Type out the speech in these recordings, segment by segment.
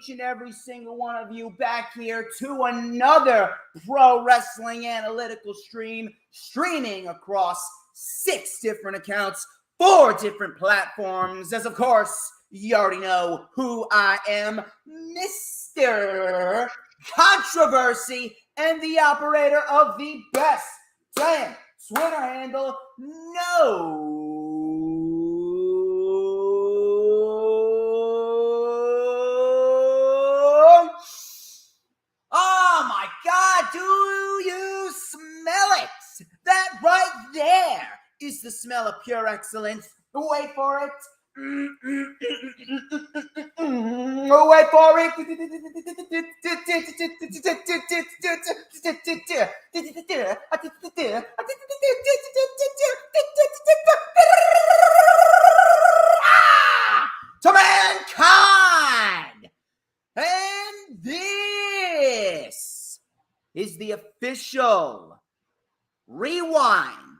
each and every single one of you back here to another pro wrestling analytical stream, streaming across 6 different accounts, 4 different platforms, as of course, you already know who I am, Mr. Controversy, and the operator of the best damn Twitter handle, Oh my God, do you smell it? That right there is the smell of pure excellence. Wait for it. Wait for it. To mankind! And this is the official rewind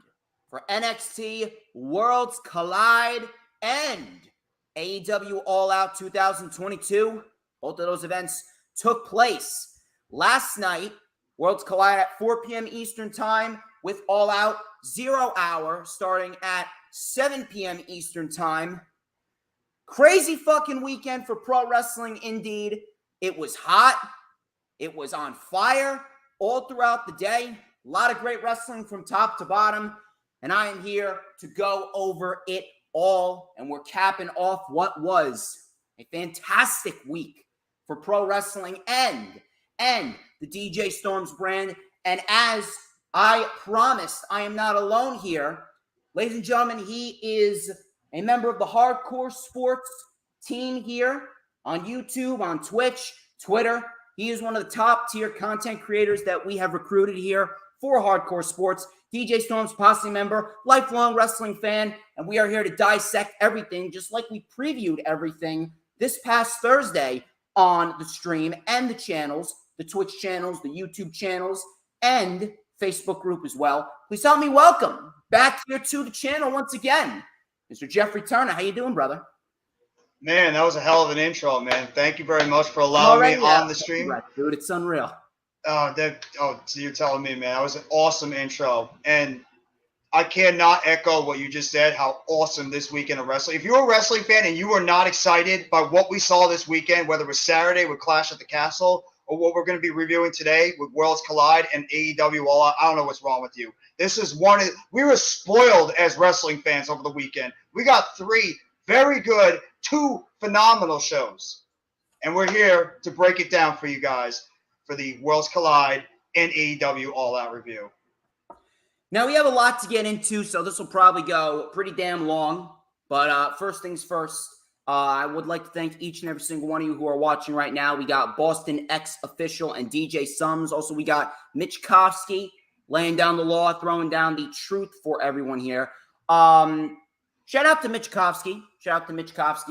for NXT Worlds Collide and AEW All Out 2022. Both of those events took place last night. Worlds Collide at 4 p.m. Eastern Time with All Out 0 hour starting at 7 p.m. Eastern Time. Crazy fucking weekend for pro wrestling indeed. It was hot. It was on fire all throughout the day. A lot of great wrestling from top to bottom. And I am here to go over it all. And we're capping off what was a fantastic week for pro wrestling and the DJ Storms brand. And as I promised, I am not alone here. Ladies and gentlemen, he is a member of the Hardcore Sports team here on YouTube, on Twitch, Twitter. He is one of the top tier content creators that we have recruited here for Hardcore Sports. DJ Storms posse member, lifelong wrestling fan, and we are here to dissect everything just like we previewed everything this past Thursday on the stream and the channels, the Twitch channels, the YouTube channels, and Facebook group as well. Please help me welcome back here to the channel once again, Mr. Jeffery Turner. How you doing, brother? Man, that was a hell of an intro, man. Thank you very much for allowing me on the stream. Dude, it's unreal. So you're telling me, man, that was an awesome intro. And I cannot echo what you just said, how awesome this weekend of wrestling. If you're a wrestling fan and you were not excited by what we saw this weekend, whether it was Saturday with Clash at the Castle or what we're going to be reviewing today with Worlds Collide and AEW All Out, I don't know what's wrong with you. We were spoiled as wrestling fans over the weekend. We got 3 very good, 2 phenomenal shows. And we're here to break it down for you guys for the Worlds Collide and AEW All Out review. Now, we have a lot to get into, so this will probably go pretty damn long. But first things first, I would like to thank each and every single one of you who are watching right now. We got Boston X Official and DJ Sums. Also, we got Mitch Kofsky laying down the law, throwing down the truth for everyone here. Shout out to Mitch Kofsky.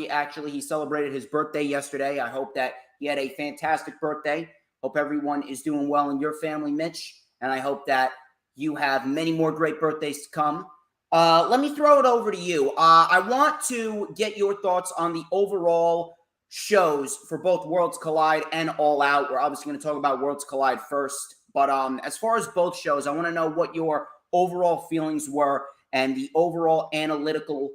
Actually, he celebrated his birthday yesterday. I hope that he had a fantastic birthday. Hope everyone is doing well in your family, Mitch. And I hope that you have many more great birthdays to come. Let me throw it over to you. I want to get your thoughts on the overall shows for both Worlds Collide and All Out. We're obviously going to talk about Worlds Collide first. But as far as both shows, I want to know what your overall feelings were and the overall analytical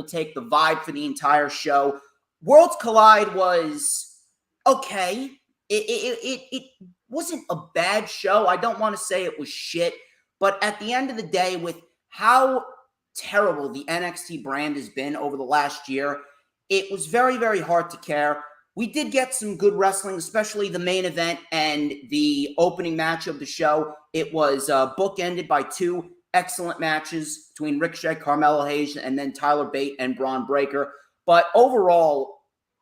take, the vibe for the entire show. Worlds Collide was okay. It wasn't a bad show. I don't want to say it was shit, but at the end of the day, with how terrible the NXT brand has been over the last year, it was very, very hard to care. We did get some good wrestling, especially the main event and the opening match of the show. It was bookended by 2 excellent matches between Ricochet, Carmelo Hayes, and then Tyler Bate and Braun Breaker. But overall,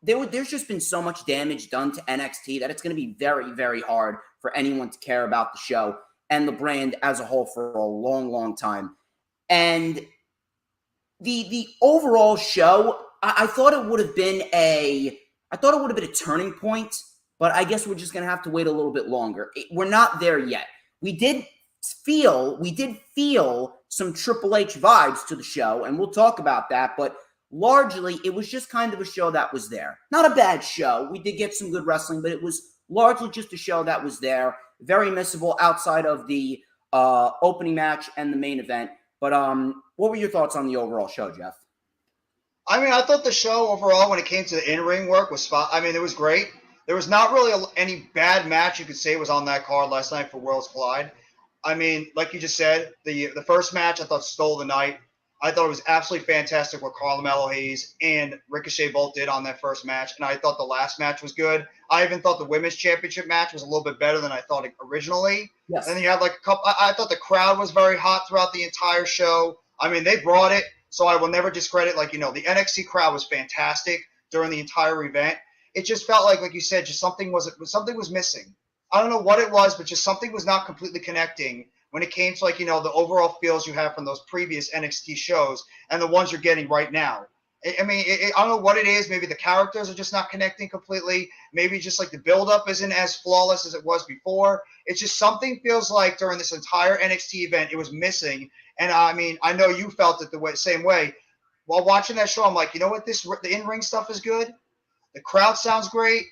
there's just been so much damage done to NXT that it's going to be very, very hard for anyone to care about the show and the brand as a whole for a long, long time. And the overall show, I thought it would have been a turning point, but I guess we're just going to have to wait a little bit longer. We're not there yet. We did feel some Triple H vibes to the show, and we'll talk about that, but largely it was just kind of a show that was there. Not a bad show. We did get some good wrestling, but it was largely just a show that was there. Very missable outside of the opening match and the main event. But what were your thoughts on the overall show, Jeff? I mean, I thought the show overall, when it came to the in-ring work, it was great. There was not really any bad match you could say was on that card last night for Worlds Collide. I mean, like you just said, the first match I thought stole the night. I thought it was absolutely fantastic what Carmelo Hayes and Ricochet both did on that first match, and I thought the last match was good. I even thought the women's championship match was a little bit better than I thought originally. Yes. And then you had like a couple. I thought the crowd was very hot throughout the entire show. I mean, they brought it, so I will never discredit. Like, the NXT crowd was fantastic during the entire event. It just felt like you said, just something was missing. I don't know what it was, but just something was not completely connecting when it came to the overall feels you have from those previous NXT shows and the ones you're getting right now. I mean, I don't know what it is. Maybe the characters are just not connecting completely. Maybe just the build-up isn't as flawless as it was before. It's just something feels like during this entire NXT event it was missing. And I mean, I know you felt it the same way. While watching that show, I'm like, you know what? The in-ring stuff is good. The crowd sounds great.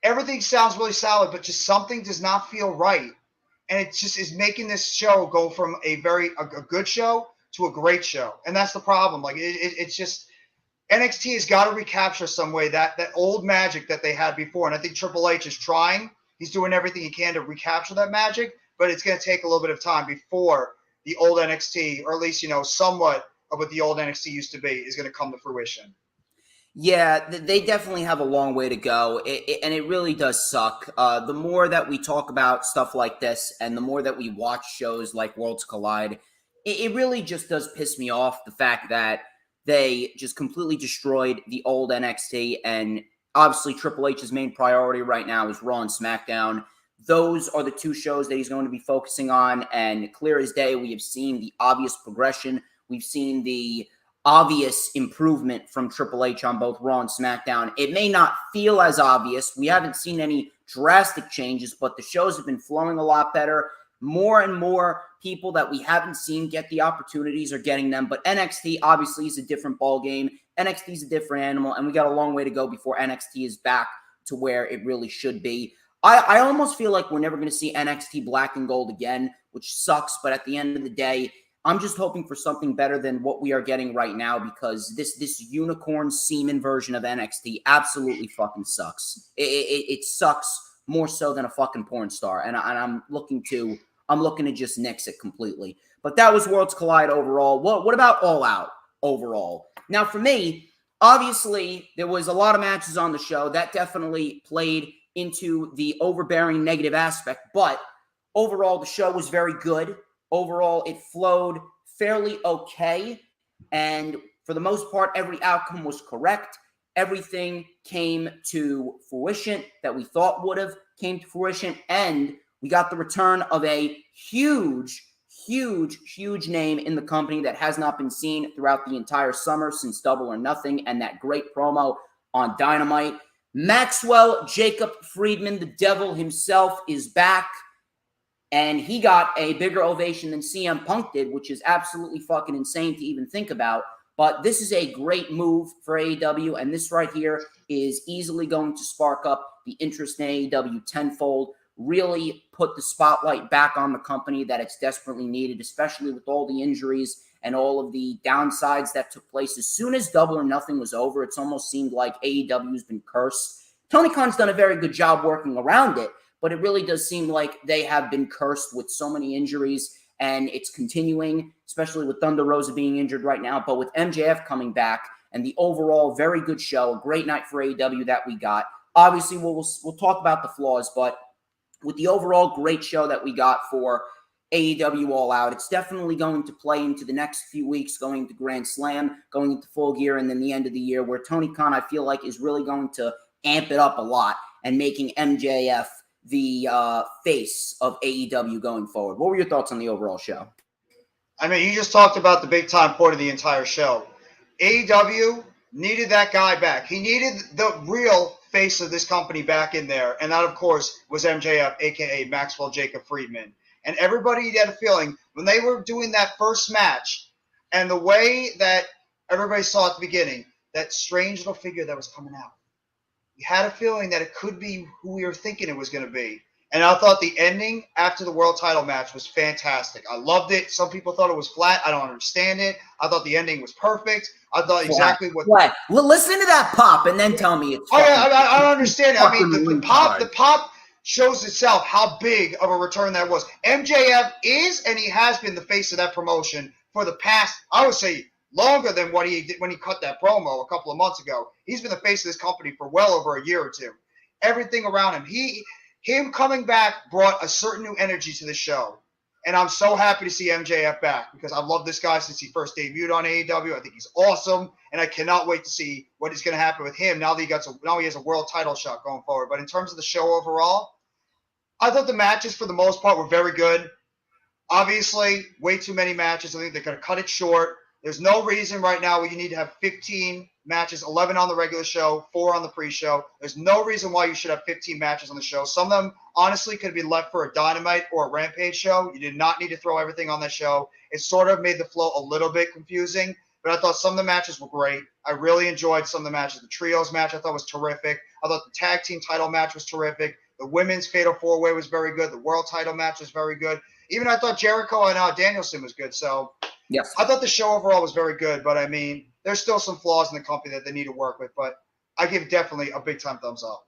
Everything sounds really solid, but just something does not feel right. And it just is making this show go from a good show to a great show. And that's the problem. It's just NXT has got to recapture some way that old magic that they had before. And I think Triple H is trying. He's doing everything he can to recapture that magic, but it's going to take a little bit of time before the old NXT, or at least, somewhat of what the old NXT used to be, is going to come to fruition. Yeah, they definitely have a long way to go, and it really does suck. The more that we talk about stuff like this and the more that we watch shows like Worlds Collide, it really just does piss me off, the fact that they just completely destroyed the old NXT, and obviously Triple H's main priority right now is Raw and SmackDown. Those are the two shows that he's going to be focusing on, and clear as day, we have seen the obvious progression. We've seen the obvious improvement from Triple H on both Raw and SmackDown. It may not feel as obvious. We haven't seen any drastic changes, but the shows have been flowing a lot better. More and more people that we haven't seen get the opportunities are getting them, but NXT obviously is a different ballgame. NXT is a different animal, and we got a long way to go before NXT is back to where it really should be. I almost feel like we're never going to see NXT Black and Gold again, which sucks, but at the end of the day, I'm just hoping for something better than what we are getting right now, because this unicorn semen version of NXT absolutely fucking sucks. It sucks more so than a fucking porn star, and I'm looking to just nix it completely. But that was Worlds Collide overall. What about All Out overall? Now, for me, obviously there was a lot of matches on the show that definitely played into the overbearing negative aspect, but overall the show was very good. Overall, it flowed fairly okay, and for the most part, every outcome was correct. Everything came to fruition that we thought would have came to fruition, and we got the return of a huge name in the company that has not been seen throughout the entire summer since Double or Nothing, and that great promo on Dynamite. Maxwell Jacob Friedman, the devil himself, is back. And he got a bigger ovation than CM Punk did, which is absolutely fucking insane to even think about. But this is a great move for AEW, and this right here is easily going to spark up the interest in AEW tenfold, really put the spotlight back on the company that it's desperately needed, especially with all the injuries and all of the downsides that took place. As soon as Double or Nothing was over, it's almost seemed like AEW has been cursed. Tony Khan's done a very good job working around it, but it really does seem like they have been cursed with so many injuries, and it's continuing, especially with Thunder Rosa being injured right now. But with MJF coming back and the overall very good show, a great night for AEW that we got. Obviously, we'll talk about the flaws, but with the overall great show that we got for AEW All Out, it's definitely going to play into the next few weeks, going to Grand Slam, going into Full Gear, and then the end of the year, where Tony Khan, I feel like, is really going to amp it up a lot and making MJF the face of AEW going forward. What were your thoughts on the overall show? I mean, you just talked about the big time point of the entire show. AEW needed that guy back. He needed the real face of this company back in there. And that, of course, was MJF, a.k.a. Maxwell Jacob Friedman. And everybody had a feeling when they were doing that first match and the way that everybody saw at the beginning, that strange little figure that was coming out. We had a feeling that it could be who we were thinking it was going to be. And I thought the ending after the world title match was fantastic. I loved it. Some people thought it was flat. I don't understand it. I thought the ending was perfect. I thought exactly what. Flat. Listen to that pop and then tell me it's. Oh yeah, I don't understand. I mean, the pop shows itself how big of a return that was. MJF is and he has been the face of that promotion for the past, I would say, longer than what he did when he cut that promo a couple of months ago. He's been the face of this company for well over a year or two. Everything around him. Him coming back brought a certain new energy to the show. And I'm so happy to see MJF back because I've loved this guy since he first debuted on AEW. I think he's awesome, and I cannot wait to see what is going to happen with him now that he has a world title shot going forward. But in terms of the show overall, I thought the matches for the most part were very good. Obviously, way too many matches. I think they're going to cut it short. There's no reason right now where you need to have 15 matches, 11 on the regular show, 4 on the pre-show. There's no reason why you should have 15 matches on the show. Some of them, honestly, could be left for a Dynamite or a Rampage show. You did not need to throw everything on that show. It sort of made the flow a little bit confusing, but I thought some of the matches were great. I really enjoyed some of the matches. The Trios match I thought was terrific. I thought the Tag Team title match was terrific. The Women's Fatal 4-Way was very good. The World title match was very good. Even I thought Jericho and Danielson was good. So yes, I thought the show overall was very good, but I mean, there's still some flaws in the company that they need to work with, but I give definitely a big time thumbs up.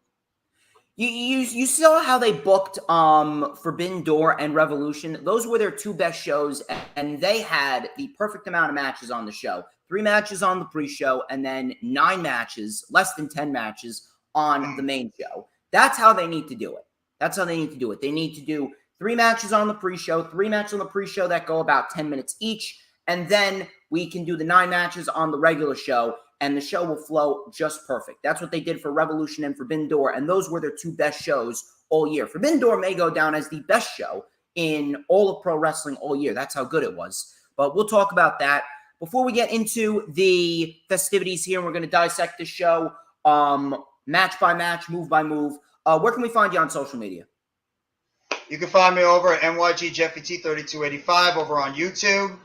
You saw how they booked Forbidden Door and Revolution. Those were their 2 best shows, and they had the perfect amount of matches on the show. 3 matches on the pre-show, and then 9 matches, less than 10 matches on the main show. That's how they need to do it. They need to do 3 matches on the pre-show, 3 matches on the pre-show that go about 10 minutes each, and then we can do the 9 matches on the regular show, and the show will flow just perfect. That's what they did for Revolution and Forbidden Door, and those were their 2 best shows all year. Forbidden Door may go down as the best show in all of pro wrestling all year. That's how good it was. But we'll talk about that. Before we get into the festivities here, and we're going to dissect the show match by match, move by move, where can we find you on social media? You can find me over at NYG3285 over on YouTube.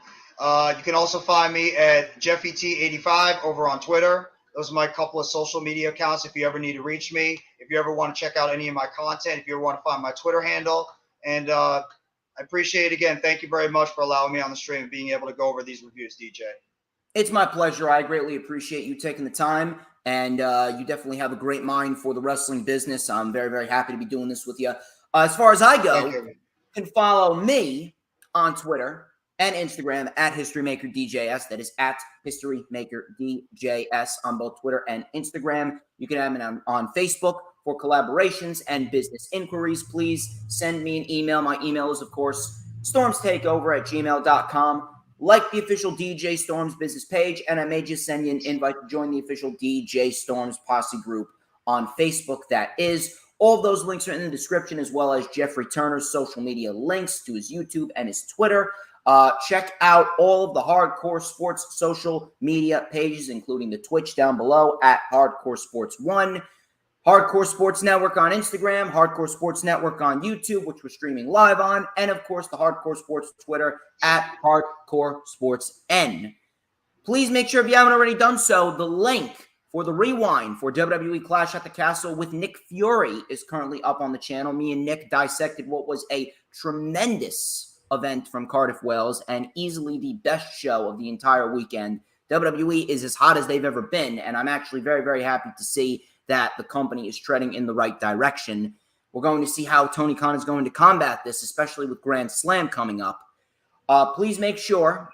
You can also find me at JeffyT85 over on Twitter. Those are my couple of social media accounts if you ever need to reach me. If you ever want to check out any of my content, if you ever want to find my Twitter handle. And I appreciate it again. Thank you very much for allowing me on the stream and being able to go over these reviews, DJ. It's my pleasure. I greatly appreciate you taking the time. And you definitely have a great mind for the wrestling business. I'm very, very happy to be doing this with you. As far as I go, you can follow me on Twitter and Instagram at HistoryMakerDJS. That is at HistoryMakerDJS on both Twitter and Instagram. You can have me on Facebook for collaborations and business inquiries. Please send me an email. My email is, of course, StormsTakeOver@gmail.com. Like the official DJ Storms business page, and I may just send you an invite to join the official DJ Storms Posse group on Facebook. That is. All of those links are in the description, as well as Jeffery Turner's social media links to his YouTube and his Twitter. Check out all of the Hardcore Sports social media pages, including the Twitch down below at Hardcore Sports 1, Hardcore Sports Network on Instagram, Hardcore Sports Network on YouTube, which we're streaming live on, and of course the Hardcore Sports Twitter at Hardcore Sports N. Please make sure, if you haven't already done so, the link for the rewind for WWE Clash at the Castle with Nick Fiore is currently up on the channel. Me and Nick dissected what was a tremendous event from Cardiff, Wales, and easily the best show of the entire weekend. WWE is as hot as they've ever been, and I'm actually very, very happy to see that the company is treading in the right direction. We're going to see how Tony Khan is going to combat this, especially with Grand Slam coming up. Please make sure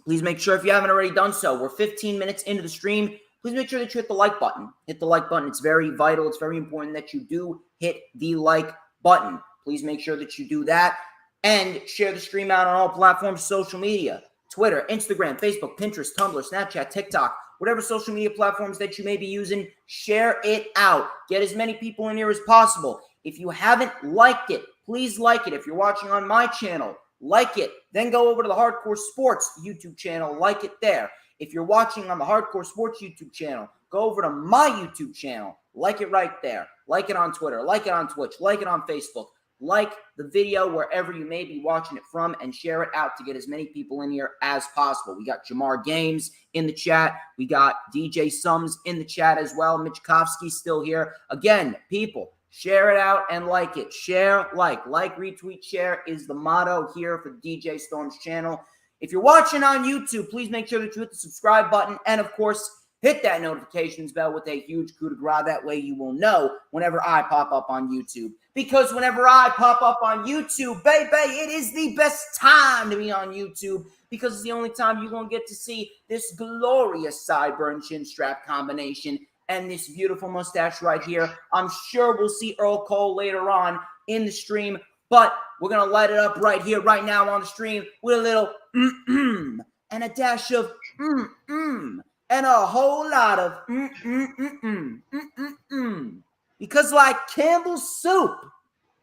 if you haven't already done so, we're 15 minutes into the stream. Please make sure that you hit the like button. Hit the like button. It's very vital. It's very important that you do hit the like button. Please make sure that you do that. And share the stream out on all platforms, social media, Twitter, Instagram, Facebook, Pinterest, Tumblr, Snapchat, TikTok, whatever social media platforms that you may be using, share it out. Get as many people in here as possible. If you haven't liked it, please like it. If you're watching on my channel, like it. Then go over to the Hardcore Sports YouTube channel, like it there. If you're watching on the Hardcore Sports YouTube channel, go over to my YouTube channel, like it right there. Like it on Twitter, like it on Twitch, like it on Facebook. like the video wherever you may be watching it from and share it out to get as many people in here as possible. We got Jamar Games in the chat. We got DJ Sums in the chat as well. Michkovsky's still here. Again, people, share it out and like it. Share, like, retweet, share is the motto here for the DJ Storms channel. If you're watching on YouTube, please make sure that you hit the subscribe button and, of course, hit that notifications bell with a huge coup de grace. That way you will know whenever I pop up on YouTube. Because whenever I pop up on YouTube, baby, it is the best time to be on YouTube because it's the only time you're going to get to see this glorious sideburn chin strap combination and this beautiful mustache right here. I'm sure we'll see Earl Cole later on in the stream, but we're going to light it up right here, right now on the stream with a little and a dash of and a whole lot of because like Campbell's soup.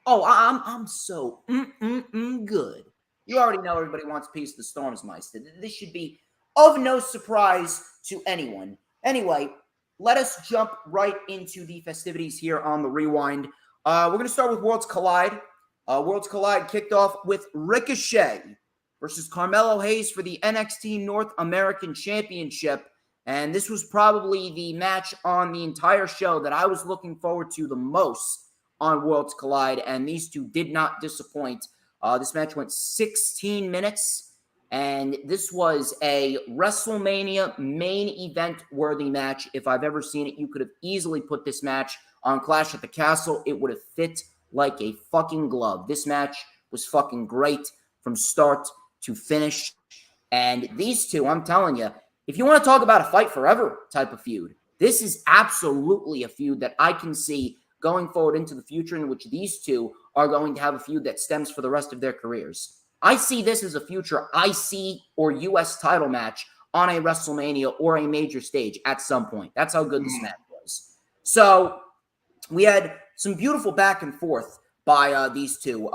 Oh, I'm so good. You already know everybody wants a piece of the Stormsmeister. This should be of no surprise to anyone. Anyway, let us jump right into the festivities here on the Rewind. We're going to start with Worlds Collide. Worlds Collide kicked off with Ricochet versus Carmelo Hayes for the NXT North American Championship. And this was probably the match on the entire show that I was looking forward to the most on Worlds Collide, and these two did not disappoint. This match went 16 minutes, and this was a WrestleMania main event worthy match. If I've ever seen it, you could have easily put this match on Clash at the Castle. It would have fit like a fucking glove. This match was fucking great from start to finish, and these two, I'm telling you, if you want to talk about a fight forever type of feud, this is absolutely a feud that I can see going forward into the future in which these two are going to have a feud that stems for the rest of their careers. I see this as a future IC or US title match on a WrestleMania or a major stage at some point. That's how good this match was. So we had some beautiful back and forth by these two.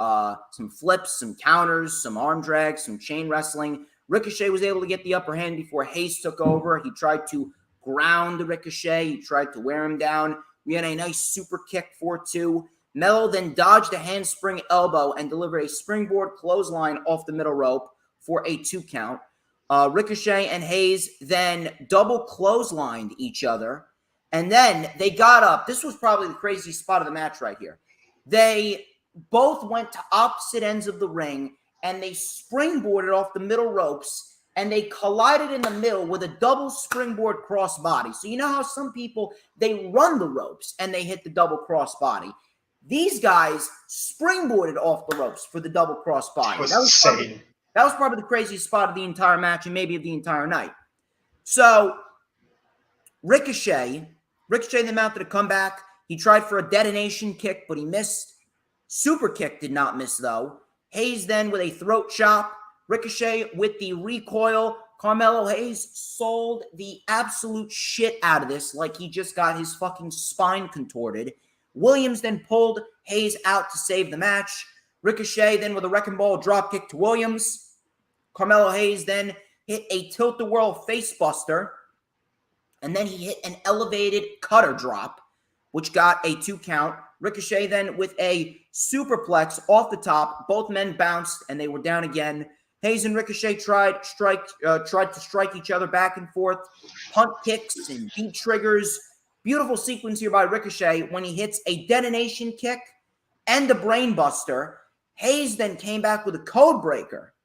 Some flips, some counters, some arm drags, some chain wrestling. Ricochet was able to get the upper hand before Hayes took over. He tried to ground Ricochet. He tried to wear him down. We had a nice super kick for 2. Mello then dodged a handspring elbow and delivered a springboard clothesline off the middle rope for a 2 count. Ricochet and Hayes then double clotheslined each other. And then they got up. This was probably the craziest spot of the match right here. They both went to opposite ends of the ring, and they springboarded off the middle ropes, and they collided in the middle with a double springboard crossbody. So you know how some people, they run the ropes and they hit the double crossbody. These guys springboarded off the ropes for the double crossbody. That was probably the craziest spot of the entire match and maybe of the entire night. So Ricochet then mounted a comeback. He tried for a detonation kick, but he missed. Super kick did not miss, though. Hayes then with a throat chop. Ricochet with the recoil. Carmelo Hayes sold the absolute shit out of this like he just got his fucking spine contorted. Williams then pulled Hayes out to save the match. Ricochet then with a wrecking ball dropkick to Williams. Carmelo Hayes then hit a tilt-a-whirl face buster. And then he hit an elevated cutter drop, which got a 2 count. Ricochet then with a superplex off the top. Both men bounced and they were down again. Hayes and Ricochet tried to strike each other back and forth. Punt kicks and beat triggers. Beautiful sequence here by Ricochet when he hits a detonation kick and a brain buster. Hayes then came back with a code breaker.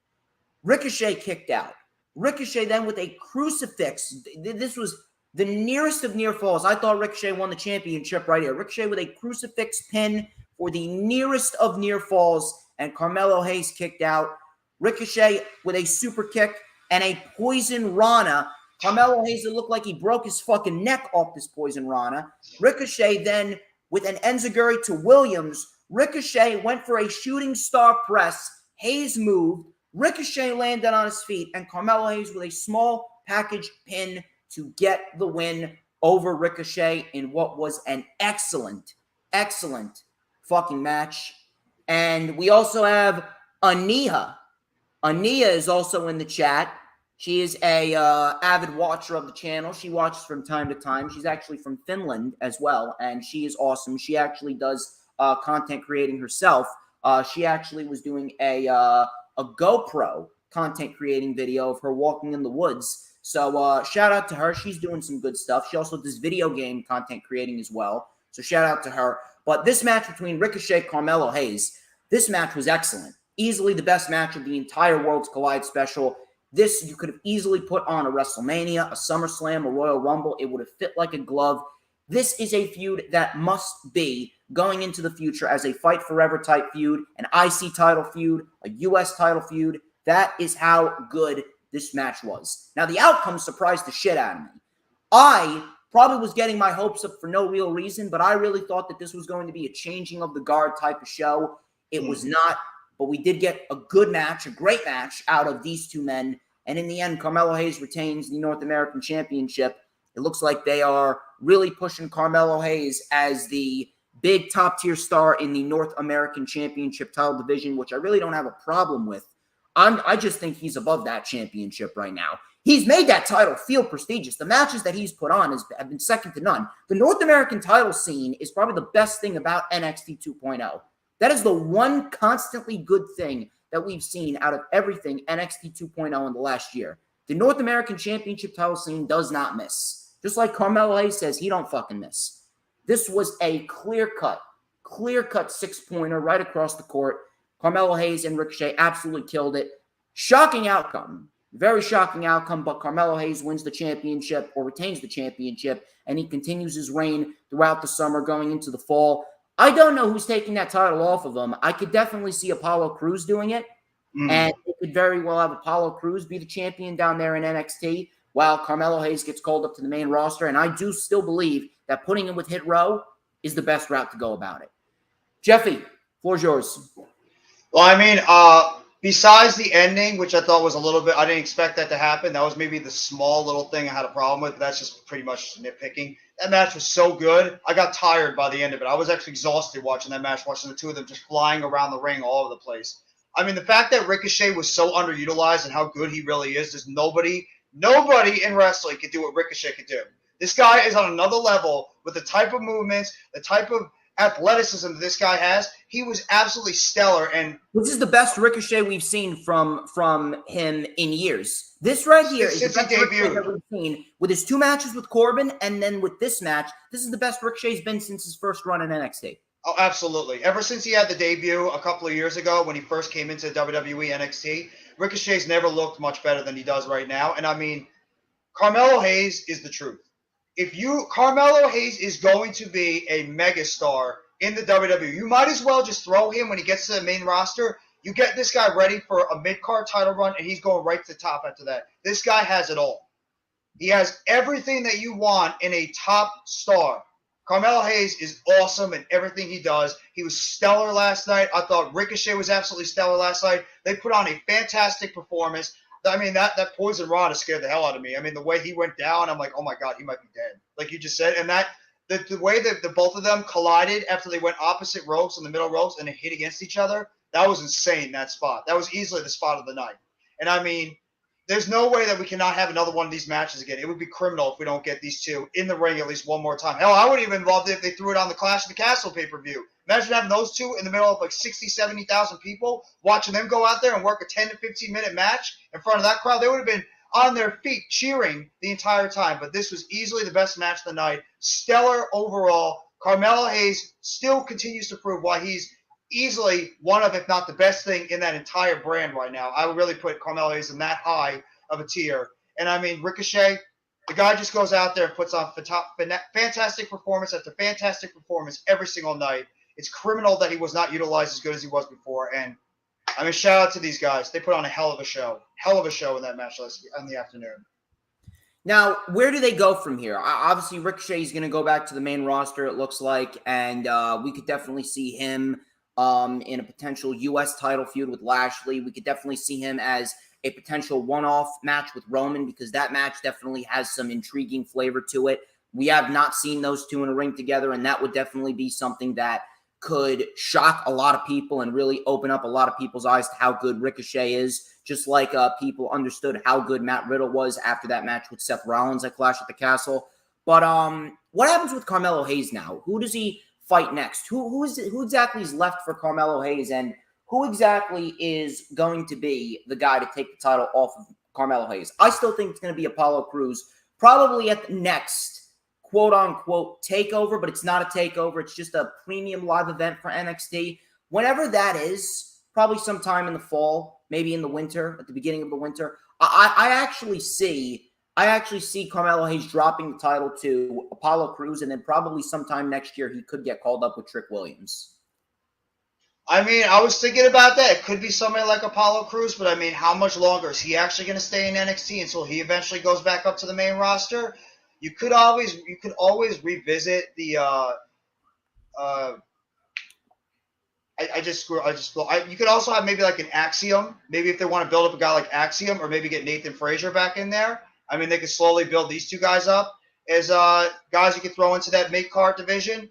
Ricochet kicked out. Ricochet then with a crucifix. This was the nearest of near falls. I thought Ricochet won the championship right here. Ricochet with a crucifix pin for the nearest of near falls, and Carmelo Hayes kicked out. Ricochet with a super kick and a poison Rana. Carmelo Hayes, it looked like he broke his fucking neck off this poison Rana. Ricochet then with an enziguri to Williams. Ricochet went for a shooting star press. Hayes moved. Ricochet landed on his feet, and Carmelo Hayes with a small package pin to get the win over Ricochet in what was an excellent fucking match. And we also have Aniha. Ania is also in the chat. She is a avid watcher of the channel. She watches from time to time. She's actually from Finland as well, and she is awesome. She actually does content creating herself She actually was doing a GoPro content creating video of her walking in the woods. So shout out to her. She's doing some good stuff. She also does video game content creating as well. So shout out to her. But this match between Ricochet, Carmelo Hayes, this match was excellent. Easily the best match of the entire Worlds Collide special. This you could have easily put on a WrestleMania, a SummerSlam, a Royal Rumble. It would have fit like a glove. This is a feud that must be going into the future as a Fight Forever type feud, an IC title feud, a US title feud. That is how good this match was. Now, the outcome surprised the shit out of me. I probably was getting my hopes up for no real reason, but I really thought that this was going to be a changing of the guard type of show. It was not, but we did get a good match, a great match out of these two men. And in the end, Carmelo Hayes retains the North American Championship. It looks like they are really pushing Carmelo Hayes as the big top-tier star in the North American Championship title division, which I really don't have a problem with. I just think he's above that championship right now. He's made that title feel prestigious. The matches that he's put on have been second to none. The North American title scene is probably the best thing about NXT 2.0. That is the one constantly good thing that we've seen out of everything NXT 2.0 in the last year. The North American Championship title scene does not miss. Just like Carmelo Hayes says, he don't fucking miss. This was a clear-cut six-pointer right across the court. Carmelo Hayes and Ricochet absolutely killed it. Shocking outcome. Very shocking outcome, but Carmelo Hayes wins the championship or retains the championship, and he continues his reign throughout the summer going into the fall. I don't know who's taking that title off of him. I could definitely see Apollo Crews doing it, and it could very well have Apollo Crews be the champion down there in NXT while Carmelo Hayes gets called up to the main roster, and I do still believe that putting him with Hit Row is the best route to go about it. Jeffy, floor's yours. Well, I mean, besides the ending, which I thought was a little bit, I didn't expect that to happen. That was maybe the small little thing I had a problem with. But that's just pretty much nitpicking. That match was so good. I got tired by the end of it. I was actually exhausted watching that match, watching the two of them just flying around the ring all over the place. I mean, the fact that Ricochet was so underutilized and how good he really is, there's nobody in wrestling can do what Ricochet can do. This guy is on another level with the type of movements, the type of athleticism that this guy has. He was absolutely stellar, and this is the best Ricochet we've seen from him in years. This right here is the best Ricochet that we've seen with his two matches with Corbin, and then with this match. This is the best Ricochet's been since his first run in NXT. Oh, absolutely. Ever since he had the debut a couple of years ago when he first came into WWE NXT, Ricochet's never looked much better than he does right now. And I mean, Carmelo Hayes is the truth. Carmelo Hayes is going to be a megastar in the WWE. You might as well just throw him when he gets to the main roster. You get this guy ready for a mid-card title run, and he's going right to the top after that. This guy has it all. He has everything that you want in a top star. Carmelo Hayes is awesome in everything he does. He was stellar last night. I thought Ricochet was absolutely stellar last night. They put on a fantastic performance. I mean, that poison rod has scared the hell out of me. I mean, the way he went down, I'm like, oh my God, he might be dead. Like you just said. And that the way that the both of them collided after they went opposite ropes in the middle ropes and they hit against each other, that was insane, that spot. That was easily the spot of the night. And I mean, there's no way that we cannot have another one of these matches again. It would be criminal if we don't get these two in the ring at least one more time. Hell, I would even involve it if they threw it on the Clash of the Castle pay-per-view. Imagine having those two in the middle of like 60, 70,000 people, watching them go out there and work a 10 to 15-minute match in front of that crowd. They would have been on their feet cheering the entire time. But this was easily the best match of the night. Stellar overall. Carmelo Hayes still continues to prove why he's easily one of, if not the best thing in that entire brand right now. I would really put Carmelo Hayes in that high of a tier. And I mean, Ricochet, the guy just goes out there and puts on fantastic performance after fantastic performance every single night. It's criminal that he was not utilized as good as he was before. And I mean, shout out to these guys. They put on a hell of a show in that match in the afternoon. Now, where do they go from here? Obviously, Ricochet is going to go back to the main roster, it looks like, and we could definitely see him in a potential U.S. title feud with Lashley. We could definitely see him as a potential one-off match with Roman, because that match definitely has some intriguing flavor to it. We have not seen those two in a ring together, and that would definitely be something that could shock a lot of people and really open up a lot of people's eyes to how good Ricochet is, just like people understood how good Matt Riddle was after that match with Seth Rollins at Clash at the Castle. But what happens with Carmelo Hayes now? Who does he fight next? Who exactly is left for Carmelo Hayes, and who exactly is going to be the guy to take the title off of Carmelo Hayes? I still think it's going to be Apollo Crews, probably at the next quote-unquote takeover, but it's not a takeover. It's just a premium live event for NXT. Whenever that is, probably sometime in the fall, maybe in the winter, at the beginning of the winter, I actually see Carmelo Hayes dropping the title to Apollo Crews, and then probably sometime next year he could get called up with Trick Williams. I mean, I was thinking about that. It could be somebody like Apollo Crews, but I mean, how much longer? Is he actually going to stay in NXT until he eventually goes back up to the main roster? You could always revisit the you could also have maybe like an Axiom. Maybe if they want to build up a guy like Axiom, or maybe get Nathan Frazier back in there. I mean, they could slowly build these two guys up as guys you could throw into that mid-card division.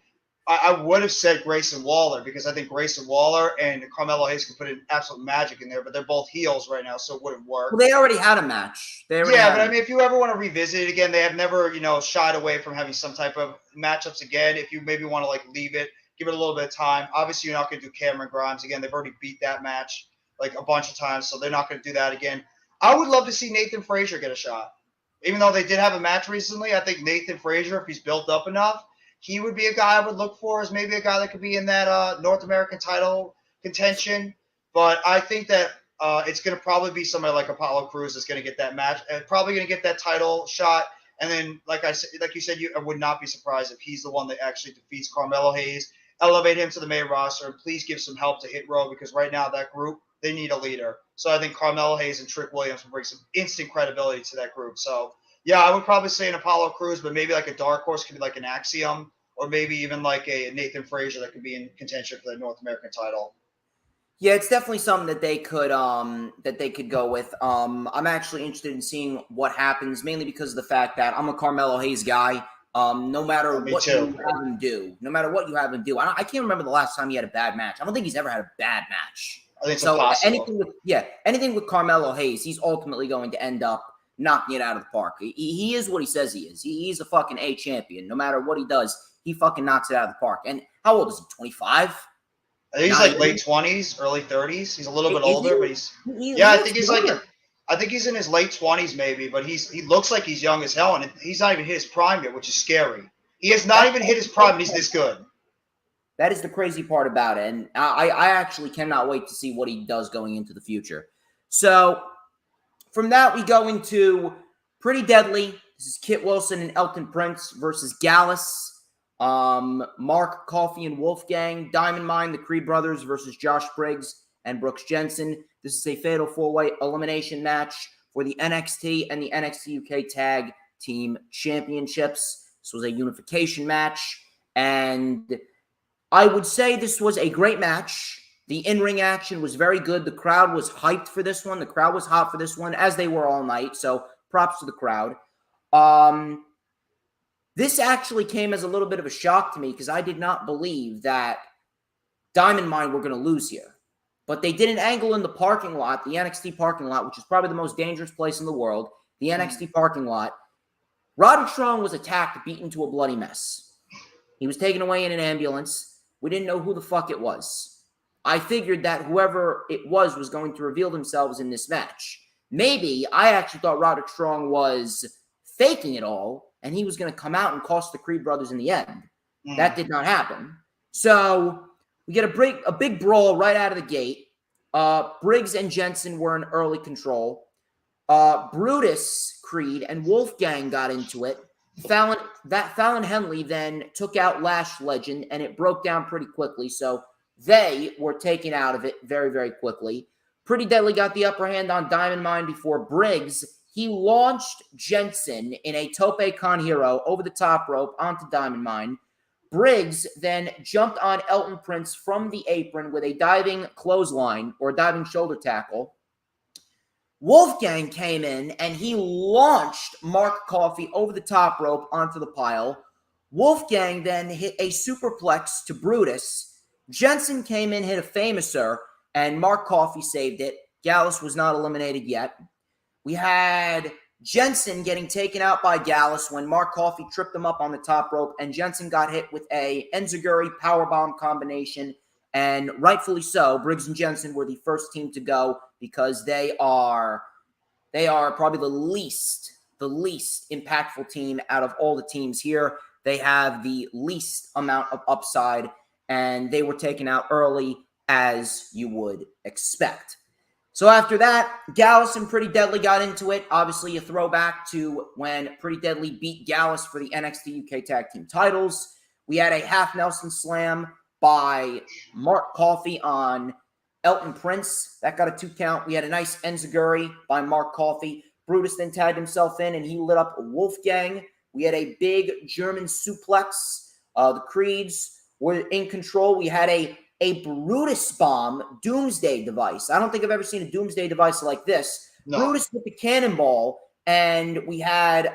I would have said Grayson Waller, because I think Grayson Waller and Carmelo Hayes could put in absolute magic in there, but they're both heels right now, so it wouldn't work. Well, they already had a match. But I mean, if you ever want to revisit it again, they have never, shied away from having some type of matchups again. If you maybe want to leave it, give it a little bit of time. Obviously, you're not going to do Cameron Grimes again. They've already beat that match a bunch of times, so they're not going to do that again. I would love to see Nathan Frazier get a shot. Even though they did have a match recently, I think Nathan Frazier, if he's built up enough, he would be a guy I would look for as maybe a guy that could be in that North American title contention. But I think that it's going to probably be somebody like Apollo Crews that's going to get that match, and probably going to get that title shot. And then, like you said, I would not be surprised if he's the one that actually defeats Carmelo Hayes, elevate him to the main roster, and please give some help to Hit Row, because right now that group, they need a leader. So I think Carmelo Hayes and Trick Williams will bring some instant credibility to that group. So, yeah, I would probably say an Apollo Crews, but maybe a dark horse could be like an Axiom, or maybe even a Nathan Frazier that could be in contention for the North American title. Yeah, it's definitely something that they could go with. I'm actually interested in seeing what happens, mainly because of the fact that I'm a Carmelo Hayes guy. No matter what you have him do, I can't remember the last time he had a bad match. I don't think he's ever had a bad match. I think it's impossible. Anything with Carmelo Hayes, he's ultimately going to end up knocking it out of the park. He is what he says he is. He's a fucking A champion. No matter what he does, he fucking knocks it out of the park. And how old is he? 25? I think he's late 20s, early 30s. He's a little bit older, but I think he's in his late 20s maybe, but he looks like he's young as hell, and he's not even hit his prime yet, which is scary. He has not even hit his prime, and he's this good. That is the crazy part about it, and I actually cannot wait to see what he does going into the future. So from that, we go into Pretty Deadly. This is Kit Wilson and Elton Prince versus Gallus, Mark Coffey and Wolfgang, Diamond Mine, the Creed Brothers versus Josh Briggs and Brooks Jensen. This is a fatal four-way elimination match for the NXT and the NXT UK Tag Team Championships. This was a unification match, and I would say this was a great match. The in-ring action was very good. The crowd was hyped for this one. The crowd was hot for this one, as they were all night, so props to the crowd. This actually came as a little bit of a shock to me, because I did not believe that Diamond Mine were going to lose here. But they did an angle in the parking lot, the NXT parking lot, which is probably the most dangerous place in the world, the NXT parking lot. Roderick Strong was attacked, beaten to a bloody mess. He was taken away in an ambulance. We didn't know who the fuck it was. I figured that whoever it was going to reveal themselves in this match. Maybe I actually thought Roderick Strong was faking it all, and he was going to come out and cost the Creed Brothers in the end. That did not happen. So we get a big brawl right out of the gate. Briggs and Jensen were in early control. Brutus, Creed, and Wolfgang got into it. Fallon Henley then took out Lash Legend, and it broke down pretty quickly. So they were taken out of it very, very quickly. Pretty Deadly got the upper hand on Diamond Mine before Briggs. He launched Jensen in a Tope Con Hero over the top rope onto Diamond Mine. Briggs then jumped on Elton Prince from the apron with a diving clothesline or diving shoulder tackle. Wolfgang came in and he launched Mark Coffey over the top rope onto the pile. Wolfgang then hit a superplex to Brutus. Jensen came in, hit a Famouser, and Mark Coffey saved it. Gallus was not eliminated yet. We had Jensen getting taken out by Gallus when Mark Coffey tripped him up on the top rope, and Jensen got hit with a Enziguri powerbomb combination, and rightfully so. Briggs and Jensen were the first team to go because they are probably the least impactful team out of all the teams here. They have the least amount of upside, and they were taken out early, as you would expect. So after that, Gallus and Pretty Deadly got into it. Obviously, a throwback to when Pretty Deadly beat Gallus for the NXT UK Tag Team titles. We had a half Nelson slam by Mark Coffey on Elton Prince. That got a 2 count. We had a nice Enziguri by Mark Coffey. Brutus then tagged himself in, and he lit up Wolfgang. We had a big German suplex. The Creeds were in control. We had a Brutus bomb Doomsday device. I don't think I've ever seen a Doomsday device like this. No. Brutus with the cannonball, and we had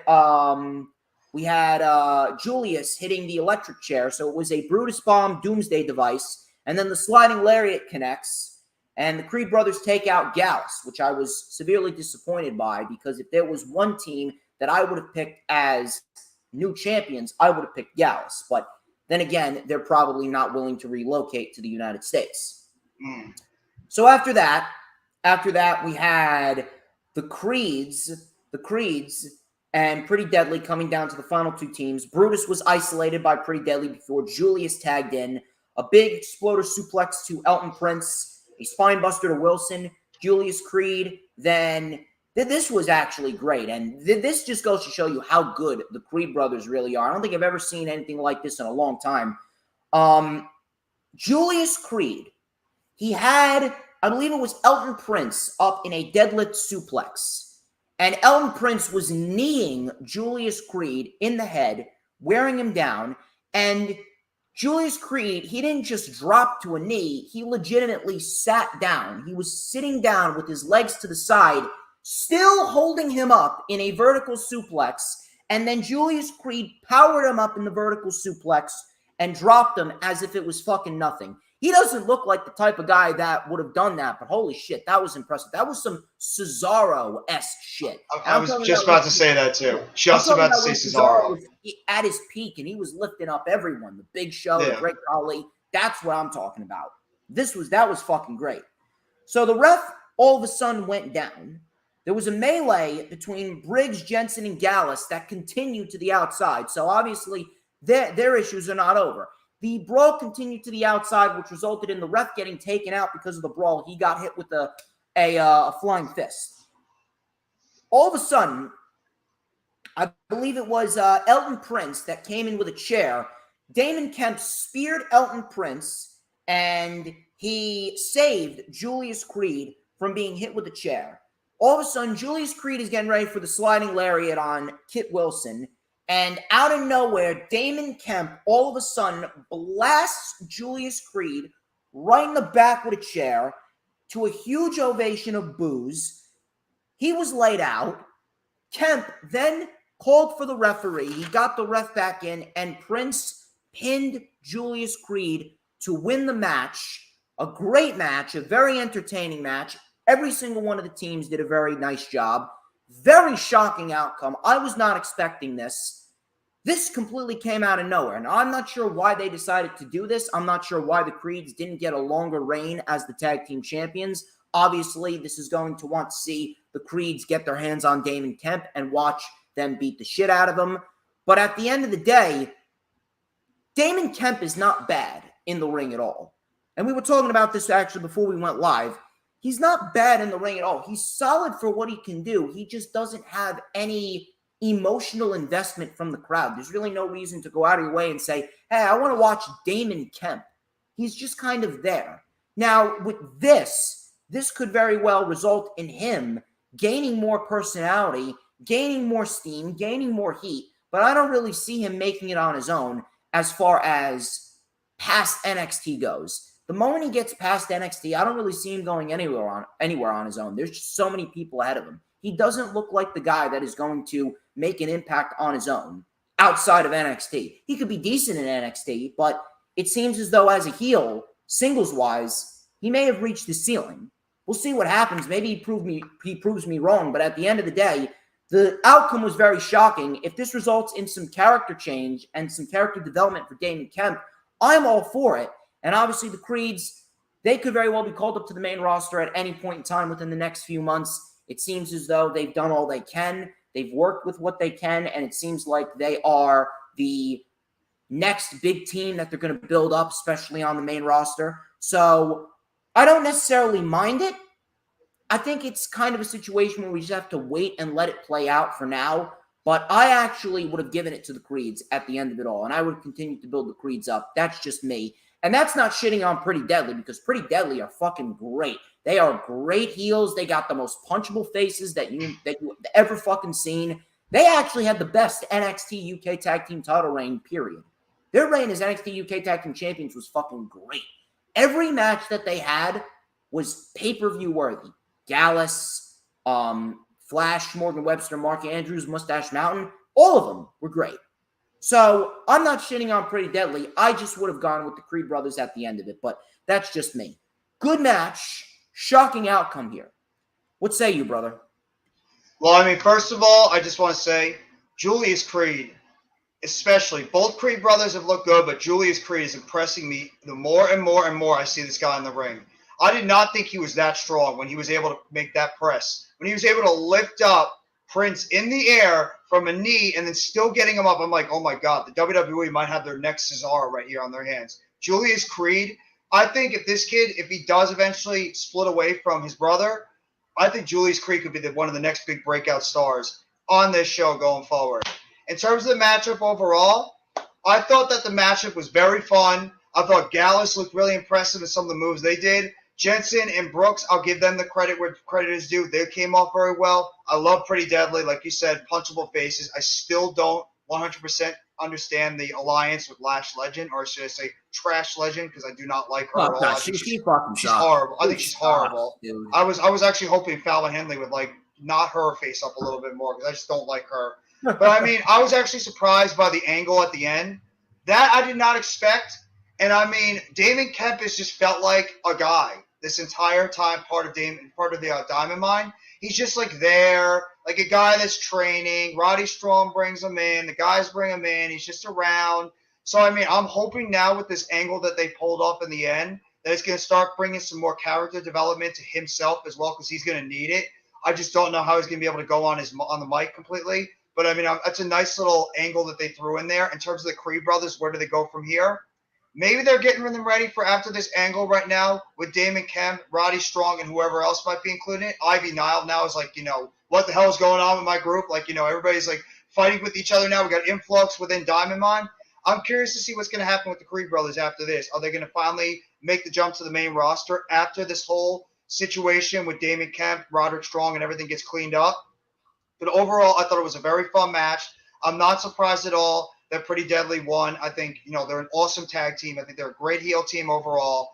Julius hitting the electric chair. So it was a Brutus bomb Doomsday device, and then the sliding lariat connects, and the Creed brothers take out Gallus, which I was severely disappointed by, because if there was one team that I would have picked as new champions, I would have picked Gallus. But then again, they're probably not willing to relocate to the United States. So after that, we had the Creeds and Pretty Deadly coming down to the final 2 teams. Brutus was isolated by Pretty Deadly before Julius tagged in. A big exploder suplex to Elton Prince, a spine buster to Wilson, Julius Creed. Then this was actually great, and this just goes to show you how good the Creed brothers really are. I don't think I've ever seen anything like this in a long time. Julius Creed, he had, I believe it was Elton Prince up in a deadlift suplex, and Elton Prince was kneeing Julius Creed in the head, wearing him down, and Julius Creed, he didn't just drop to a knee, he legitimately sat down. He was sitting down with his legs to the side, still holding him up in a vertical suplex, and then Julius Creed powered him up in the vertical suplex and dropped him as if it was fucking nothing. He doesn't look like the type of guy that would have done that, but holy shit, that was impressive. That was some Cesaro-esque shit. I was just about to say that too. Just about to say Cesaro. At his peak, and he was lifting up everyone. The Big Show, the Great Khali. That's what I'm talking about. That was fucking great. So the ref all of a sudden went down. There was a melee between Briggs, Jensen, and Gallus that continued to the outside. So obviously, their issues are not over. The brawl continued to the outside, which resulted in the ref getting taken out because of the brawl. He got hit with a flying fist. All of a sudden, I believe it was Elton Prince that came in with a chair. Damon Kemp speared Elton Prince, and he saved Julius Creed from being hit with a chair. All of a sudden, Julius Creed is getting ready for the sliding lariat on Kit Wilson. And out of nowhere, Damon Kemp all of a sudden blasts Julius Creed right in the back with a chair to a huge ovation of boos. He was laid out. Kemp then called for the referee. He got the ref back in, and Prince pinned Julius Creed to win the match. A great match, a very entertaining match. Every single one of the teams did a very nice job. Very shocking outcome. I was not expecting this. This completely came out of nowhere. Now, I'm not sure why they decided to do this. I'm not sure why the Creeds didn't get a longer reign as the tag team champions. Obviously, this is going to want to see the Creeds get their hands on Damon Kemp and watch them beat the shit out of him. But at the end of the day, Damon Kemp is not bad in the ring at all. And we were talking about this actually before we went live. He's not bad in the ring at all. He's solid for what he can do. He just doesn't have any emotional investment from the crowd. There's really no reason to go out of your way and say, hey, I want to watch Damon Kemp. He's just kind of there. Now, with this could very well result in him gaining more personality, gaining more steam, gaining more heat, but I don't really see him making it on his own as far as past NXT goes. The moment he gets past NXT, I don't really see him going anywhere on his own. There's just so many people ahead of him. He doesn't look like the guy that is going to make an impact on his own outside of NXT. He could be decent in NXT, but it seems as though as a heel, singles-wise, he may have reached the ceiling. We'll see what happens. Maybe he proves me wrong, but at the end of the day, the outcome was very shocking. If this results in some character change and some character development for Damon Kemp, I'm all for it. And obviously the Creeds, they could very well be called up to the main roster at any point in time within the next few months. It seems as though they've done all they can. They've worked with what they can, and it seems like they are the next big team that they're going to build up, especially on the main roster. So I don't necessarily mind it. I think it's kind of a situation where we just have to wait and let it play out for now. But I actually would have given it to the Creeds at the end of it all, and I would continue to build the Creeds up. That's just me. And that's not shitting on Pretty Deadly, because Pretty Deadly are fucking great. They are great heels. They got the most punchable faces that you ever fucking seen. They actually had the best NXT UK Tag Team title reign, period. Their reign as NXT UK Tag Team Champions was fucking great. Every match that they had was pay-per-view worthy. Gallus, Flash, Morgan Webster, Mark Andrews, Mustache Mountain, all of them were great. So I'm not shitting on Pretty Deadly. I just would have gone with the Creed brothers at the end of it, but that's just me. Good match, shocking outcome here. What say you, brother? Well, I mean, first of all, I just want to say Julius Creed, especially, both Creed brothers have looked good, but Julius Creed is impressing me the more and more and more I see this guy in the ring. I did not think he was that strong when he was able to make that press. When he was able to lift up Prince in the air from a knee and then still getting him up, I'm like, oh my God, the WWE might have their next Cesaro right here on their hands. Julius Creed, I think if this kid, if he does eventually split away from his brother, I think Julius Creed could be one of the next big breakout stars on this show going forward. In terms of the matchup overall, I thought that the matchup was very fun. I thought Gallus looked really impressive in some of the moves they did. Jensen and Brooks, I'll give them the credit where credit is due. They came off very well. I love Pretty Deadly. Like you said, punchable faces. I still don't 100% understand the alliance with Lash Legend, or should I say Trash Legend, because I do not like her at all. God, she's fucking she's horrible. I think she's horrible. Dude. I was actually hoping Fallon Henley would like knot her face up a little bit more, because I just don't like her. But I mean, I was actually surprised by the angle at the end. That I did not expect. And I mean, Damon Kemp has just felt like a guy this entire time, part of the Diamond Mine. He's just like there, like a guy that's training. Roddy Strong brings him in. The guys bring him in. He's just around. So, I mean, I'm hoping now with this angle that they pulled off in the end that it's going to start bringing some more character development to himself as well, because he's going to need it. I just don't know how he's going to be able to go on the mic completely. But, I mean, that's a nice little angle that they threw in there. In terms of the Creed brothers, where do they go from here? Maybe they're getting them ready for after this angle right now with Damon Kemp, Roddy Strong, and whoever else might be included. Ivy Nile now is like, what the hell is going on with my group? Like, everybody's like fighting with each other now. We got influx within Diamond Mine. I'm curious to see what's going to happen with the Creed brothers after this. Are they going to finally make the jump to the main roster after this whole situation with Damon Kemp, Roderick Strong, and everything gets cleaned up? But overall, I thought it was a very fun match. I'm not surprised at all that Pretty Deadly won. I think, they're an awesome tag team. I think they're a great heel team overall.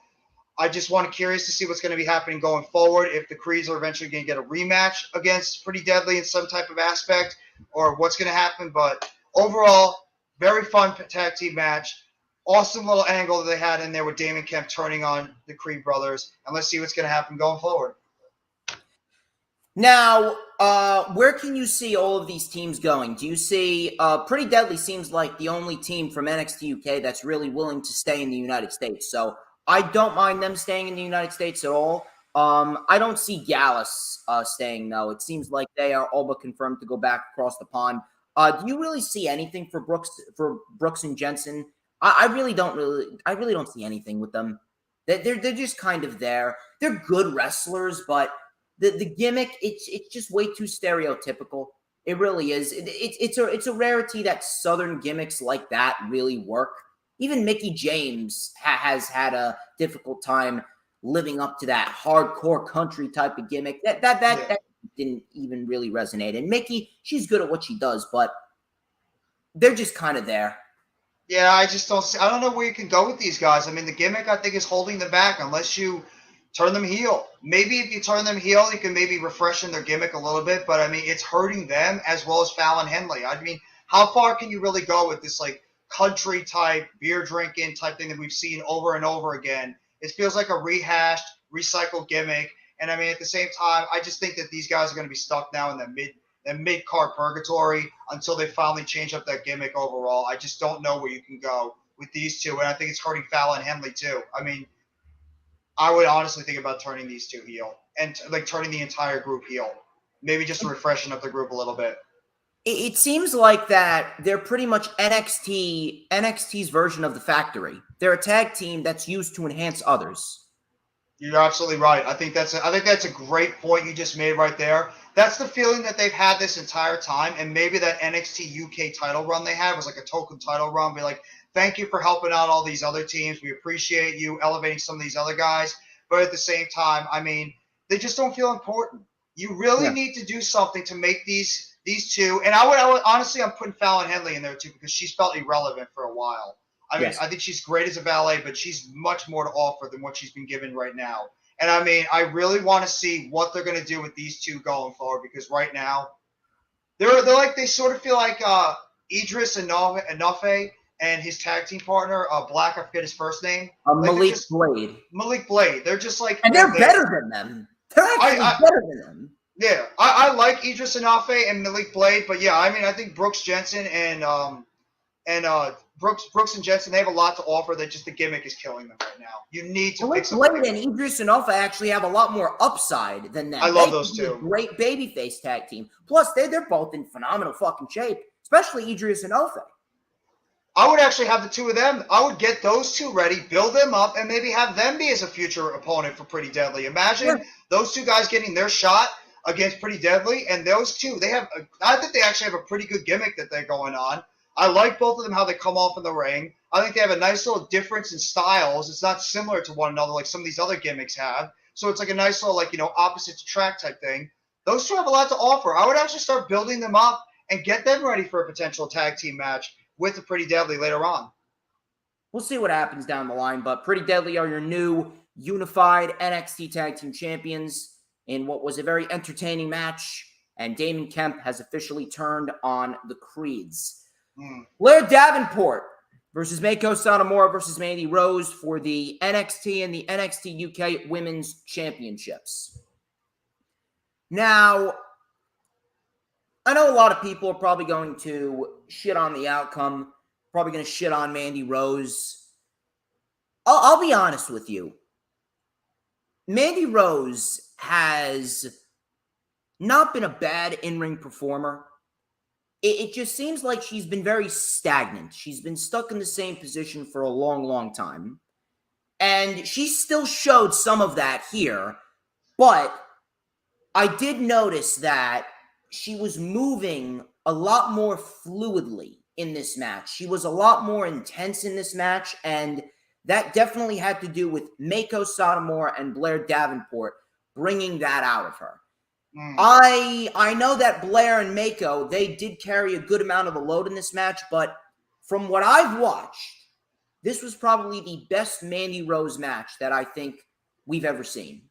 I just curious to see what's going to be happening going forward, if the Creeds are eventually going to get a rematch against Pretty Deadly in some type of aspect, or what's going to happen. But overall, very fun tag team match. Awesome little angle that they had in there with Damon Kemp turning on the Creed brothers. And let's see what's going to happen going forward. Now, where can you see all of these teams going? Do you see Pretty Deadly seems like the only team from NXT UK that's really willing to stay in the United States. So I don't mind them staying in the United States at all. I don't see Gallus staying, though. It seems like they are all but confirmed to go back across the pond. Do you really see anything for Brooks and Jensen? I really don't see anything with them. They're just kind of there. They're good wrestlers, but the gimmick, it's just way too stereotypical. It really is. It's a rarity that Southern gimmicks like that really work. Even Mickie James has had a difficult time living up to that hardcore country type of gimmick. That didn't even really resonate. And Mickie, she's good at what she does, but they're just kind of there. Yeah, I don't know where you can go with these guys. I mean, the gimmick, I think, is holding them back unless you turn them heel. Maybe if you turn them heel, you can maybe refreshen their gimmick a little bit. But, I mean, it's hurting them as well as Fallon Henley. I mean, how far can you really go with this, like, country type, beer drinking type thing that we've seen over and over again? It feels like a rehashed, recycled gimmick. And, I mean, at the same time, I just think that these guys are going to be stuck now in mid-card purgatory until they finally change up that gimmick overall. I just don't know where you can go with these two, and I think it's hurting Fallon and Henley too. I mean, I would honestly think about turning these two heel and like turning the entire group heel. Maybe just refreshing up the group a little bit. It seems like that they're pretty much NXT's version of the Factory. They're a tag team that's used to enhance others. You're absolutely right. I think that's a great point you just made right there. That's the feeling that they've had this entire time, and maybe that NXT UK title run they had was like a token title run. Be like, thank you for helping out all these other teams. We appreciate you elevating some of these other guys. But at the same time, I mean, they just don't feel important. You really need to do something to make these two. And I would honestly, I'm putting Fallon Henley in there too because she's felt irrelevant for a while. I mean, I think she's great as a valet, but she's much more to offer than what she's been given right now. And I mean, I really want to see what they're going to do with these two going forward because right now, they're like they sort of feel like Idris Enofe and his tag team partner, Black, I forget his first name. Malik Blade. Malik Blade. They're just like, and they're better than them. They're actually better than them. Yeah, I like Idris Enofe and Malik Blade, but yeah, I mean, I think Brooks Jensen and Brooks and Jensen, they have a lot to offer. That just the gimmick is killing them right now. You need to fix them. Blade and Idris Enofe actually have a lot more upside than them. I love those two. Great babyface tag team. Plus, they're both in phenomenal fucking shape, especially Idris Enofe. I would actually have the two of them. I would get those two ready, build them up, and maybe have them be as a future opponent for Pretty Deadly. Imagine those two guys getting their shot against Pretty Deadly, and those two, I think they actually have a pretty good gimmick that they're going on. I like both of them, how they come off in the ring. I think they have a nice little difference in styles. It's not similar to one another like some of these other gimmicks have. So it's like a nice little, like, opposites attract type thing. Those two have a lot to offer. I would actually start building them up and get them ready for a potential tag team match with the Pretty Deadly later on. We'll see what happens down the line, but Pretty Deadly are your new unified NXT Tag Team Champions in what was a very entertaining match, and Damon Kemp has officially turned on the Creeds. Blair Davenport versus Meiko Satomura versus Mandy Rose for the NXT and the NXT UK Women's Championships. Now, I know a lot of people are probably going to shit on the outcome, probably going to shit on Mandy Rose. I'll be honest with you. Mandy Rose has not been a bad in-ring performer. It just seems like she's been very stagnant. She's been stuck in the same position for a long, long time. And she still showed some of that here. But I did notice that she was moving a lot more fluidly in this match. She was a lot more intense in this match, and that definitely had to do with Meiko Satomura and Blair Davenport bringing that out of her. I know that Blair and Meiko, they did carry a good amount of the load in this match, but from what I've watched, this was probably the best Mandy Rose match that I think we've ever seen.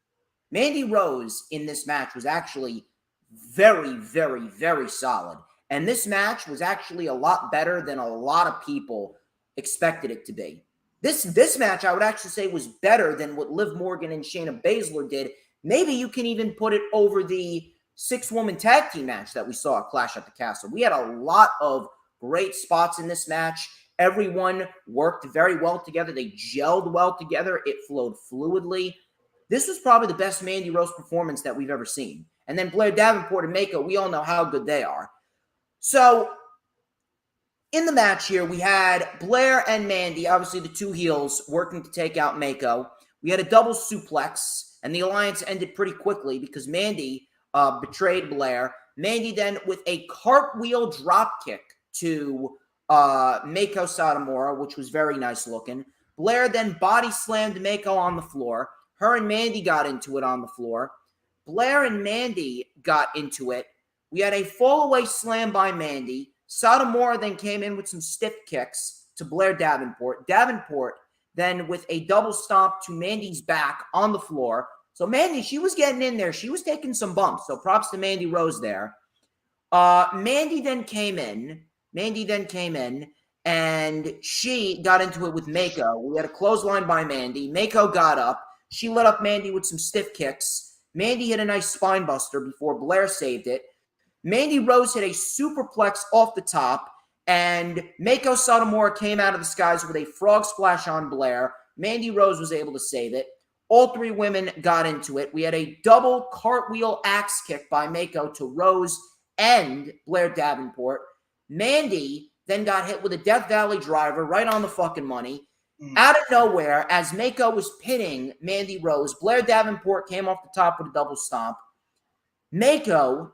Mandy Rose in this match was actually very, very, very solid. And this match was actually a lot better than a lot of people expected it to be. This match, I would actually say, was better than what Liv Morgan and Shayna Baszler did. Maybe you can even put it over the 6-woman tag team match that we saw at Clash at the Castle. We had a lot of great spots in this match. Everyone worked very well together. They gelled well together. It flowed fluidly. This was probably the best Mandy Rose performance that we've ever seen. And then Blair Davenport and Meiko, we all know how good they are. So, in the match here, we had Blair and Mandy, obviously the two heels, working to take out Meiko. We had a double suplex, and the alliance ended pretty quickly because Mandy betrayed Blair. Mandy then, with a cartwheel dropkick to Meiko Satomura, which was very nice looking. Blair then body slammed Meiko on the floor. Her and Mandy got into it on the floor. Blair and Mandy got into it. We had a fall-away slam by Mandy. Satomura then came in with some stiff kicks to Blair Davenport. Davenport then with a double stomp to Mandy's back on the floor. So Mandy, she was getting in there. She was taking some bumps. So props to Mandy Rose there. Mandy then came in and she got into it with Meiko. We had a clothesline by Mandy. Meiko got up. She lit up Mandy with some stiff kicks. Mandy hit a nice spine buster before Blair saved it. Mandy Rose hit a superplex off the top, and Mako Satomura came out of the skies with a frog splash on Blair. Mandy Rose was able to save it. All three women got into it. We had a double cartwheel axe kick by Mako to Rose and Blair Davenport. Mandy then got hit with a Death Valley driver right on the fucking money. Out of nowhere, as Mako was pinning Mandy Rose, Blair Davenport came off the top with a double stomp. Mako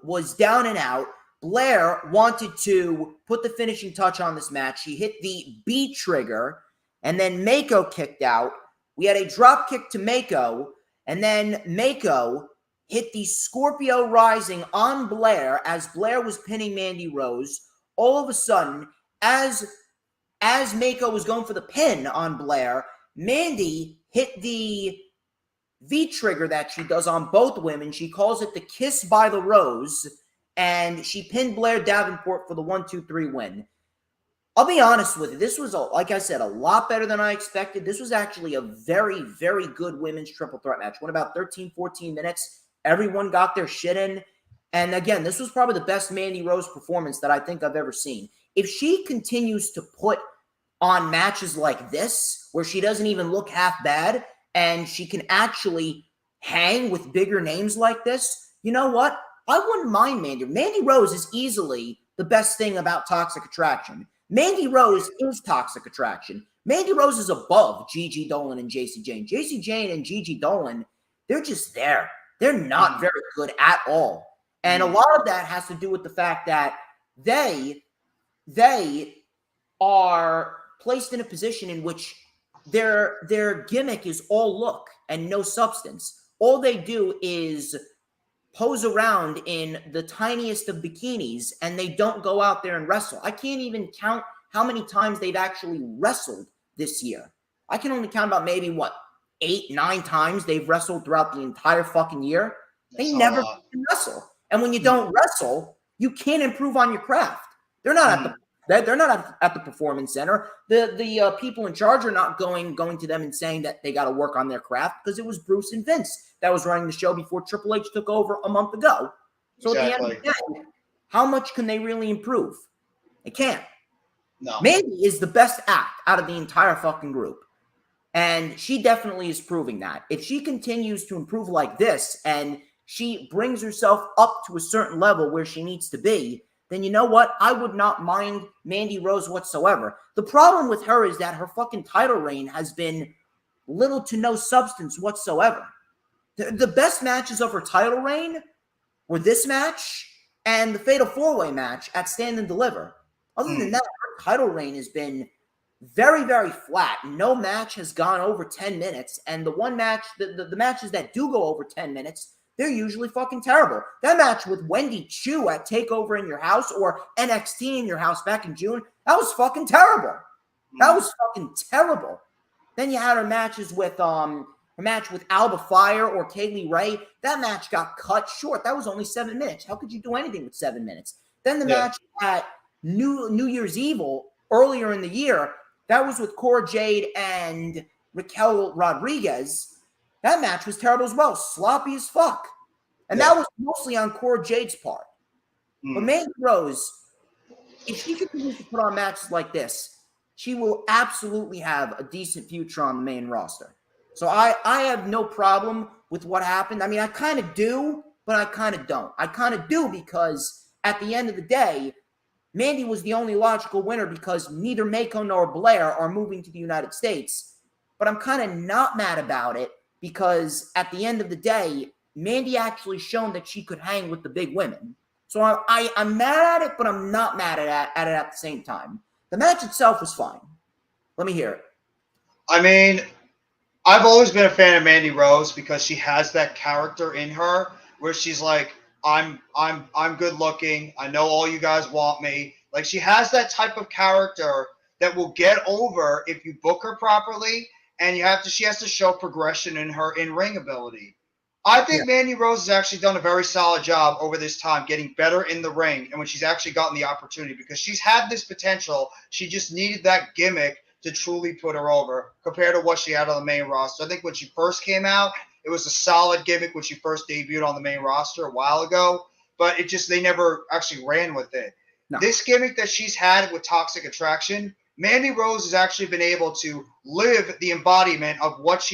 was down and out. Blair wanted to put the finishing touch on this match. She hit the B trigger, and then Mako kicked out. We had a drop kick to Mako, and then Mako hit the Scorpio Rising on Blair as Blair was pinning Mandy Rose. All of a sudden, as Mako was going for the pin on Blair, Mandy hit the V-trigger that she does on both women. She calls it the Kiss by the Rose, and she pinned Blair Davenport for the 1-2-3 win. I'll be honest with you. This was, like I said, a lot better than I expected. This was actually a very, very good women's triple threat match. Went about 13, 14 minutes. Everyone got their shit in. And again, this was probably the best Mandy Rose performance that I think I've ever seen. If she continues to put on matches like this, where she doesn't even look half bad, and she can actually hang with bigger names like this, you know what? I wouldn't mind Mandy. Mandy Rose is easily the best thing about Toxic Attraction. Mandy Rose is Toxic Attraction. Mandy Rose is above Gigi Dolan and JC Jane. JC Jane and Gigi Dolan, they're just there. They're not very good at all. And a lot of that has to do with the fact that they are placed in a position in which their gimmick is all look and no substance. All they do is pose around in the tiniest of bikinis, and they don't go out there and wrestle. I can't even count how many times they've actually wrestled this year. I can only count about maybe, 8, 9 times they've wrestled throughout the entire fucking year. They never wrestle. And when you don't wrestle, you can't improve on your craft. They're not at the performance center. The people in charge are not going to them and saying that they got to work on their craft, because it was Bruce and Vince that was running the show before Triple H took over a month ago. So at the end of the day, how much can they really improve? They can't. No. Mandy is the best act out of the entire fucking group. And she definitely is proving that. If she continues to improve like this and she brings herself up to a certain level where she needs to be, then you know what? I would not mind Mandy Rose whatsoever. The problem with her is that her fucking title reign has been little to no substance whatsoever. The best matches of her title reign were this match and the Fatal 4-Way match at Stand and Deliver. Other than that, her title reign has been very, very flat. No match has gone over 10 minutes. And the one match, the matches that do go over 10 minutes, they're usually fucking terrible. That match with Wendy Chu at TakeOver in Your House or NXT in Your House back in June, that was fucking terrible. That was fucking terrible. Then you had her matches with her match with Alba Fire or Kaylee Ray. That match got cut short. That was only 7 minutes. How could you do anything with 7 minutes? Then the match at New Year's Evil earlier in the year, that was with Cora Jade and Raquel Rodriguez. That match was terrible as well. Sloppy as fuck. And that was mostly on Cora Jade's part. But Mandy Rose, if she continues to put on matches like this, she will absolutely have a decent future on the main roster. So I have no problem with what happened. I mean, I kind of do, but I kind of don't. I kind of do because at the end of the day, Mandy was the only logical winner because neither Mako nor Blair are moving to the United States. But I'm kind of not mad about it because at the end of the day, Mandy actually shown that she could hang with the big women. So I'm mad at it, but I'm not mad at it at the same time. The match itself was fine. Let me hear it. I mean, I've always been a fan of Mandy Rose because she has that character in her where she's like, I'm good looking. I know all you guys want me. Like, she has that type of character that will get over if you book her properly, and she has to show progression in her in-ring ability. I think Mandy Rose has actually done a very solid job over this time getting better in the ring and when she's actually gotten the opportunity because she's had this potential. She just needed that gimmick to truly put her over compared to what she had on the main roster. I think when she first came out, It was a solid gimmick when she first debuted on the main roster a while ago, but they never actually ran with it. No. This gimmick that she's had with Toxic Attraction, Mandy Rose has actually been able to live the embodiment of what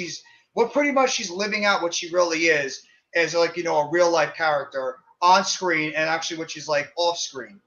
pretty much she's living out what she really is as like, a real life character on screen and actually what she's like off screen.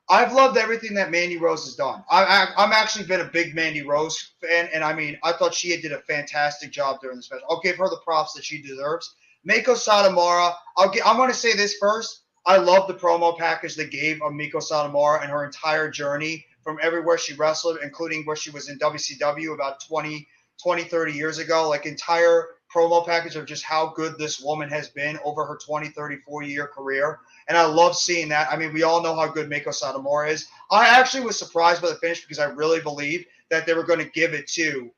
I've loved everything that Mandy Rose has done. I'm actually been a big Mandy Rose fan, and I thought she did a fantastic job during the special. I'll give her the props that she deserves. Meiko Satomura, I'm going to say this first. I love the promo package they gave of Meiko Satomura and her entire journey from everywhere she wrestled, including where she was in WCW about 20, 30 years ago. Like, entire promo package of just how good this woman has been over her 20, 30, 40-year career. And I love seeing that. I mean, we all know how good Meiko Satomura is. I actually was surprised by the finish because I really believed that they were going to give it to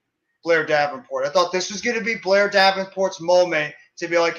Blair Davenport. I thought this was going to be Blair Davenport's moment to be like,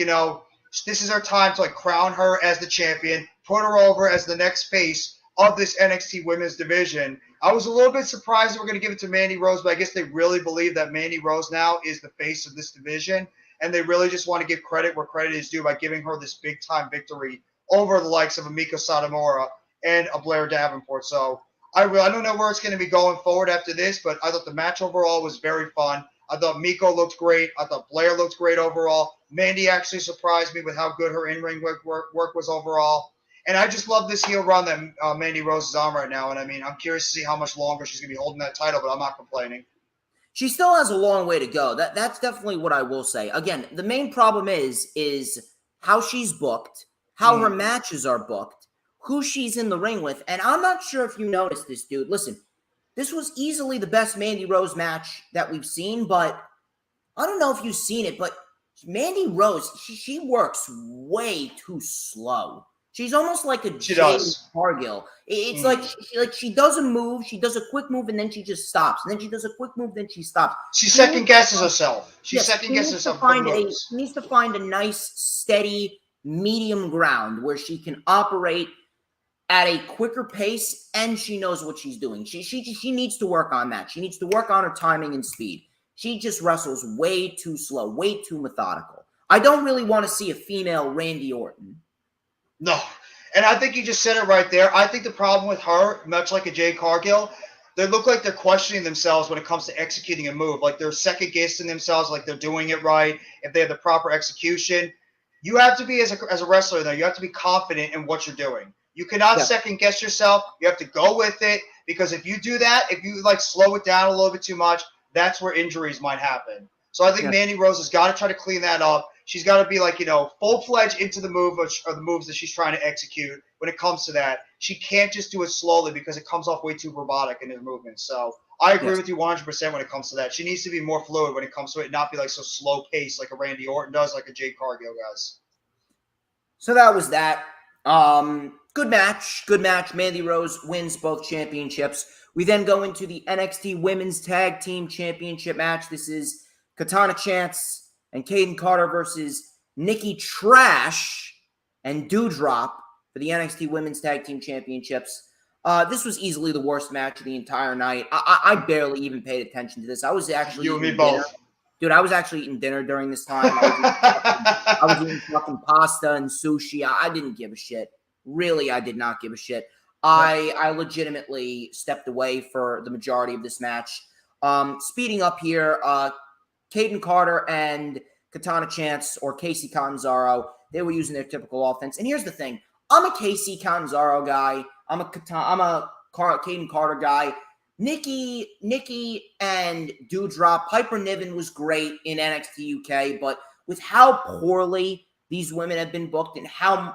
this is our time to like crown her as the champion, put her over as the next face of this NXT women's division. I was a little bit surprised they were going to give it to Mandy Rose, but I guess they really believe that Mandy Rose now is the face of this division, and they really just want to give credit where credit is due by giving her this big-time victory over the likes of a Meiko Satomura and a Blair Davenport. So I don't know where it's going to be going forward after this, but I thought the match overall was very fun. I thought Meiko looked great. I thought Blair looked great overall. Mandy actually surprised me with how good her in-ring work was overall. And I just love this heel run that Mandy Rose is on right now. And, I'm curious to see how much longer she's going to be holding that title, but I'm not complaining. She still has a long way to go. That's definitely what I will say. Again, the main problem is how she's booked, how her matches are booked, who she's in the ring with. And I'm not sure if you noticed this, dude. Listen, this was easily the best Mandy Rose match that we've seen, but I don't know if you've seen it, but Mandy Rose, she works way too slow. She's almost like a Jade Cargill. It's like she does a move, she does a quick move, and then she just stops. And then she does a quick move, then she stops. She second guesses herself. She second-guesses herself. She needs to find a nice, steady, medium ground where she can operate at a quicker pace, and she knows what she's doing. She needs to work on that. She needs to work on her timing and speed. She just wrestles way too slow, way too methodical. I don't really want to see a female Randy Orton. No. And I think you just said it right there. I think the problem with her, much like a Jade Cargill, they look like they're questioning themselves when it comes to executing a move. Like they're second-guessing themselves, like they're doing it right, if they have the proper execution. You have to be, as a wrestler, though, you have to be confident in what you're doing. You cannot second-guess yourself. You have to go with it, because if you do that, if you slow it down a little bit too much, that's where injuries might happen. So I think Mandy Rose has got to try to clean that up. She's got to be full-fledged into the move or the moves that she's trying to execute when it comes to that. She can't just do it slowly because it comes off way too robotic in her movements. So I agree with you 100% when it comes to that. She needs to be more fluid when it comes to it, not be so slow-paced like a Randy Orton does, like a Jade Cargill does. So that was that. Good match. Mandy Rose wins both championships. We then go into the NXT Women's Tag Team Championship match. This is Katana Chance and Kaden Carter versus Nikki Trash and Doudrop for the NXT Women's Tag Team Championships. This was easily the worst match of the entire night. I barely even paid attention to this. I was actually eating dinner. Dude, I was actually eating dinner during this time. I was eating fucking pasta and sushi. I didn't give a shit. Really, I did not give a shit. I legitimately stepped away for the majority of this match. Speeding up here, Kaden Carter and Katana Chance, or Casey Catanzaro, they were using their typical offense. And here's the thing. I'm a Casey Catanzaro guy. I'm a Kaden Carter guy. Nikki and Doudrop, Piper Niven was great in NXT UK, but with how poorly these women have been booked and how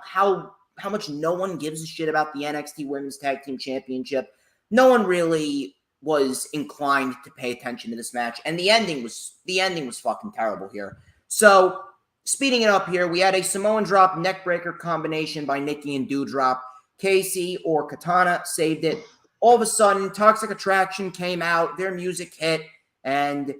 much no one gives a shit about the NXT Women's Tag Team Championship, no one really was inclined to pay attention to this match, and the ending was fucking terrible here. So, speeding it up here, we had a Samoan drop neckbreaker combination by Nikki and Doudrop. Casey or Katana saved it. All of a sudden, Toxic Attraction came out, their music hit, and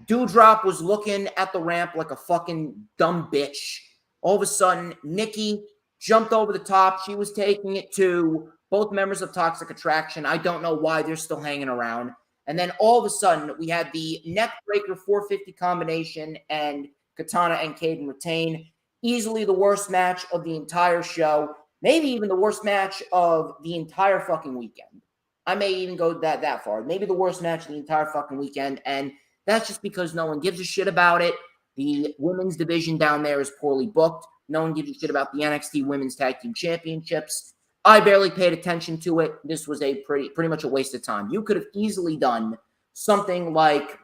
Doudrop was looking at the ramp like a fucking dumb bitch. All of a sudden, Nikki jumped over the top. She was taking it to both members of Toxic Attraction. I don't know why they're still hanging around. And then all of a sudden, we had the neck breaker 450 combination, and Katana and Kaden retain. Easily the worst match of the entire show. Maybe even the worst match of the entire fucking weekend. I may even go that far. Maybe the worst match of the entire fucking weekend. And that's just because no one gives a shit about it. The women's division down there is poorly booked. No one gives a shit about the NXT Women's Tag Team Championships. I barely paid attention to it. This was a pretty much a waste of time. You could have easily done something like,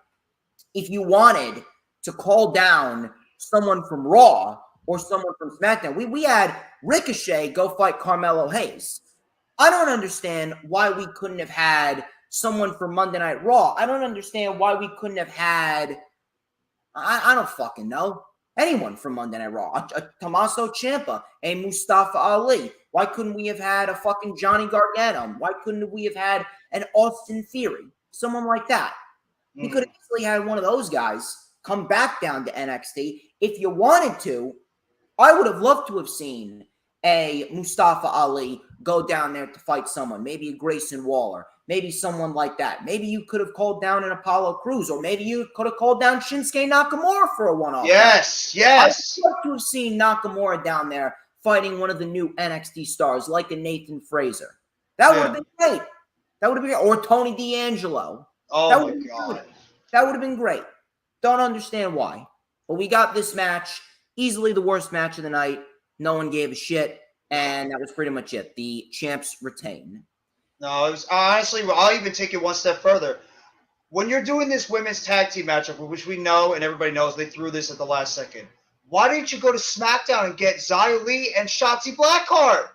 if you wanted to call down someone from Raw or someone from SmackDown, we had Ricochet go fight Carmelo Hayes. I don't understand why we couldn't have had someone from Monday Night Raw. I don't understand why we couldn't have had, I don't fucking know, anyone from Monday Night Raw. A Tommaso Ciampa, a Mustafa Ali. Why couldn't we have had a fucking Johnny Gargano? Why couldn't we have had an Austin Theory? Someone like that. We could have easily had one of those guys come back down to NXT. If you wanted to, I would have loved to have seen a Mustafa Ali go down there to fight someone, maybe a Grayson Waller, maybe someone like that. Maybe you could have called down an Apollo Crews, or maybe you could have called down Shinsuke Nakamura for a one-off. Yes. I would love to have seen Nakamura down there fighting one of the new NXT stars, like a Nathan Fraser. That would have been great. That would have been great. Or Tony D'Angelo. Oh, my God. That would have been great. Don't understand why. But we got this match, easily the worst match of the night. No one gave a shit, and that was pretty much it. The champs retain. No, it was honestly, I'll even take it one step further. When you're doing this women's tag team matchup, which we know and everybody knows they threw this at the last second, why didn't you go to SmackDown and get Xia Li and Shotzi Blackheart?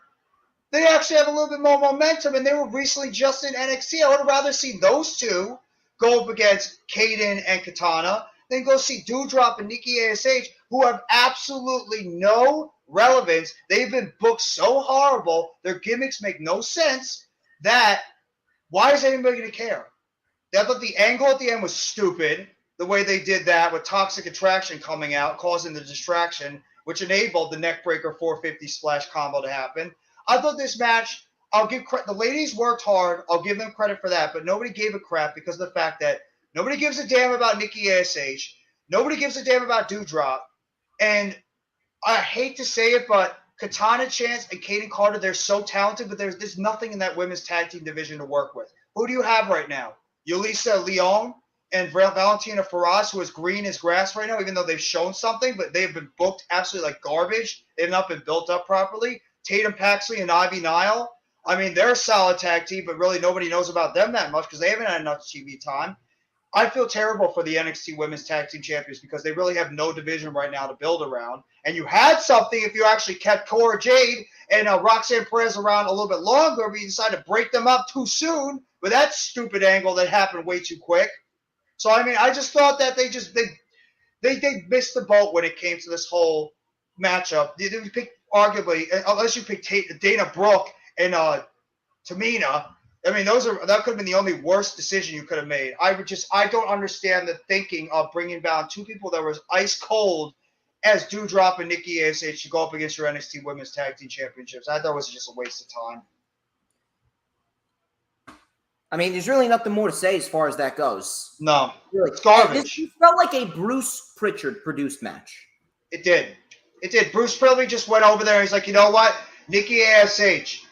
They actually have a little bit more momentum, and they were recently just in NXT. I would have rather seen those two go up against Kaden and Katana than go see Doudrop and Nikki ASH, who have absolutely no relevance. They've been booked so horrible, their gimmicks make no sense, that why is anybody going to care? I thought the angle at the end was stupid, the way they did that with Toxic Attraction coming out, causing the distraction, which enabled the neckbreaker 450 splash combo to happen. I thought this match, I'll give credit. The ladies worked hard. I'll give them credit for that, but nobody gave a crap because of the fact that nobody gives a damn about Nikki ASH. Nobody gives a damn about Doudrop. And I hate to say it, but Katana Chance and Kaden Carter, they're so talented, but there's nothing in that women's tag team division to work with. Who do you have right now? Yulisa Leon and Valentina Feroz, who is green as grass right now, even though they've shown something, but they've been booked absolutely like garbage. They've not been built up properly. Tatum Paxley and Ivy Nile. I mean, they're a solid tag team, but really nobody knows about them that much because they haven't had enough TV time. I feel terrible for the NXT Women's Tag Team Champions because they really have no division right now to build around. And you had something if you actually kept Cora Jade and Roxanne Perez around a little bit longer, but you decided to break them up too soon with that stupid angle that happened way too quick. So, I mean, I just thought that they missed the boat when it came to this whole matchup. They pick, arguably, unless you pick Dana Brooke and Tamina, I mean, that could have been the only worst decision you could have made. I don't understand the thinking of bringing down two people that were ice cold as Doudrop and Nikki ASH to go up against your NXT Women's Tag Team Championships. I thought it was just a waste of time. I mean, there's really nothing more to say as far as that goes. No, really. It's garbage. It felt like a Bruce Pritchard produced match. It did. It did. Bruce Pritchard just went over there. He's like, you know what? Nikki ASH,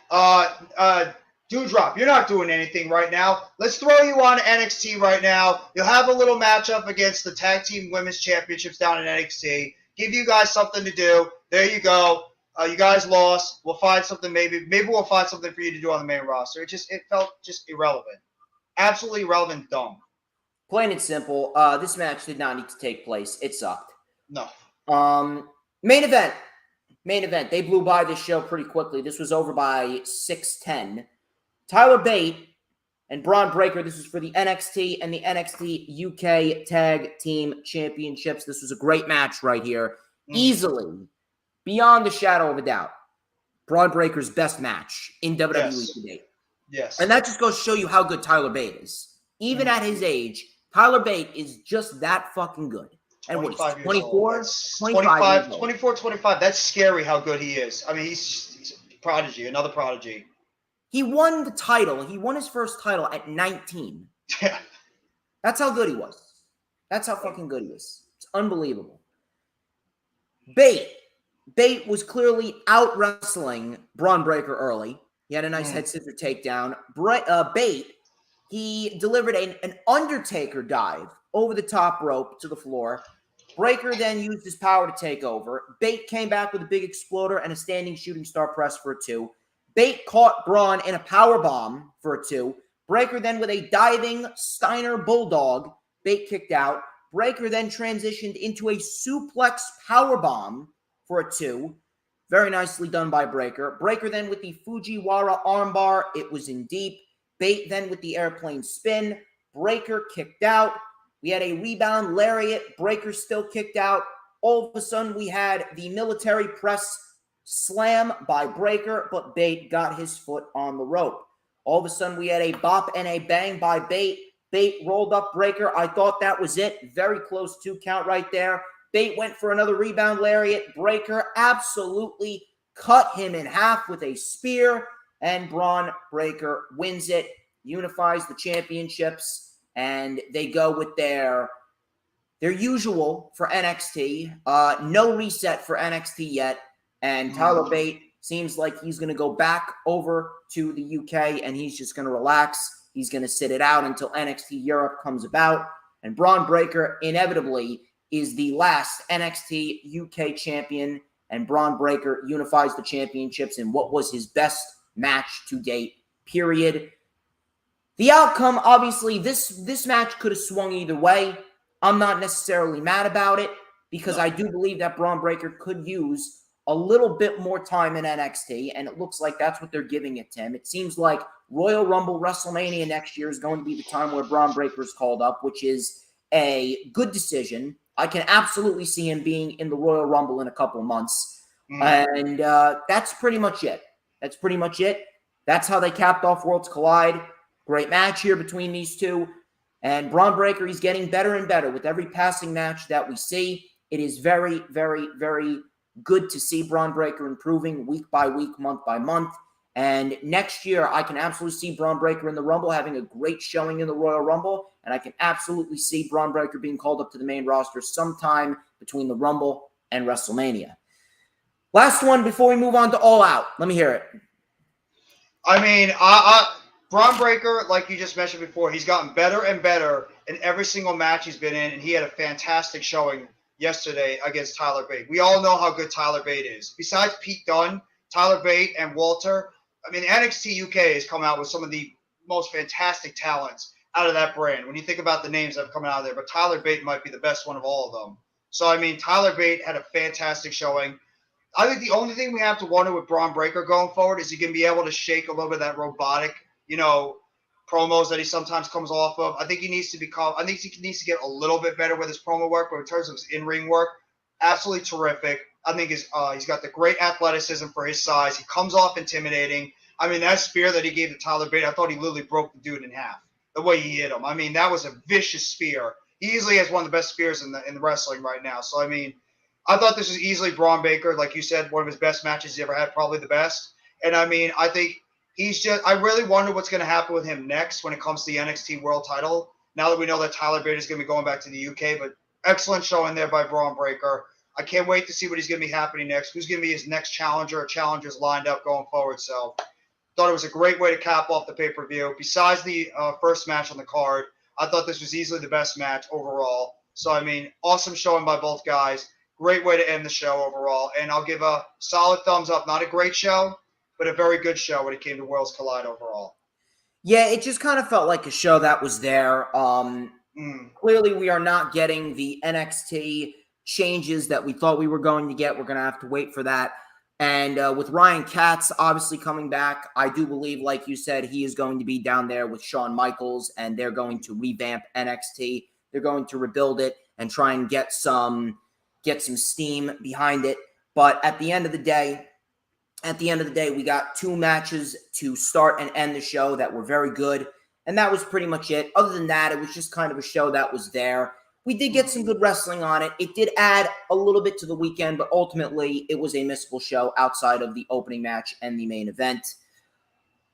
Doudrop, you're not doing anything right now. Let's throw you on NXT right now. You'll have a little matchup against the Tag Team Women's Championships down in NXT. Give you guys something to do. There you go. You guys lost. We'll find something. Maybe we'll find something for you to do on the main roster. It felt just irrelevant. Absolutely irrelevant, dumb. Plain and simple. This match did not need to take place. It sucked. No. Main event. They blew by this show pretty quickly. This was over by 6:10. Tyler Bate and Braun Breaker. This was for the NXT and the NXT UK Tag Team Championships. This was a great match right here. Easily, beyond the shadow of a doubt, Braun Breaker's best match in WWE to date. Yes. And that just goes to show you how good Tyler Bate is. Even at his age, Tyler Bate is just that fucking good. And what, 24? 25. That's scary how good he is. I mean, he's a prodigy, another prodigy. He won the title. He won his first title at 19. Yeah. That's how good he was. That's how fucking good he is. It's unbelievable. Bate was clearly out wrestling Braun Breaker early. He had a nice head scissor takedown. Bate, he delivered an Undertaker dive over the top rope to the floor. Breaker then used his power to take over. Bate came back with a big exploder and a standing shooting star press for a 2. Bate caught Braun in a power bomb for a 2. Breaker then with a diving Steiner Bulldog. Bate kicked out. Breaker then transitioned into a suplex power bomb for a 2. Very nicely done by Breaker. Breaker then with the Fujiwara armbar. It was in deep. Bate then with the airplane spin. Breaker kicked out. We had a rebound lariat. Breaker still kicked out. All of a sudden, we had the military press slam by Breaker, but Bate got his foot on the rope. All of a sudden, we had a bop and a bang by Bate. Bate rolled up Breaker. I thought that was it. Very close 2 count right there. Bate went for another rebound lariat. Breaker absolutely cut him in half with a spear, and Braun Breaker wins it, unifies the championships, and they go with their usual for NXT. No reset for NXT yet, and Tyler Bate seems like he's going to go back over to the UK, and he's just going to relax. He's going to sit it out until NXT Europe comes about, and Braun Breaker inevitably is the last NXT UK champion, and Braun Breaker unifies the championships in what was his best match to date, period. The outcome, obviously, this match could have swung either way. I'm not necessarily mad about it because I do believe that Braun Breaker could use a little bit more time in NXT, and it looks like that's what they're giving it to him. It seems like Royal Rumble WrestleMania next year is going to be the time where Braun Breaker is called up, which is a good decision. I can absolutely see him being in the Royal Rumble in a couple of months. And that's pretty much it. That's how they capped off Worlds Collide. Great match here between these two. And Braun Breaker, he's getting better and better with every passing match that we see. It is very, very, very good to see Braun Breaker improving week by week, month by month. And next year, I can absolutely see Braun Breaker in the Rumble having a great showing in the Royal Rumble. And I can absolutely see Braun Breaker being called up to the main roster sometime between the Rumble and WrestleMania. Last one before we move on to All Out. Let me hear it. I mean, Braun Breaker, like you just mentioned before, he's gotten better and better in every single match he's been in, and he had a fantastic showing yesterday against Tyler Bate. We all know how good Tyler Bate is. Besides Pete Dunne, Tyler Bate, and Walter, I mean, NXT UK has come out with some of the most fantastic talents out of that brand. When you think about the names that have come out of there, but Tyler Bate might be the best one of all of them. So, I mean, Tyler Bate had a fantastic showing. I think the only thing we have to wonder with Braun Breaker going forward is he going to be able to shake a little bit of that robotic, promos that he sometimes comes off of. I think he needs to get a little bit better with his promo work, but in terms of his in-ring work, absolutely terrific. I think he's got the great athleticism for his size. He comes off intimidating. I mean, that spear that he gave to Tyler Bate, I thought he literally broke the dude in half, the way he hit him. I mean, that was a vicious spear. He easily has one of the best spears in the wrestling right now. So, I mean, I thought this was easily Braun Breaker, like you said, one of his best matches he ever had, probably the best. And, I mean, I think I really wonder what's going to happen with him next when it comes to the NXT World title, now that we know that Tyler Bate is going to be going back to the UK. But excellent showing there by Braun Breaker. I can't wait to see what he's going to be happening next. Who's going to be his next challenger or challengers lined up going forward. So thought it was a great way to cap off the pay-per-view. Besides the first match on the card, I thought this was easily the best match overall. So, I mean, awesome showing by both guys. Great way to end the show overall. And I'll give a solid thumbs up. Not a great show, but a very good show when it came to Worlds Collide overall. Yeah, it just kind of felt like a show that was there. Clearly, we are not getting the NXT changes that we thought we were going to get. We're going to have to wait for that. And with Ryan Katz obviously coming back, I do believe, like you said, he is going to be down there with Shawn Michaels, and they're going to revamp NXT. They're going to rebuild it and try and get some steam behind it. But at the end of the day, we got 2 matches to start and end the show that were very good, and that was pretty much it. Other than that, it was just kind of a show that was there. We did get some good wrestling on it. It did add a little bit to the weekend, but ultimately it was a missable show outside of the opening match and the main event.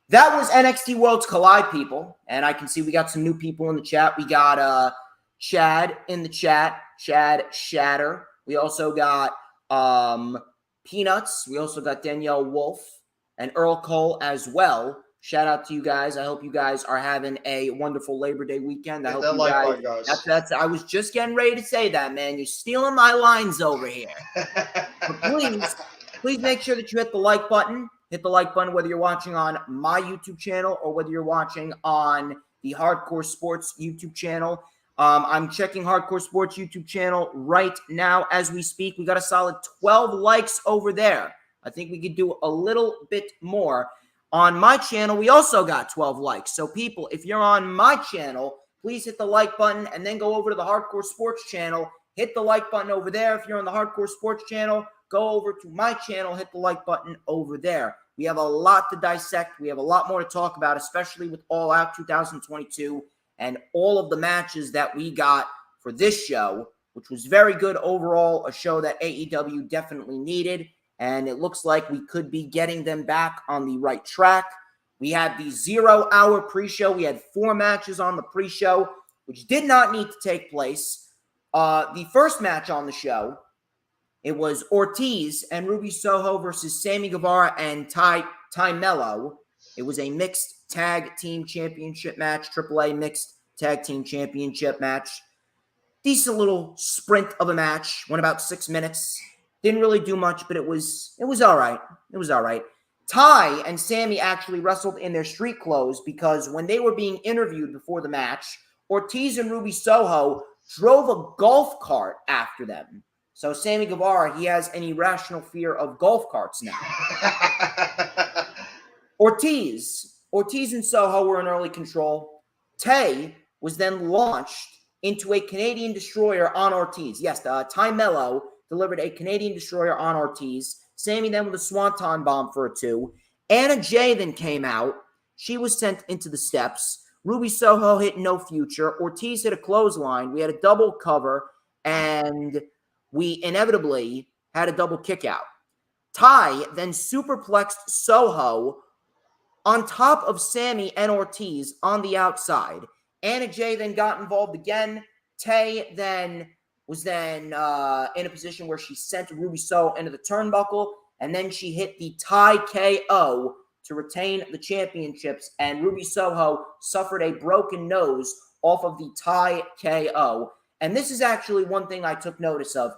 That was NXT Worlds Collide, people, and I can see we got some new people in the chat. We got Chad in the chat, Chad Shatter. We also got Peanuts. We also got Danielle Wolf and Earl Cole as well. Shout out to you guys. I hope you guys are having a wonderful Labor Day weekend. I hope you guys. That's. I was just getting ready to say that, man. You're stealing my lines over here. But please make sure that you hit the like button. Hit the like button whether you're watching on my YouTube channel or whether you're watching on the Hardcore Sports YouTube channel. I'm checking Hardcore Sports YouTube channel right now as we speak. We got a solid 12 likes over there. I think we could do a little bit more. On my channel, we also got 12 likes. So people, if you're on my channel, please hit the like button and then go over to the Hardcore Sports channel. Hit the like button over there. If you're on the Hardcore Sports channel, go over to my channel, hit the like button over there. We have a lot to dissect. We have a lot more to talk about, especially with All Out 2022 and all of the matches that we got for this show, which was very good overall, a show that AEW definitely needed. And it looks like we could be getting them back on the right track. We had the 0 hour pre-show. We had 4 matches on the pre-show, which did not need to take place. The first match on the show, it was Ortiz and Ruby Soho versus Sammy Guevara and Ty Mello. It was a mixed tag team championship match, AAA mixed tag team championship match. Decent little sprint of a match. Went about 6 minutes. Didn't really do much, but it was all right. It was all right. Ty and Sammy actually wrestled in their street clothes because when they were being interviewed before the match, Ortiz and Ruby Soho drove a golf cart after them. So Sammy Guevara, he has an irrational fear of golf carts now. Ortiz and Soho were in early control. Tay was then launched into a Canadian destroyer on Ortiz. Yes, Ty Mello delivered a Canadian destroyer on Ortiz. Sammy then with a swanton bomb for a 2. Anna Jay then came out. She was sent into the steps. Ruby Soho hit no future. Ortiz hit a clothesline. We had a double cover, and we inevitably had a double kick out. Ty then superplexed Soho on top of Sammy and Ortiz on the outside. Anna Jay then got involved again. Tay then was in a position where she sent Ruby Soho into the turnbuckle, and then she hit the Ty KO to retain the championships, and Ruby Soho suffered a broken nose off of the Ty KO. And this is actually one thing I took notice of.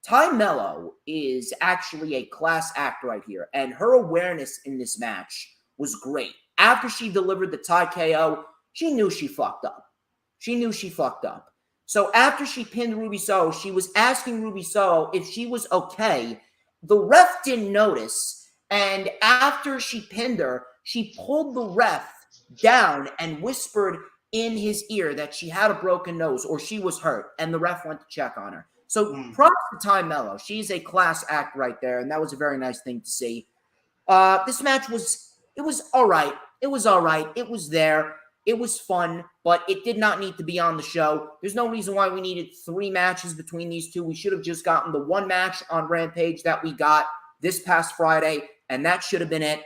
Ty Mello is actually a class act right here, and her awareness in this match was great. After she delivered the Ty KO, she knew she fucked up. So after she pinned Ruby Soho, she was asking Ruby Soho if she was okay. The ref didn't notice, and after she pinned her, she pulled the ref down and whispered in his ear that she had a broken nose or she was hurt, and the ref went to check on her. So props to Ty Mello. She's a class act right there, and that was a very nice thing to see. This match was all right. It was all right. It was there. It was fun, but it did not need to be on the show. There's no reason why we needed 3 matches between these two. We should have just gotten the 1 match on Rampage that we got this past Friday, and that should have been it.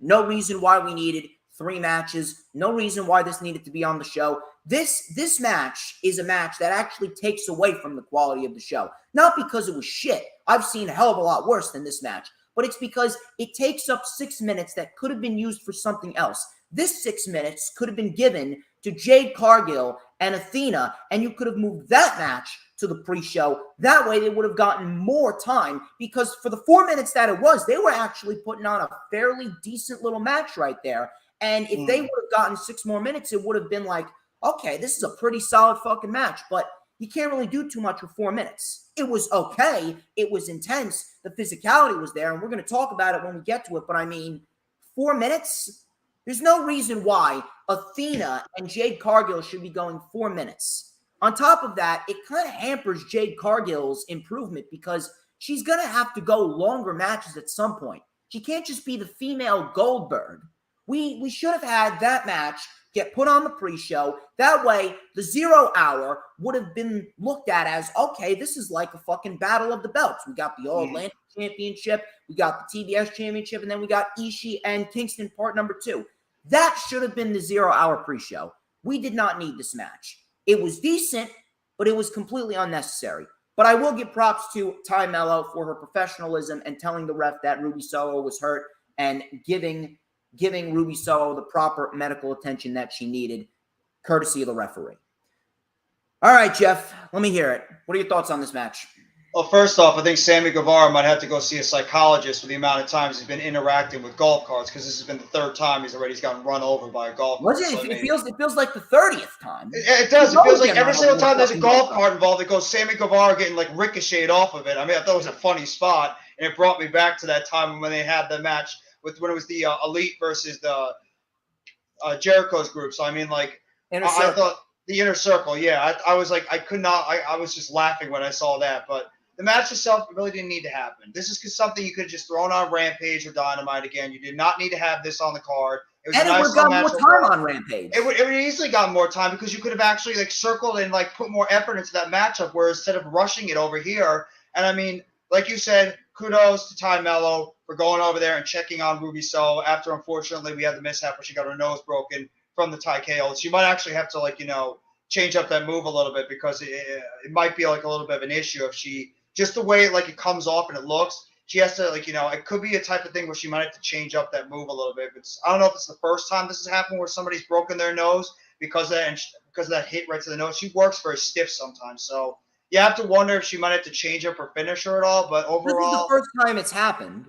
No reason why we needed 3 matches. No reason why this needed to be on the show. This match is a match that actually takes away from the quality of the show. Not because it was shit. I've seen a hell of a lot worse than this match. But it's because it takes up 6 minutes that could have been used for something else. This 6 minutes could have been given to Jade Cargill and Athena, and you could have moved that match to the pre-show. That way they would have gotten more time, because for the 4 minutes that it was, they were actually putting on a fairly decent little match right there. And if they would have gotten 6 more minutes, it would have been like, okay, this is a pretty solid fucking match. But you can't really do too much for 4 minutes. It was okay. It was intense. The physicality was there, and we're going to talk about it when we get to it. But I mean, 4 minutes? There's no reason why Athena and Jade Cargill should be going 4 minutes. On top of that, it kind of hampers Jade Cargill's improvement because she's going to have to go longer matches at some point. She can't just be the female Goldberg. We should have had that match get put on the pre-show. That way, the 0 hour would have been looked at as, okay, this is like a fucking battle of the belts. We got the All-Atlantic Championship, we got the TBS Championship, and then we got Ishii and Kingston part number 2. That should have been the 0 hour pre-show. We did not need this match. It was decent, but it was completely unnecessary. But I will give props to Ty Mello for her professionalism and telling the ref that Ruby Soho was hurt and giving Ruby Soho the proper medical attention that she needed, courtesy of the referee. All right, Jeff, let me hear it. What are your thoughts on this match? Well, first off, I think Sammy Guevara might have to go see a psychologist for the amount of times he's been interacting with golf carts, because this has been the third time he's gotten run over by a golf cart. Was it? So it feels like the 30th time. It does. It feels like every single time there's a golf cart involved, it goes Sammy Guevara getting like ricocheted off of it. I mean, I thought it was a funny spot, and it brought me back to that time when they had the match when it was the Elite versus the Jericho's group. So I mean, like, I thought the Inner Circle. Yeah, I was like, I was just laughing when I saw that, but. The match itself really didn't need to happen. This is something you could have just thrown on Rampage or Dynamite again. You did not need to have this on the card. It would have got more time on Rampage. It would easily got more time, because you could have actually like circled and like put more effort into that matchup, where instead of rushing it over here. And I mean, like you said, kudos to Ty Mello for going over there and checking on Ruby Soho after, unfortunately, we had the mishap where she got her nose broken from the Ty KO. So you might actually have to, like, change up that move a little bit, because it might be like a little bit of an issue if she. Just the way it comes off and it looks, she has to it could be a type of thing where she might have to change up that move a little bit. But I don't know if it's the first time this has happened where somebody's broken their nose because of that hit right to the nose. She works very stiff sometimes, so you have to wonder if she might have to change up her finisher at all. But overall, this is the first time it's happened.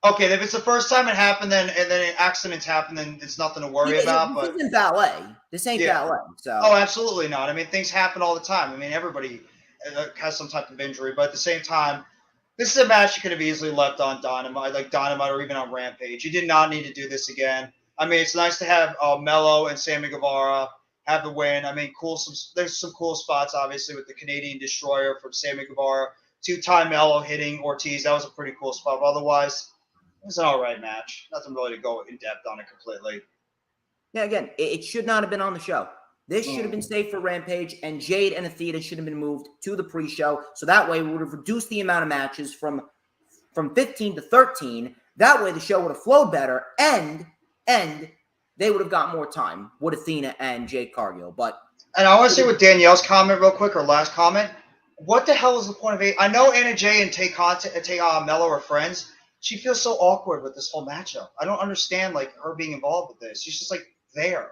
Okay, if it's the first time it happened, then accidents happen, then it's nothing to worry about. This isn't ballet. This ain't ballet. So. Oh, absolutely not. I mean, things happen all the time. I mean, everybody has some type of injury, but at the same time, this is a match you could have easily left on Dynamite, or even on Rampage. You did not need to do this again. I mean, it's nice to have Mello and Sammy Guevara have the win. I mean, there's some cool spots, obviously, with the Canadian Destroyer from Sammy Guevara to Ty Mello hitting Ortiz. That was a pretty cool spot. But otherwise, it was an all right match. Nothing really to go in depth on it completely. Yeah, again, it should not have been on the show. This should have been saved for Rampage, and Jade and Athena should have been moved to the pre-show. So that way we would have reduced the amount of matches from 15 to 13. That way the show would have flowed better, and they would have got more time with Athena and Jade Cargill. And I want to say with Danielle's comment real quick, her last comment, what the hell is the point of it? I know Anna Jay and Tay Mello are friends. She feels so awkward with this whole matchup. I don't understand her being involved with this. She's just there.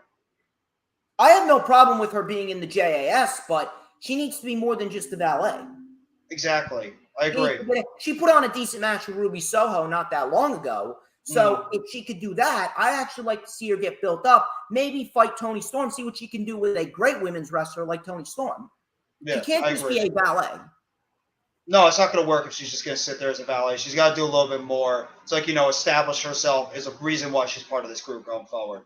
I have no problem with her being in the JAS, but she needs to be more than just the valet. Exactly. I agree. She put on a decent match with Ruby Soho not that long ago. So if she could do that, I'd actually like to see her get built up. Maybe fight Toni Storm, see what she can do with a great women's wrestler like Toni Storm. Yeah, she can't just be a valet. No, it's not going to work if she's just going to sit there as a valet. She's got to do a little bit more. It's establish herself as a reason why she's part of this group going forward.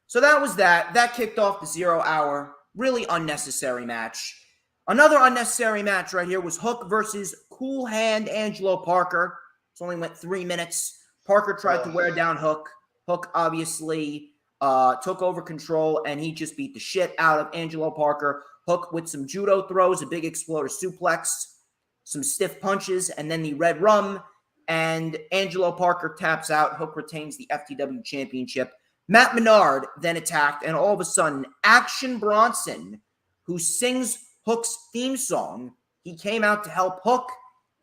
So that was that. That kicked off the 0 hour. Really unnecessary match. Another unnecessary match right here was Hook versus Cool Hand Angelo Parker. It only went 3 minutes. Parker tried to wear down Hook. Hook obviously took over control, and he just beat the shit out of Angelo Parker. Hook with some judo throws, a big exploder suplex, some stiff punches, and then the red rum. And Angelo Parker taps out. Hook retains the FTW championship. Matt Menard then attacked, and all of a sudden, Action Bronson, who sings Hook's theme song, he came out to help Hook,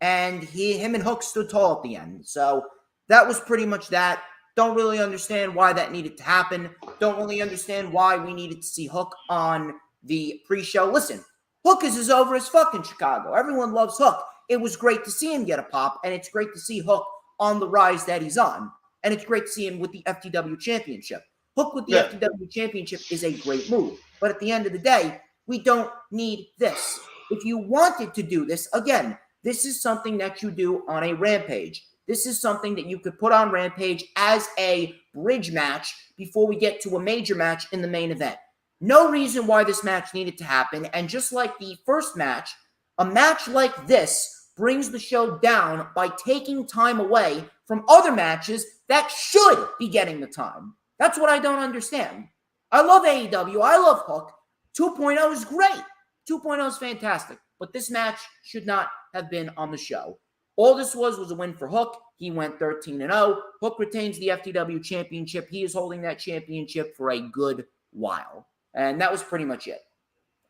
and him and Hook stood tall at the end. So that was pretty much that. Don't really understand why that needed to happen. Don't really understand why we needed to see Hook on the pre-show. Listen, Hook is as over as fuck in Chicago. Everyone loves Hook. It was great to see him get a pop, and it's great to see Hook on the rise that he's on. And it's great to see him with the FTW Championship. Hook with the FTW Championship is a great move. But at the end of the day, we don't need this. If you wanted to do this, again, this is something that you do on a Rampage. This is something that you could put on Rampage as a bridge match before we get to a major match in the main event. No reason why this match needed to happen. And just like the first match, a match like this brings the show down by taking time away from other matches that should be getting the time. That's what I don't understand. I love AEW. I love Hook. 2.0 is great. 2.0 is fantastic. But this match should not have been on the show. All this was a win for Hook. He went 13-0. Hook retains the FTW championship. He is holding that championship for a good while. And that was pretty much it.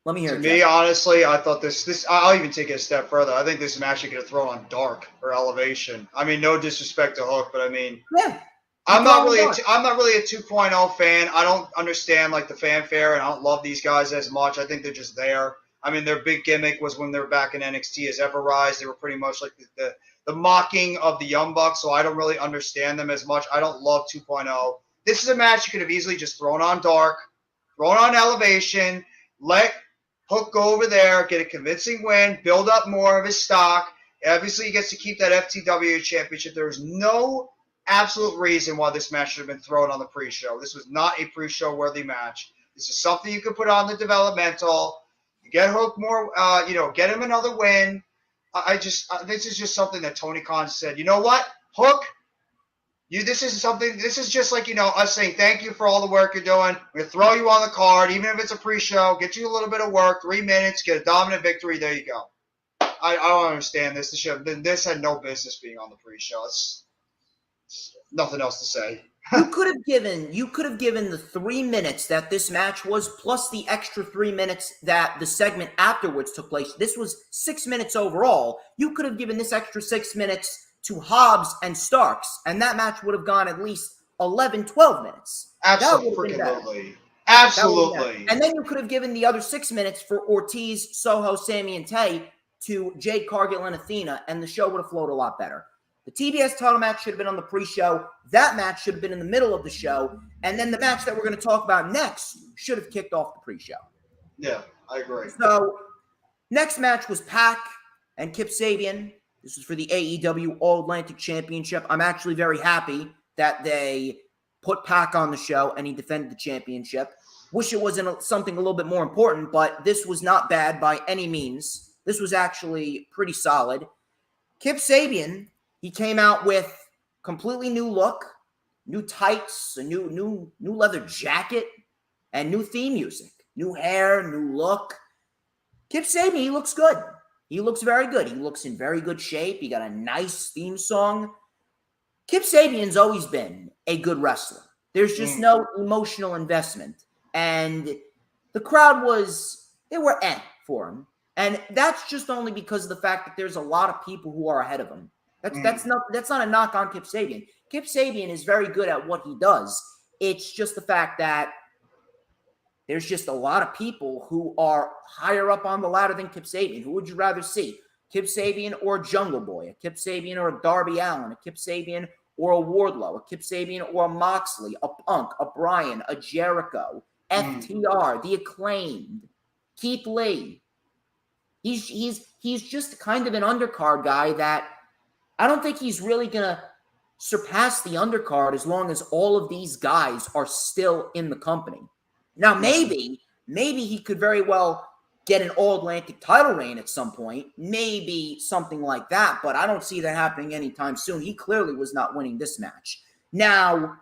Let me hear To it. me, Jeff. honestly, I thought this. I'll even take it a step further. I think this match you could have thrown on Dark or Elevation. I mean, no disrespect to Hook, but I mean, Yeah. I'm not really a 2.0 fan. I don't understand like the fanfare, and I don't love these guys as much. I think they're just there. I mean, their big gimmick was when they were back in NXT as Ever Rise. They were pretty much like the mocking of the Young Bucks, so I don't really understand them as much. I don't love 2.0. This is a match you could have easily just thrown on Dark, thrown on Elevation, let Hook go over there, get a convincing win, build up more of his stock. Obviously, he gets to keep that FTW championship. There was no absolute reason why this match should have been thrown on the pre-show. This was not a pre-show worthy match. This is something you could put on the developmental. You get Hook more, get him another win. This is just something that Tony Khan said. You know what, Hook? This is just like, us saying thank you for all the work you're doing. We're going to throw you on the card, even if it's a pre-show, get you a little bit of work, 3 minutes, get a dominant victory. There you go. I don't understand this. This had no business being on the pre-show. It's nothing else to say. You could have given the 3 minutes that this match was, plus the extra 3 minutes that the segment afterwards took place. This was 6 minutes overall. You could have given this extra 6 minutes to Hobbs and Starks, and that match would have gone at least 11, 12 minutes. Absolutely. And then you could have given the other 6 minutes for Ortiz, Soho, Sammy, and Tay to Jade Cargill and Athena, and the show would have flowed a lot better. The TBS title match should have been on the pre-show. That match should have been in the middle of the show. And then the match that we're going to talk about next should have kicked off the pre-show. Yeah, I agree. So, next match was Pac and Kip Sabian. This was for the AEW All-Atlantic Championship. I'm actually very happy that they put Pac on the show and he defended the championship. Wish it wasn't something a little bit more important, but this was not bad by any means. This was actually pretty solid. Kip Sabian, he came out with completely new look, new tights, a new leather jacket, and new theme music. New hair, new look. Kip Sabian, he looks good. He looks very good. He looks in very good shape. He got a nice theme song. Kip Sabian's always been a good wrestler. There's just no emotional investment. And the crowd they were for him. And that's just only because of the fact that there's a lot of people who are ahead of him. That's not a knock on Kip Sabian. Kip Sabian is very good at what he does. It's just the fact that there's just a lot of people who are higher up on the ladder than Kip Sabian. Who would you rather see? Kip Sabian or Jungle Boy? A Kip Sabian or a Darby Allin? A Kip Sabian or a Wardlow? A Kip Sabian or a Moxley? A Punk? A Bryan? A Jericho? FTR? The Acclaimed? Keith Lee? He's just kind of an undercard guy that I don't think he's really going to surpass the undercard as long as all of these guys are still in the company. Now, maybe he could very well get an All-Atlantic title reign at some point. Maybe something like that, but I don't see that happening anytime soon. He clearly was not winning this match. Now,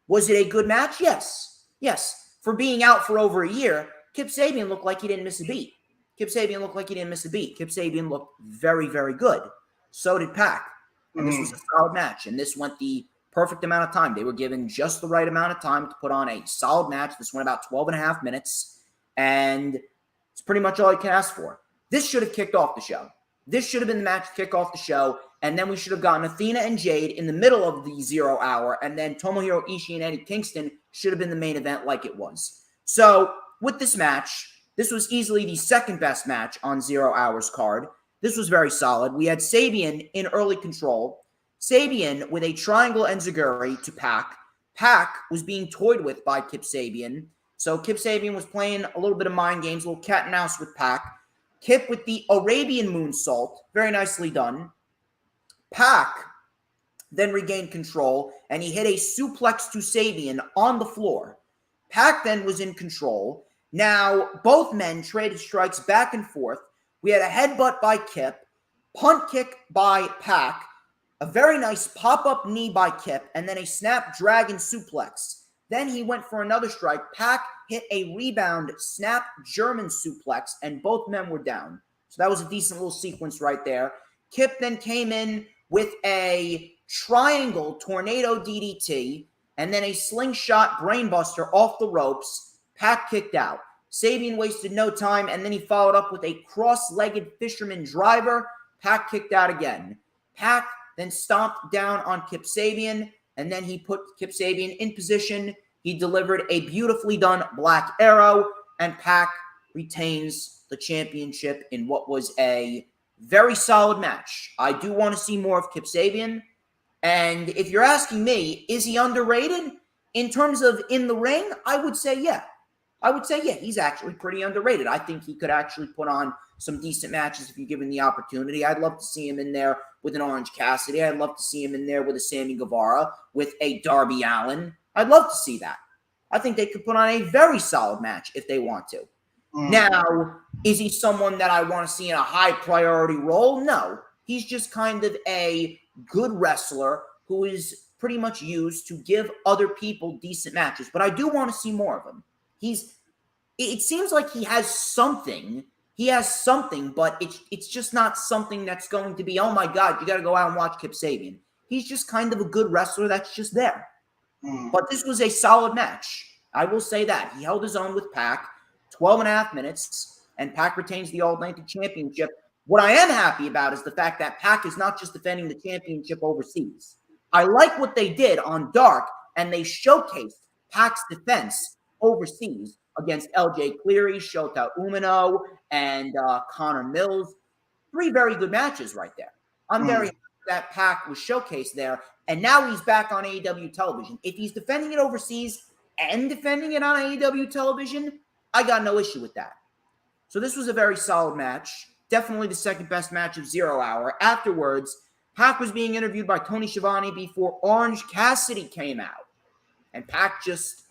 was it a good match? Yes. Yes. For being out for over a year, Kip Sabian looked like he didn't miss a beat. Kip Sabian looked very, very good. So did Pac. And this was a solid match. And this went the perfect amount of time. They were given just the right amount of time to put on a solid match. This went about 12 and a half minutes. And it's pretty much all you can ask for. This should have kicked off the show. This should have been the match to kick off the show. And then we should have gotten Athena and Jade in the middle of the 0 hour. And then Tomohiro Ishii and Eddie Kingston should have been the main event like it was. So with this match, this was easily the second best match on 0 hour's card. This was very solid. We had Sabian in early control. Sabian with a triangle enziguri to Pac. Pac was being toyed with by Kip Sabian. So Kip Sabian was playing a little bit of mind games, a little cat and mouse with Pac. Kip with the Arabian moonsault. Very nicely done. Pac then regained control, and he hit a suplex to Sabian on the floor. Pac then was in control. Now, both men traded strikes back and forth. We had a headbutt by Kip, punt kick by Pac, a very nice pop-up knee by Kip, and then a snap-dragon suplex. Then he went for another strike. Pac hit a rebound snap German suplex, and both men were down. So that was a decent little sequence right there. Kip then came in with a triangle tornado DDT, and then a slingshot brainbuster off the ropes. Pac kicked out. Sabian wasted no time, and then he followed up with a cross-legged fisherman driver. Pac kicked out again. Pac then stomped down on Kip Sabian, and then he put Kip Sabian in position. He delivered a beautifully done Black Arrow, and Pac retains the championship in what was a very solid match. I do want to see more of Kip Sabian. And if you're asking me, is he underrated? In terms of in the ring, I would say yeah. He's actually pretty underrated. I think he could actually put on some decent matches if you give him the opportunity. I'd love to see him in there with an Orange Cassidy. I'd love to see him in there with a Sammy Guevara, with a Darby Allin. I'd love to see that. I think they could put on a very solid match if they want to. Now, is he someone that I want to see in a high priority role? No. He's just kind of a good wrestler who is pretty much used to give other people decent matches. But I do want to see more of him. It seems like he has something. He has something, but it's just not something that's going to be, oh my God, you got to go out and watch Kip Sabian. He's just kind of a good wrestler that's just there. But this was a solid match. I will say that. He held his own with Pac, 12 and a half minutes, and Pac retains the All-Atlantic Championship. What I am happy about is the fact that Pac is not just defending the championship overseas. I like what they did on Dark, and they showcased Pac's defense overseas against LJ Cleary, Shota Umino, and Connor Mills. 3 very good matches right there. I'm very happy that Pac was showcased there, and now he's back on AEW television. If he's defending it overseas and defending it on AEW television, I got no issue with that. So this was a very solid match. Definitely the second best match of 0 Hour. Afterwards, Pac was being interviewed by Tony Schiavone before Orange Cassidy came out. And Pac just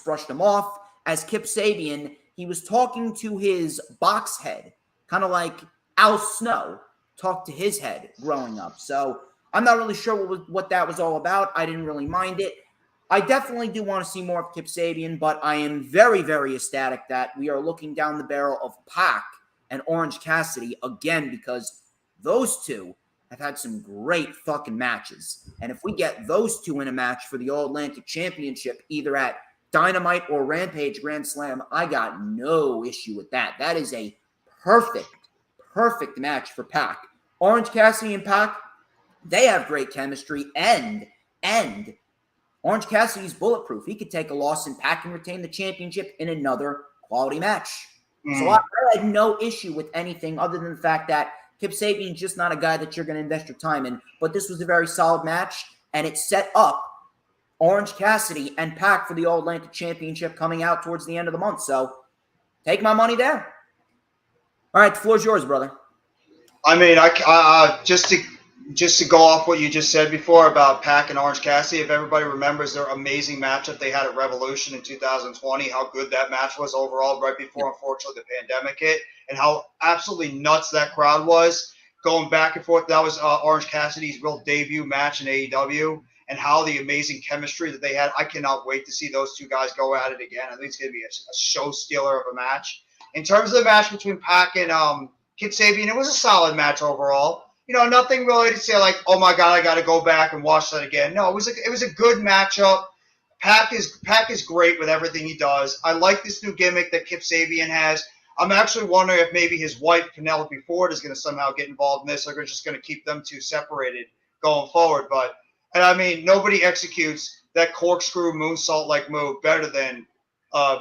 brushed him off. As Kip Sabian, he was talking to his box head, kind of like Al Snow talked to his head growing up. So I'm not really sure what that was all about. I didn't really mind it. I definitely do want to see more of Kip Sabian, but I am very, very ecstatic that we are looking down the barrel of Pac and Orange Cassidy again, because those two have had some great fucking matches. And if we get those two in a match for the All-Atlantic Championship, either at Dynamite or Rampage Grand Slam, I got no issue with that. That is a perfect match for Pac. Orange Cassidy and Pac, they have great chemistry, and Orange Cassidy's bulletproof. He could take a loss and Pac can retain the championship in another quality match. So I had no issue with anything other than the fact that Kip Sabian's just not a guy that you're going to invest your time in. But this was a very solid match, and it set up Orange Cassidy and Pac for the All-Atlantic Championship coming out towards the end of the month. So take my money there. All right, the floor's yours, brother. I mean, just to go off what you just said before about Pac and Orange Cassidy, if everybody remembers their amazing matchup they had at Revolution in 2020, how good that match was overall right before, unfortunately, the pandemic hit, and how absolutely nuts that crowd was going back and forth. That was Orange Cassidy's real debut match in AEW, and how the amazing chemistry that they had. I cannot wait to see those two guys go at it again. I think it's going to be a show stealer of a match. In terms of the match between Pac and Kip Sabian, it was a solid match overall. You know, nothing really to say like, oh my God, I got to go back and watch that again. No, it was a good matchup. Pac is great with everything he does. I like this new gimmick that Kip Sabian has. I'm actually wondering if maybe his wife, Penelope Ford, is going to somehow get involved in this. Or they're just going to keep them two separated going forward. And I mean, nobody executes that corkscrew moonsault-like move better than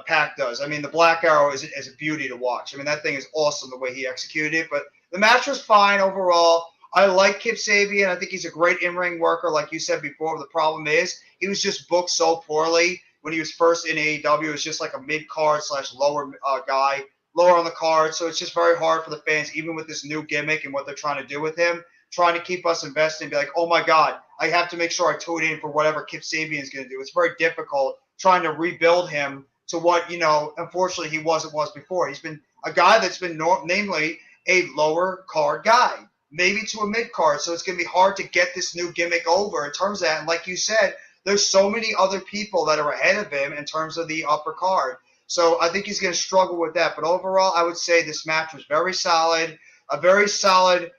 Pac does. I mean, the Black Arrow is a beauty to watch. I mean, that thing is awesome the way he executed it. But the match was fine overall. I like Kip Sabian. I think he's a great in-ring worker, like you said before. The problem is he was just booked so poorly when he was first in AEW. It was just like a mid-card / lower guy, lower on the card. So it's just very hard for the fans, even with this new gimmick and what they're trying to do with him, trying to keep us invested and be like, oh, my God, I have to make sure I tune in for whatever Kip Sabian is going to do. It's very difficult trying to rebuild him to what, unfortunately he was before. He's been a guy that's been namely a lower card guy, maybe to a mid card. So it's going to be hard to get this new gimmick over in terms of that. And like you said, there's so many other people that are ahead of him in terms of the upper card. So I think he's going to struggle with that. But overall, I would say this match was very solid, a very solid,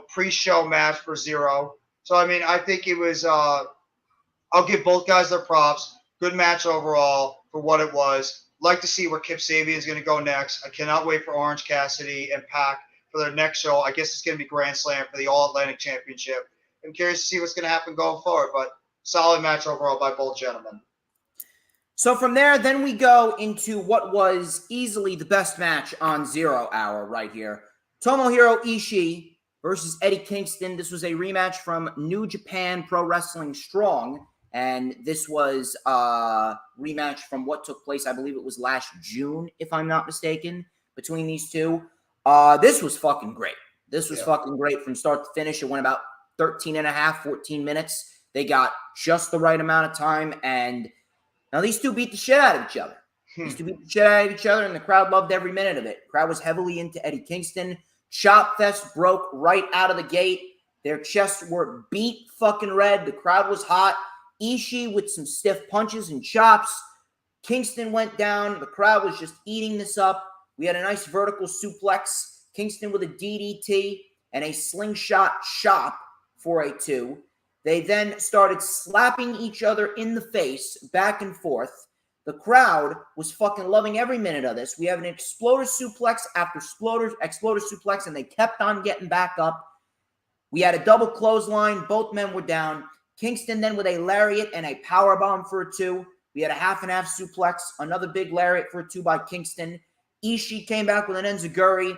pre-show match for Zero. So, I mean, I think it was, I'll give both guys their props. Good match overall for what it was. Like to see where Kip Sabian is going to go next. I cannot wait for Orange Cassidy and Pac for their next show. I guess it's going to be Grand Slam for the All-Atlantic Championship. I'm curious to see what's going to happen going forward, but solid match overall by both gentlemen. So from there, then we go into what was easily the best match on 0 Hour right here. Tomohiro Ishii versus Eddie Kingston. This was a rematch from New Japan Pro Wrestling Strong, and this was a rematch from what took place, I believe it was last June, if I'm not mistaken, between these two. This was fucking great. This was fucking great from start to finish. It went about 13 and a half, 14 minutes. They got just the right amount of time, and now these two beat the shit out of each other. These two beat the shit out of each other, and the crowd loved every minute of it. The crowd was heavily into Eddie Kingston. Chop Fest broke right out of the gate. Their chests were beat fucking red. The crowd was hot. Ishii with some stiff punches and chops. Kingston went down. The crowd was just eating this up. We had a nice vertical suplex. Kingston with a DDT and a slingshot chop for a 2. They then started slapping each other in the face, back and forth. The crowd was fucking loving every minute of this. We have an exploder suplex after exploder suplex, and they kept on getting back up. We had a double clothesline. Both men were down. Kingston then with a lariat and a powerbomb for a 2. We had a half and half suplex, another big lariat for a 2 by Kingston. Ishii came back with an enziguri,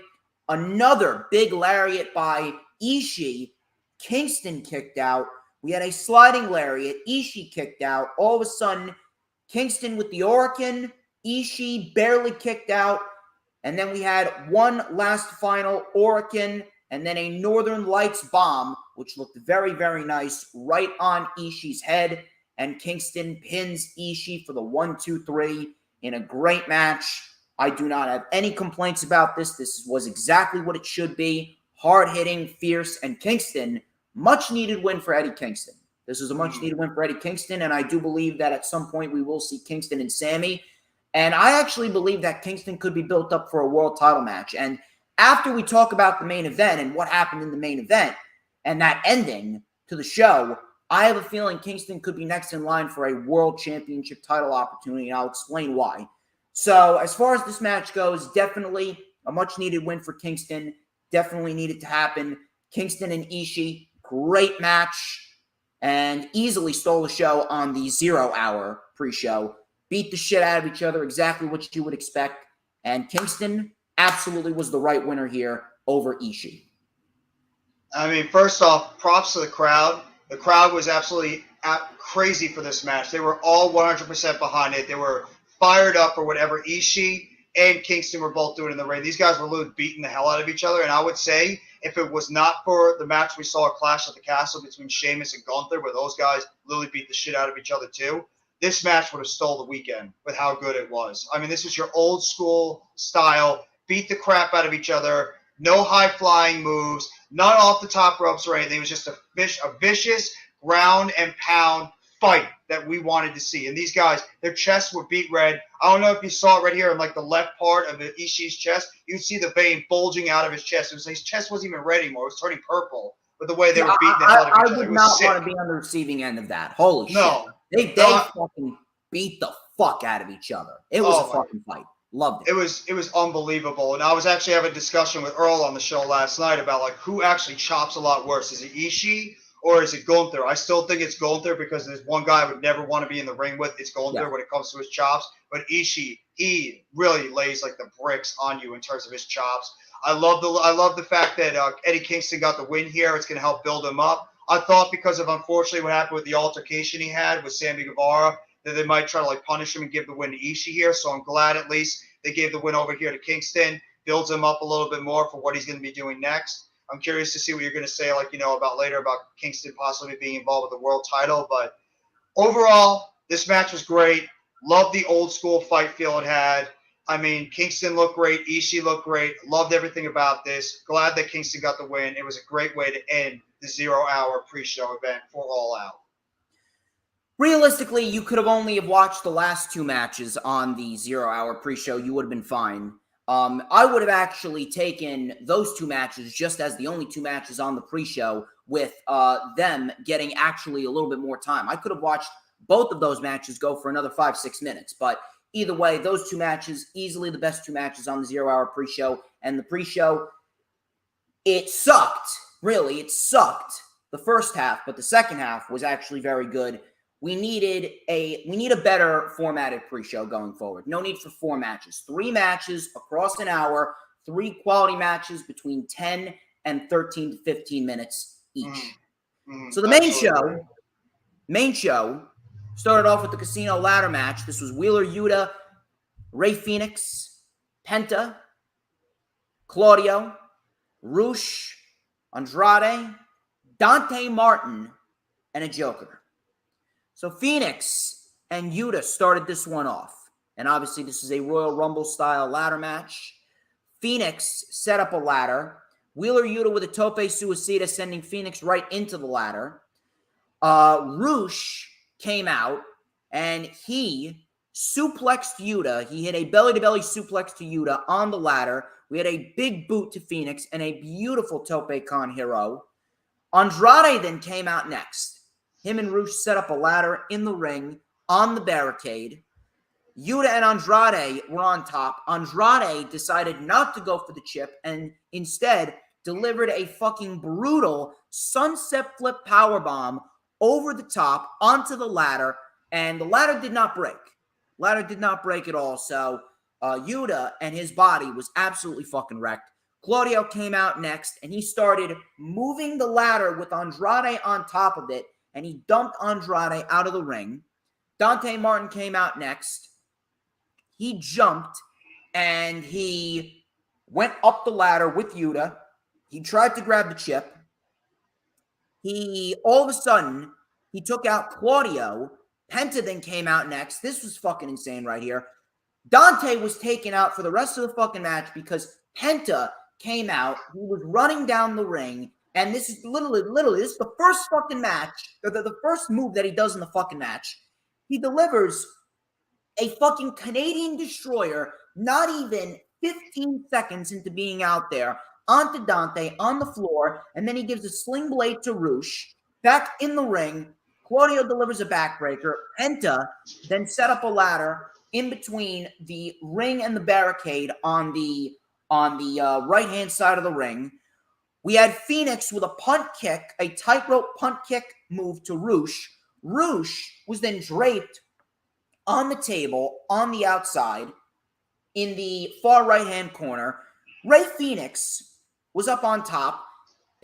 another big lariat by Ishii. Kingston kicked out. We had a sliding lariat. Ishii kicked out. All of a sudden, Kingston with the Orican. Ishii barely kicked out. And then we had one last final Orican and then a Northern Lights bomb, which looked very, very nice, right on Ishii's head. And Kingston pins Ishii for the 1-2-3 in a great match. I do not have any complaints about this. This was exactly what it should be. Hard-hitting, fierce, and Kingston, much-needed win for Eddie Kingston. This was a much-needed win for Eddie Kingston, and I do believe that at some point we will see Kingston and Sammy. And I actually believe that Kingston could be built up for a world title match. And after we talk about the main event and what happened in the main event and that ending to the show, I have a feeling Kingston could be next in line for a world championship title opportunity, and I'll explain why. So as far as this match goes, definitely a much-needed win for Kingston. Definitely needed to happen. Kingston and Ishii, great match, and easily stole the show on the 0 Hour pre-show. Beat the shit out of each other, exactly what you would expect. And Kingston absolutely was the right winner here over Ishii. I mean, first off, props to the crowd. The crowd was absolutely crazy for this match. They were all 100% behind it. They were fired up for whatever Ishii and Kingston were both doing in the ring. These guys were literally beating the hell out of each other. And I would say if it was not for the match we saw at Clash at the Castle between Sheamus and Gunther, where those guys literally beat the shit out of each other too, this match would have stole the weekend with how good it was. I mean, this was your old school style, beat the crap out of each other, no high-flying moves, not off the top ropes or anything. It was just a vicious ground and pound fight that we wanted to see. And these guys, their chests were beat red. I don't know if you saw it right here in like the left part of Ishii's chest. You see the vein bulging out of his chest. It was, his chest wasn't even red anymore. It was turning purple with the way they were beating the hell out of each other. I would not want to be on the receiving end of that. Holy shit. They fucking beat the fuck out of each other. It was a fucking fight. Loved it. It was unbelievable. And I was actually having a discussion with Earl on the show last night about like who actually chops a lot worse. Is it Ishii or is it Gunther? I still think it's Gunther because there's one guy I would never want to be in the ring with. It's Gunther when it comes to his chops. But Ishii, he really lays like the bricks on you in terms of his chops. I love the fact that Eddie Kingston got the win here. It's going to help build him up. I thought because of unfortunately what happened with the altercation he had with Sammy Guevara that they might try to like punish him and give the win to Ishii here. So I'm glad at least they gave the win over here to Kingston, builds him up a little bit more for what he's going to be doing next. I'm curious to see what you're going to say, like, you know, about later about Kingston possibly being involved with the world title. But overall, this match was great. Loved the old school fight feel it had. I mean, Kingston looked great. Ishii looked great. Loved everything about this. Glad that Kingston got the win. It was a great way to end the 0 Hour pre-show event for All Out. Realistically, you could have only have watched the last 2 matches on the 0 Hour pre-show. You would have been fine. I would have actually taken those 2 matches just as the only 2 matches on the pre-show with them getting actually a little bit more time. I could have watched both of those matches go for another 5-6 minutes, but either way, those two matches, easily the best two matches on the 0 Hour pre-show. And the pre-show, it sucked. Really, it sucked the first half, but the second half was actually very good. We need a better formatted pre-show going forward. No need for 4 matches. 3 matches across an hour, 3 quality matches between 10 and 13 to 15 minutes each. So the main show started off with the Casino Ladder match. This was Wheeler Yuta, Rey Fenix, Penta, Claudio, Rush, Andrade, Dante Martin, and a Joker. So Phoenix and Yuta started this one off. And obviously this is a Royal Rumble style ladder match. Phoenix set up a ladder. Wheeler Yuta with a tope suicida sending Phoenix right into the ladder. Rush came out and he suplexed Yuta. He hit a belly-to-belly suplex to Yuta on the ladder. We had a big boot to Phoenix and a beautiful tope con hero. Andrade then came out next. Him and Rush set up a ladder in the ring on the barricade. Yuta and Andrade were on top. Andrade decided not to go for the chip and instead delivered a fucking brutal sunset flip powerbomb over the top onto the ladder, and the ladder did not break. Ladder did not break at all, so Yuta and his body was absolutely fucking wrecked. Claudio came out next, and he started moving the ladder with Andrade on top of it, and he dumped Andrade out of the ring. Dante Martin came out next. He jumped, and he went up the ladder with Yuta. He tried to grab the chip. All of a sudden, he took out Claudio. Penta then came out next. This was fucking insane right here. Dante was taken out for the rest of the fucking match because Penta came out. He was running down the ring. And this is literally, this is the first fucking match, or the first move that he does in the fucking match. He delivers a fucking Canadian Destroyer, not even 15 seconds into being out there, onto Dante on the floor, and then he gives a sling blade to Rush. Back in the ring, Claudio delivers a backbreaker. Penta then set up a ladder in between the ring and the barricade on the right-hand side of the ring. We had Phoenix with a punt kick, a tightrope punt kick move to Rush. Rush was then draped on the table on the outside in the far right-hand corner. Rey Fenix was up on top.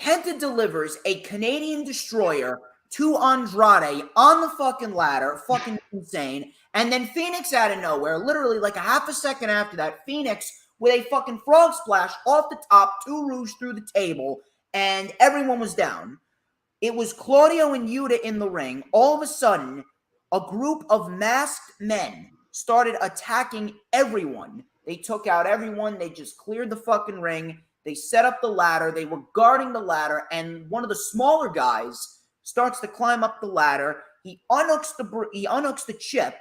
Penta delivers a Canadian Destroyer to Andrade on the fucking ladder. Fucking insane. And then Phoenix out of nowhere, literally like a half a second after that, Phoenix with a fucking frog splash off the top to Rush through the table, and everyone was down. It was Claudio and Yuta in the ring. All of a sudden, a group of masked men started attacking everyone. They took out everyone. They just cleared the fucking ring. They set up the ladder. They were guarding the ladder, and one of the smaller guys starts to climb up the ladder. He unhooks the chip,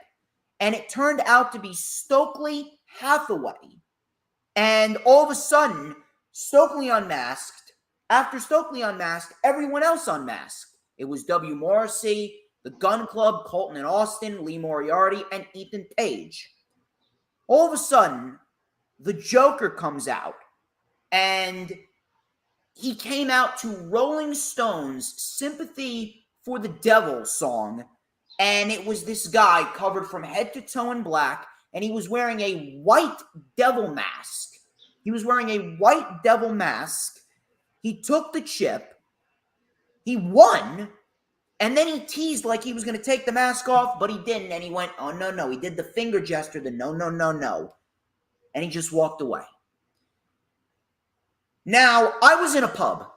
and it turned out to be Stokely Hathaway. And all of a sudden, Stokely unmasked. After Stokely unmasked, everyone else unmasked. It was W. Morrissey, the Gun Club, Colton and Austin, Lee Moriarty, and Ethan Page. All of a sudden, the Joker comes out, and he came out to Rolling Stones' Sympathy for the Devil song, and it was this guy covered from head to toe in black, and he was wearing a white devil mask. He took the chip. He won. And then he teased like he was going to take the mask off, but he didn't. And he went, oh, no. He did the finger gesture, the no. And he just walked away. Now, I was in a pub.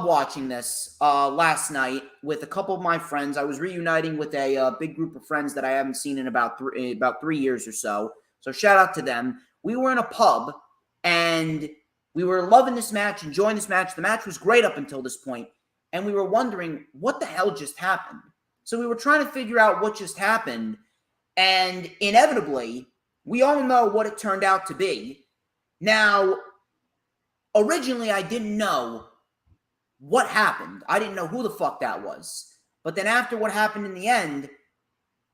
Watching this last night with a couple of my friends. I was reuniting with a big group of friends that I haven't seen in about 3 years or so. So shout out to them. We were in a pub, and we were loving this match, enjoying this match. The match was great up until this point, and we were wondering what the hell just happened. So we were trying to figure out what just happened, and inevitably, we all know what it turned out to be. Now, originally, I didn't know what happened. I didn't know who the fuck that was. But then after what happened in the end,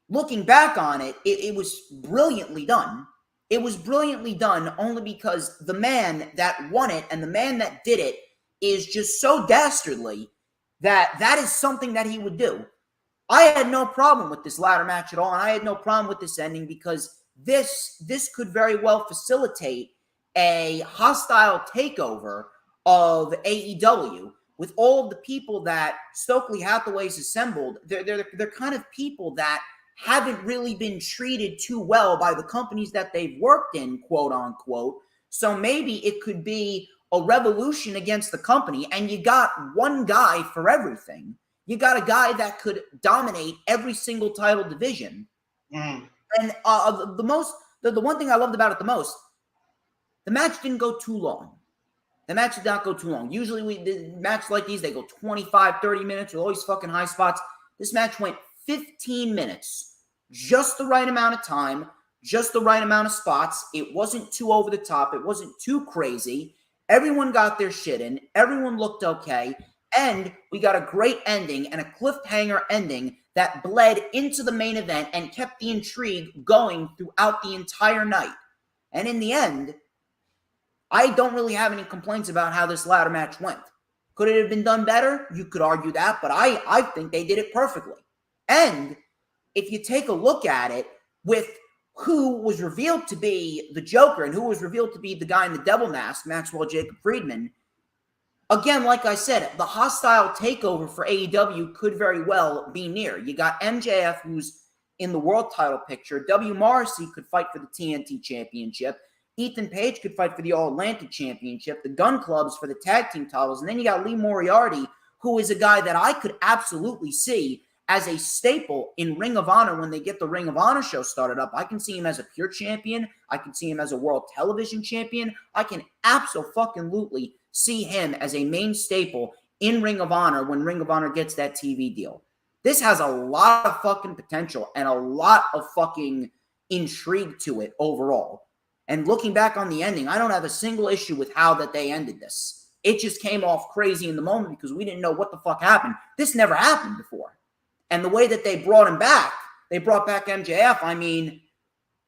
looking back on it, it was brilliantly done. It was brilliantly done only because the man that won it and the man that did it is just so dastardly that is something that he would do. I had no problem with this ladder match at all, and I had no problem with this ending because this could very well facilitate a hostile takeover of AEW with all of the people that Stokely Hathaway's assembled. They're kind of people that haven't really been treated too well by the companies that they've worked in, quote unquote. So maybe it could be a revolution against the company, and you got one guy for everything. You got a guy that could dominate every single title division. And the one thing I loved about it the most, the match didn't go too long. The match did not go too long. Usually the matches like these, they go 25, 30 minutes with all these fucking high spots. This match went 15 minutes. Just the right amount of time, just the right amount of spots. It wasn't too over the top. It wasn't too crazy. Everyone got their shit in. Everyone looked okay. And we got a great ending and a cliffhanger ending that bled into the main event and kept the intrigue going throughout the entire night. And in the end, I don't really have any complaints about how this ladder match went. Could it have been done better? You could argue that, but I think they did it perfectly. And if you take a look at it with who was revealed to be the Joker and who was revealed to be the guy in the devil mask, Maxwell Jacob Friedman, again, like I said, the hostile takeover for AEW could very well be near. You got MJF, who's in the world title picture. W. Morrissey could fight for the TNT Championship. Ethan Page could fight for the All-Atlantic Championship. The Gun Clubs for the tag team titles. And then you got Lee Moriarty, who is a guy that I could absolutely see as a staple in Ring of Honor when they get the Ring of Honor show started up. I can see him as a pure champion. I can see him as a world television champion. I can absolutely see him as a main staple in Ring of Honor when Ring of Honor gets that TV deal. This has a lot of fucking potential and a lot of fucking intrigue to it overall. And looking back on the ending, I don't have a single issue with how that they ended this. It just came off crazy in the moment because we didn't know what the fuck happened. This never happened before. And the way that they brought him back, they brought back MJF, I mean,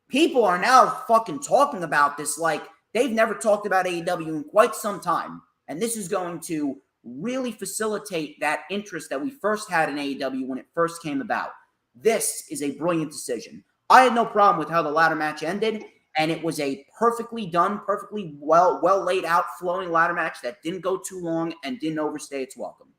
people are now fucking talking about this like they've never talked about AEW in quite some time. And this is going to really facilitate that interest that we first had in AEW when it first came about. This is a brilliant decision. I had no problem with how the ladder match ended. And it was a perfectly done, perfectly well laid out, flowing ladder match that didn't go too long and didn't overstay its welcome.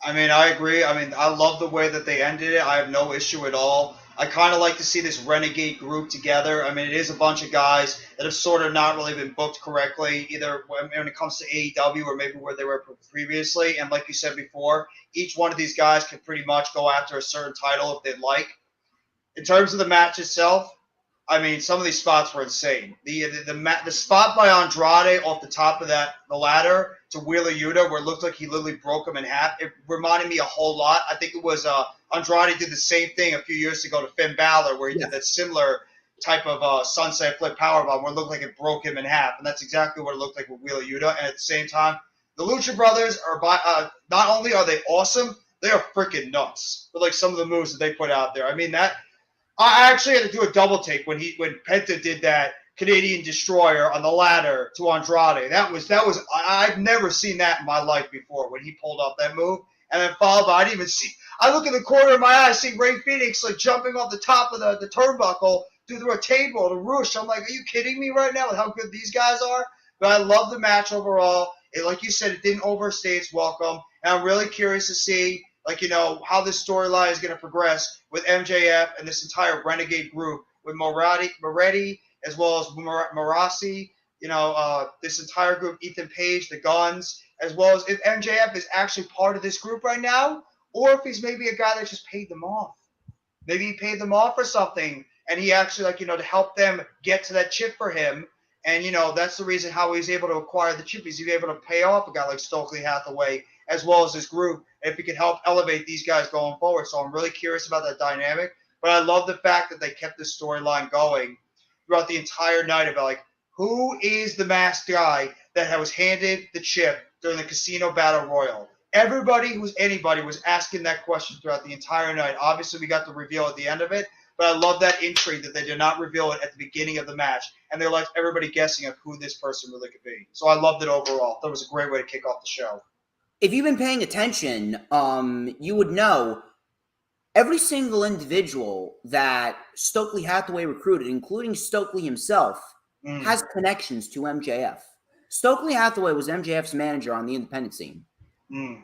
I mean, I agree. I mean, I love the way that they ended it. I have no issue at all. I kind of like to see this renegade group together. I mean, it is a bunch of guys that have sort of not really been booked correctly, either when it comes to AEW or maybe where they were previously. And like you said before, each one of these guys can pretty much go after a certain title if they'd like. In terms of the match itself, I mean, some of these spots were insane. The spot by Andrade off the top of the ladder to Wheeler Yuta, where it looked like he literally broke him in half, it reminded me a whole lot. I think it was Andrade did the same thing a few years ago to Finn Balor, where he did that similar type of sunset flip powerbomb, where it looked like it broke him in half, and that's exactly what it looked like with Wheeler Yuta. And at the same time, the Lucha Brothers are not only are they awesome, they are freaking nuts with like some of the moves that they put out there. I mean that. I actually had to do a double take when Penta did that Canadian Destroyer on the ladder to Andrade. That was I've never seen that in my life before when he pulled off that move. And then followed by, I look in the corner of my eye, I see Rey Fenix like jumping off the top of the turnbuckle through a table to Rush. I'm like, are you kidding me right now with how good these guys are? But I love the match overall. Like you said, it didn't overstay its welcome. And I'm really curious to see how this storyline is going to progress with MJF and this entire Renegade group with Moretti as well as Morrissey, this entire group, Ethan Page, the Guns, as well as if MJF is actually part of this group right now, or if he's maybe a guy that just paid them off. Maybe he paid them off for something, and he actually, to help them get to that chip for him. And, that's the reason how he's able to acquire the chip. He's able to pay off a guy like Stokely Hathaway as well as this group, if he can help elevate these guys going forward. So I'm really curious about that dynamic. But I love the fact that they kept this storyline going throughout the entire night about, who is the masked guy that was handed the chip during the Casino Battle Royal? Anybody was asking that question throughout the entire night. Obviously, we got the reveal at the end of it, but I love that intrigue that they did not reveal it at the beginning of the match, and they left everybody guessing of who this person really could be. So I loved it overall. That was a great way to kick off the show. If you've been paying attention, you would know every single individual that Stokely Hathaway recruited, including Stokely himself, has connections to MJF. Stokely Hathaway was MJF's manager on the independent scene. And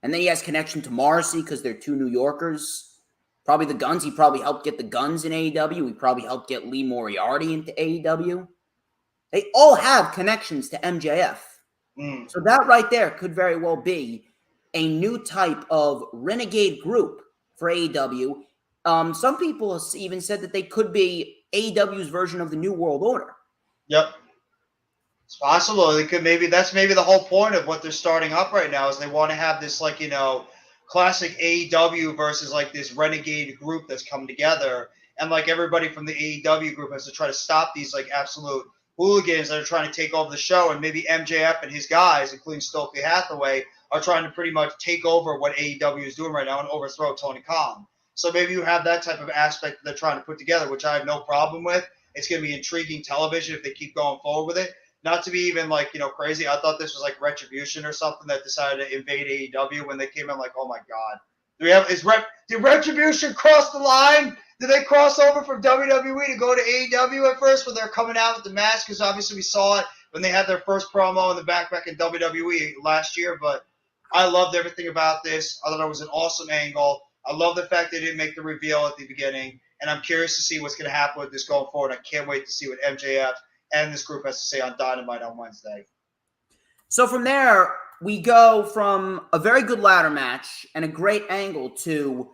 then he has connection to Morrissey because they're two New Yorkers. Probably the Guns. He probably helped get the Guns in AEW. He probably helped get Lee Moriarty into AEW. They all have connections to MJF. So that right there could very well be a new type of renegade group for AEW. Some people even said that they could be AEW's version of the New World Order. Yep. It's possible. That's maybe the whole point of what they're starting up right now is they want to have this classic AEW versus this renegade group that's come together, and everybody from the AEW group has to try to stop these absolute hooligans that are trying to take over the show, and maybe MJF and his guys, including Stokely Hathaway, are trying to pretty much take over what AEW is doing right now and overthrow Tony Khan. So maybe you have that type of aspect that they're trying to put together, which I have no problem with. It's going to be intriguing television if they keep going forward with it. Not to be even crazy. I thought this was Retribution or something that decided to invade AEW when they came in oh my God. Did Retribution cross the line? Did they cross over from WWE to go to AEW at first when they're coming out with the mask? Because obviously we saw it when they had their first promo in the back in WWE last year. But I loved everything about this. I thought it was an awesome angle. I love the fact they didn't make the reveal at the beginning. And I'm curious to see what's going to happen with this going forward. I can't wait to see what MJF and this group has to say on Dynamite on Wednesday. So from there, we go from a very good ladder match and a great angle to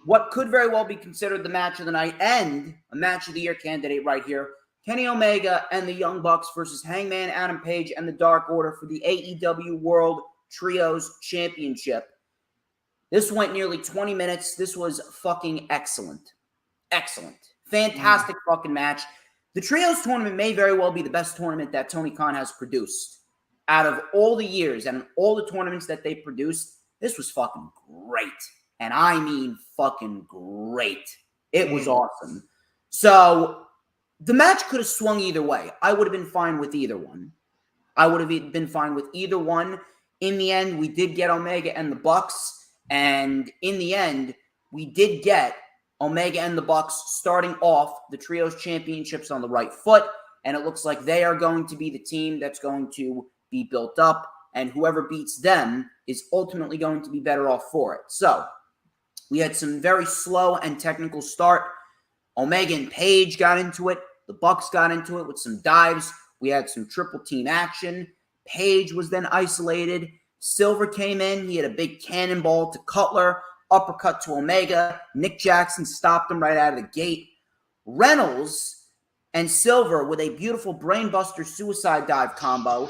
what could very well be considered the match of the night and a match of the year candidate right here. Kenny Omega and the Young Bucks versus Hangman Adam Page and the Dark Order for the AEW World Trios Championship. This went nearly 20 minutes. This was fucking excellent. Excellent. Fantastic fucking match. The Trios tournament may very well be the best tournament that Tony Khan has produced. Out of all the years and all the tournaments that they produced, this was fucking great. And I mean fucking great. It was awesome. So the match could have swung either way. I would have been fine with either one. In the end, we did get Omega and the Bucks. And in the end, we did get Omega and the Bucks starting off the Trios Championships on the right foot. And it looks like they are going to be the team that's going to be built up. And whoever beats them is ultimately going to be better off for it. So we had some very slow and technical start. Omega and Page got into it. The Bucks got into it with some dives. We had some triple team action. Page was then isolated. Silver came in. He had a big cannonball to Cutler. Uppercut to Omega. Nick Jackson stopped him right out of the gate. Reynolds and Silver with a beautiful brainbuster suicide dive combo.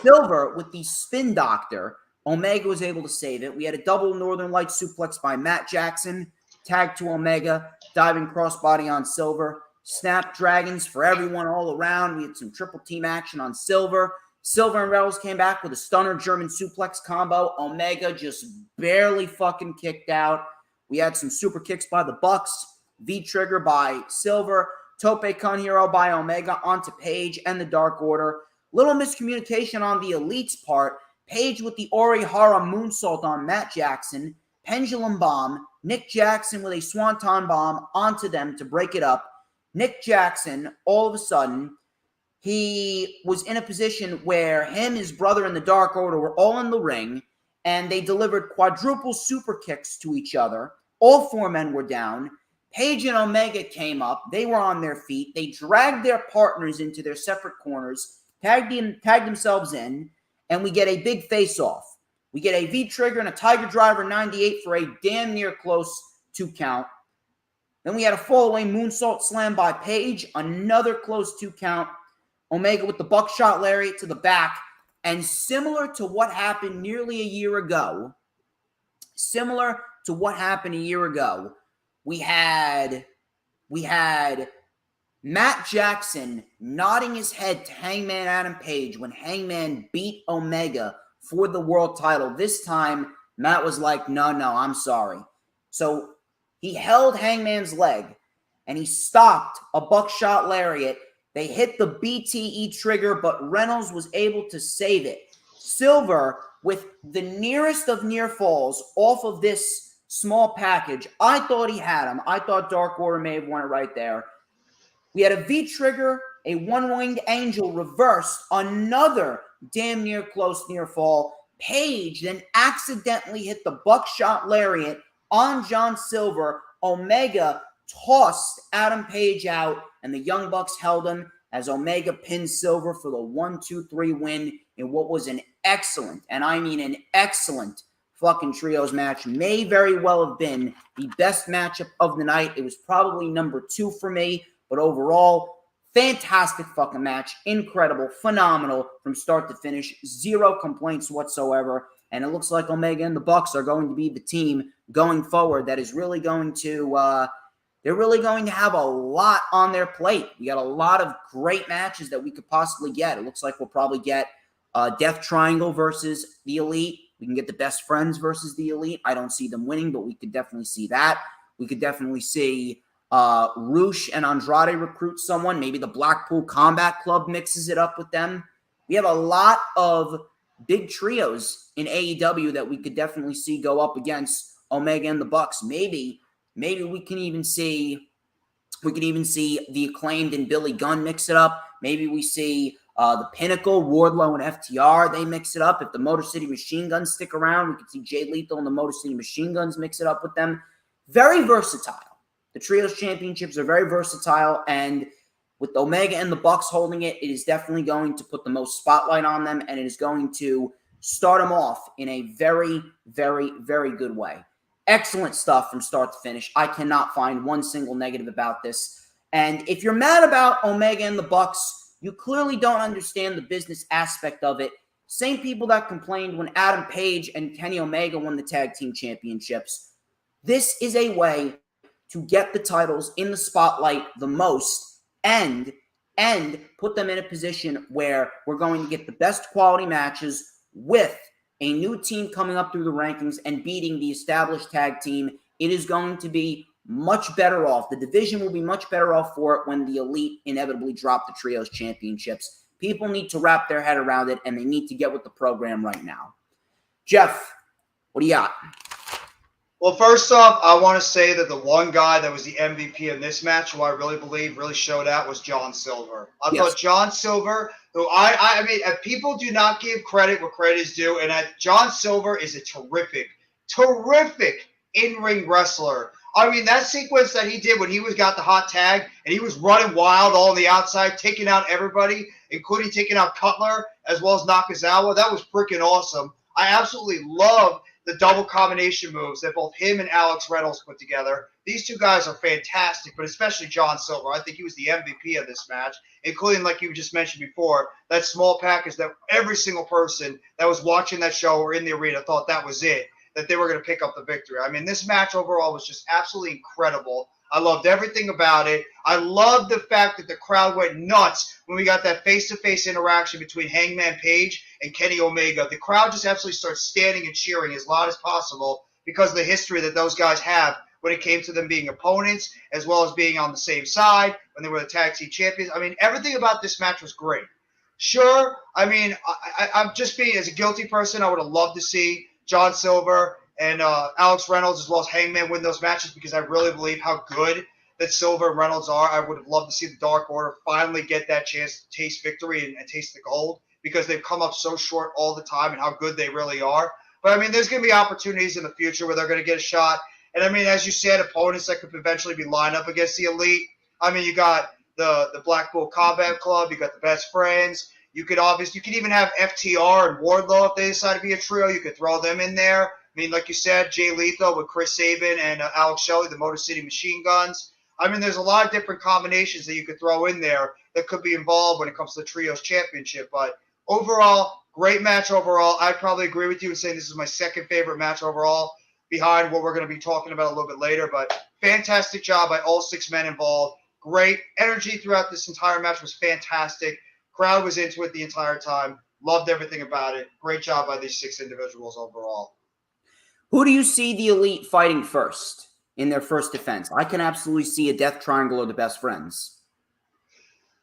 Silver with the spin doctor. Omega was able to save it. We had a double Northern Light suplex by Matt Jackson. Tag to Omega. Diving crossbody on Silver. Snapdragons for everyone all around. We had some triple team action on Silver. Silver and Reynolds came back with a stunner German suplex combo. Omega just barely fucking kicked out. We had some super kicks by the Bucks. V-trigger by Silver. Tope Con Hero by Omega onto Page and the Dark Order. Little miscommunication on the Elite's part. Page with the Orihara moonsault on Matt Jackson. Pendulum bomb. Nick Jackson with a swanton bomb onto them to break it up. Nick Jackson, all of a sudden, he was in a position where him, his brother, and the Dark Order were all in the ring, and they delivered quadruple super kicks to each other. All four men were down. Page and Omega came up. They were on their feet. They dragged their partners into their separate corners, tagged themselves in, and we get a big face-off. We get a V-trigger and a Tiger Driver 98 for a damn near close 2 count. Then we had a fall-away moonsault slam by Page, another close 2 count. Omega with the buckshot lariat to the back. And similar to what happened nearly a year ago, we had Matt Jackson nodding his head to Hangman Adam Page when Hangman beat Omega for the world title. This time, Matt was like, no, I'm sorry. So he held Hangman's leg, and he stopped a buckshot lariat. They hit the BTE trigger, but Reynolds was able to save it. Silver, with the nearest of near falls off of this small package, I thought he had him. I thought Dark Order may have won it right there. We had a V-trigger, a one-winged angel reversed, another damn near close near fall. Page then accidentally hit the buckshot lariat on John Silver. Omega tossed Adam Page out, and the Young Bucks held him as Omega pinned Silver for the 1-2-3 win in what was an excellent, and I mean an excellent, fucking trios match. May very well have been the best matchup of the night. It was probably number 2 for me, but overall, fantastic fucking match. Incredible, phenomenal from start to finish. Zero complaints whatsoever. And it looks like Omega and the Bucks are going to be the team going forward that is really going to, they're really going to have a lot on their plate. We got a lot of great matches that we could possibly get. It looks like we'll probably get Death Triangle versus the Elite. We can get the Best Friends versus the Elite. I don't see them winning, but we could definitely see that. We could definitely see Roosh and Andrade recruit someone. Maybe the Blackpool Combat Club mixes it up with them. We have a lot of big trios in AEW that we could definitely see go up against Omega and the Bucks. Maybe we can even see the Acclaimed and Billy Gunn mix it up. Maybe we see the Pinnacle, Wardlow and FTR, they mix it up. If the Motor City Machine Guns stick around, we could see Jay Lethal and the Motor City Machine Guns mix it up with them. Very versatile. The Trios Championships are very versatile, and with Omega and the Bucks holding it, it is definitely going to put the most spotlight on them, and it is going to start them off in a very, very, very good way. Excellent stuff from start to finish. I cannot find one single negative about this. And if you're mad about Omega and the Bucks, you clearly don't understand the business aspect of it. Same people that complained when Adam Page and Kenny Omega won the tag team championships. This is a way to get the titles in the spotlight the most and put them in a position where we're going to get the best quality matches with a new team coming up through the rankings and beating the established tag team. It is going to be much better off. The division will be much better off for it when the Elite inevitably drop the Trios Championships. People need to wrap their head around it, and they need to get with the program right now. Jeff, what do you got? Well, first off, I want to say that the one guy that was the MVP in this match, who I really believe really showed out, was John Silver. I thought John Silver, who I mean, people do not give credit where credit is due, and John Silver is a terrific in-ring wrestler. I mean, that sequence that he did when he got the hot tag and he was running wild all on the outside, taking out everybody, including taking out Cutler as well as Nakazawa, that was freaking awesome. I absolutely love the double combination moves that both him and Alex Reynolds put together. These two guys are fantastic, but especially John Silver. I think he was the MVP of this match, including, like you just mentioned before, that small package that every single person that was watching that show or in the arena thought that was it, that they were going to pick up the victory. I mean, this match overall was just absolutely incredible. I loved everything about it. I loved the fact that the crowd went nuts when we got that face-to-face interaction between Hangman Page and Kenny Omega. The crowd just absolutely started standing and cheering as loud as possible because of the history that those guys have when it came to them being opponents as well as being on the same side when they were the tag team champions. I mean, everything about this match was great. Sure, I mean, I'm just being, as a guilty person, I would have loved to see John Silver and Alex Reynolds as well as Hangman win those matches because I really believe how good that Silver and Reynolds are. I would have loved to see the Dark Order finally get that chance to taste victory and taste the gold because they've come up so short all the time and how good they really are. But, I mean, there's going to be opportunities in the future where they're going to get a shot. And, I mean, as you said, opponents that could eventually be lined up against the Elite. I mean, you got the Blackpool Combat Club. You got the Best Friends. You could even have FTR and Wardlow if they decide to be a trio. You could throw them in there. I mean, like you said, Jay Lethal with Chris Sabin and Alex Shelley, the Motor City Machine Guns. I mean, there's a lot of different combinations that you could throw in there that could be involved when it comes to the Trios Championship. But overall, great match overall. I'd probably agree with you in saying this is my second favorite match overall behind what we're going to be talking about a little bit later. But fantastic job by all 6 men involved. Great energy throughout this entire match was fantastic. Crowd was into it the entire time. Loved everything about it. Great job by these 6 individuals overall. Who do you see the Elite fighting first in their first defense? I can absolutely see a Death Triangle or the Best Friends.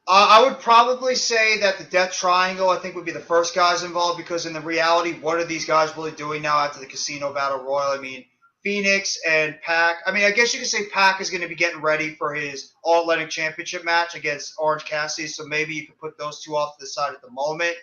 I would probably say that the Death Triangle, I think, would be the first guys involved because in the reality, what are these guys really doing now after the Casino Battle Royal? I mean, Phoenix and Pac. I mean, I guess you could say Pac is going to be getting ready for his All-Atlantic Championship match against Orange Cassidy, so maybe you could put those two off to the side at the moment.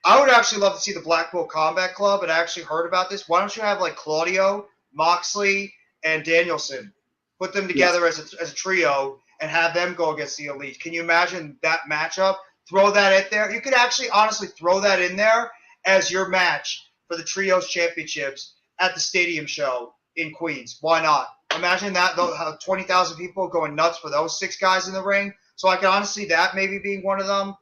I would actually love to see the Blackpool Combat Club, and I actually heard about this. Why don't you have, like, Claudio, Moxley, and Danielson? Put them together as a trio and have them go against the Elite. Can you imagine that matchup? Throw that in there. You could actually honestly throw that in there as your match for the Trios Championships at the Stadium Show in Queens. Why not? Imagine that, though, 20,000 people going nuts for those 6 guys in the ring. So I can honestly see that maybe being one of them.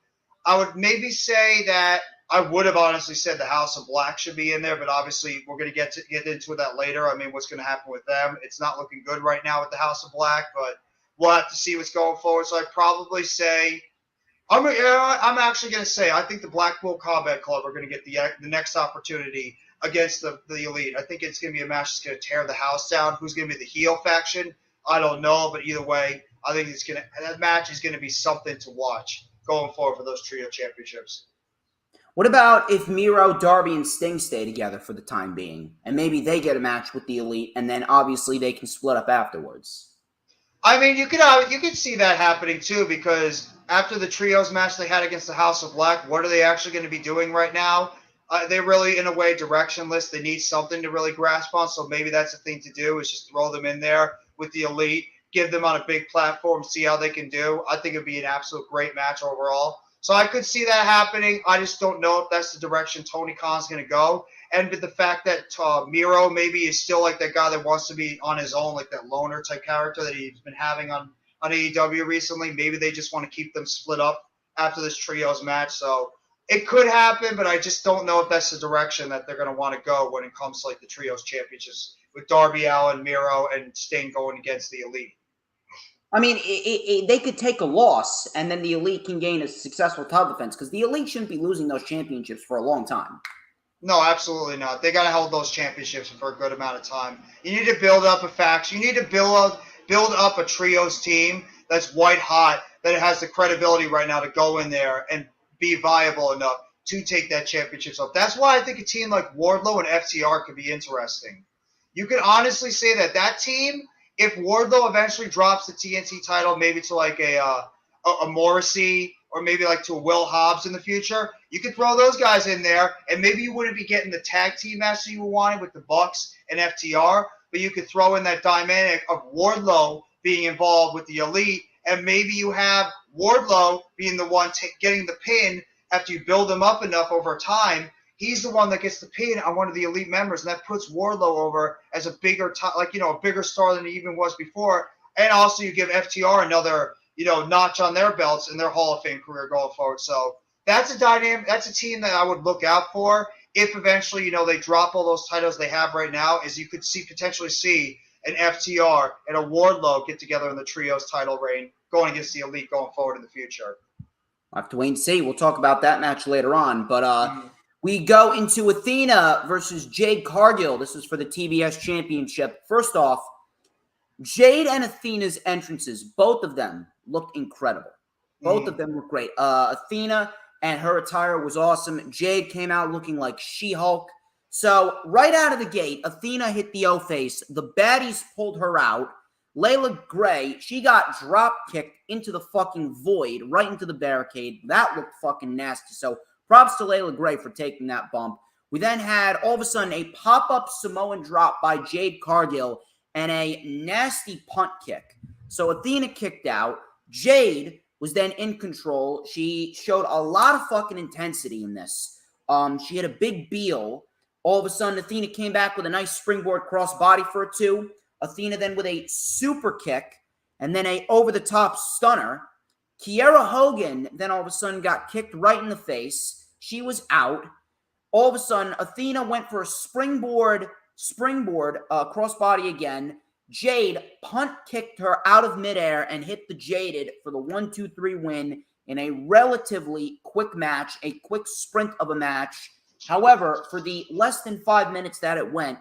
I would maybe say that I would have honestly said the House of Black should be in there, but obviously we're going to get into that later. I mean, what's going to happen with them? It's not looking good right now with the House of Black, but we'll have to see what's going forward. So I'd probably say I'm actually going to say I think the Blackpool Combat Club are going to get the next opportunity against the Elite. I think it's going to be a match that's going to tear the house down. Who's going to be the heel faction? I don't know, but either way, I think that match is going to be something to watch going forward for those trio championships. What about if Miro, Darby, and Sting stay together for the time being, and maybe they get a match with the Elite, and then obviously they can split up afterwards? I mean, you could see that happening too, because after the trios match they had against the House of Black, what are they actually going to be doing right now? They're really, in a way, directionless. They need something to really grasp on, so maybe that's the thing to do is just throw them in there with the Elite, give them on a big platform, see how they can do. I think it would be an absolute great match overall. So I could see that happening. I just don't know if that's the direction Tony Khan's going to go. And with the fact that Miro maybe is still like that guy that wants to be on his own, like that loner type character that he's been having on AEW recently, maybe they just want to keep them split up after this trios match. So it could happen, but I just don't know if that's the direction that they're going to want to go when it comes to like the trios championships with Darby Allin, Miro, and Sting going against the Elite. I mean, they could take a loss, and then the Elite can gain a successful title defense, because the Elite shouldn't be losing those championships for a long time. No, absolutely not. They got to hold those championships for a good amount of time. You need to build up a faction. You need to build up a trios team that's white hot, that it has the credibility right now to go in there and be viable enough to take that championship. So that's why I think a team like Wardlow and FTR could be interesting. You could honestly say that team, if Wardlow eventually drops the TNT title, maybe to like a Morrissey or maybe like to a Will Hobbs in the future, you could throw those guys in there, and maybe you wouldn't be getting the tag team match that you wanted with the Bucks and FTR, but you could throw in that dynamic of Wardlow being involved with the Elite, and maybe you have Wardlow being the one getting the pin after you build him up enough over time. He's the one that gets the pin on one of the Elite members, and that puts Wardlow over as a bigger, a bigger star than he even was before. And also, you give FTR another, notch on their belts in their Hall of Fame career going forward. So that's a dynamic. That's a team that I would look out for if eventually, they drop all those titles they have right now. Is you could potentially see an FTR and a Wardlow get together in the trios title reign, going against the Elite going forward in the future. I'll have to wait and see. We'll talk about that match later on, but we go into Athena versus Jade Cargill. This is for the TBS Championship. First off, Jade and Athena's entrances, both of them looked incredible. Both of them were great. Athena and her attire was awesome. Jade came out looking like She-Hulk. So right out of the gate, Athena hit the O-face. The baddies pulled her out. Layla Gray, she got drop-kicked into the fucking void, right into the barricade. That looked fucking nasty. So props to Layla Gray for taking that bump. We then had, all of a sudden, a pop-up Samoan drop by Jade Cargill and a nasty punt kick. So Athena kicked out. Jade was then in control. She showed a lot of fucking intensity in this. She had a big Beal. All of a sudden, Athena came back with a nice springboard crossbody for a 2. Athena then with a super kick and then a over-the-top stunner. Kiera Hogan then all of a sudden got kicked right in the face. She was out. All of a sudden, Athena went for a springboard crossbody again. Jade punt kicked her out of midair and hit the Jaded for the 1-2-3 win in a relatively quick match, a quick sprint of a match. However, for the less than 5 minutes that it went,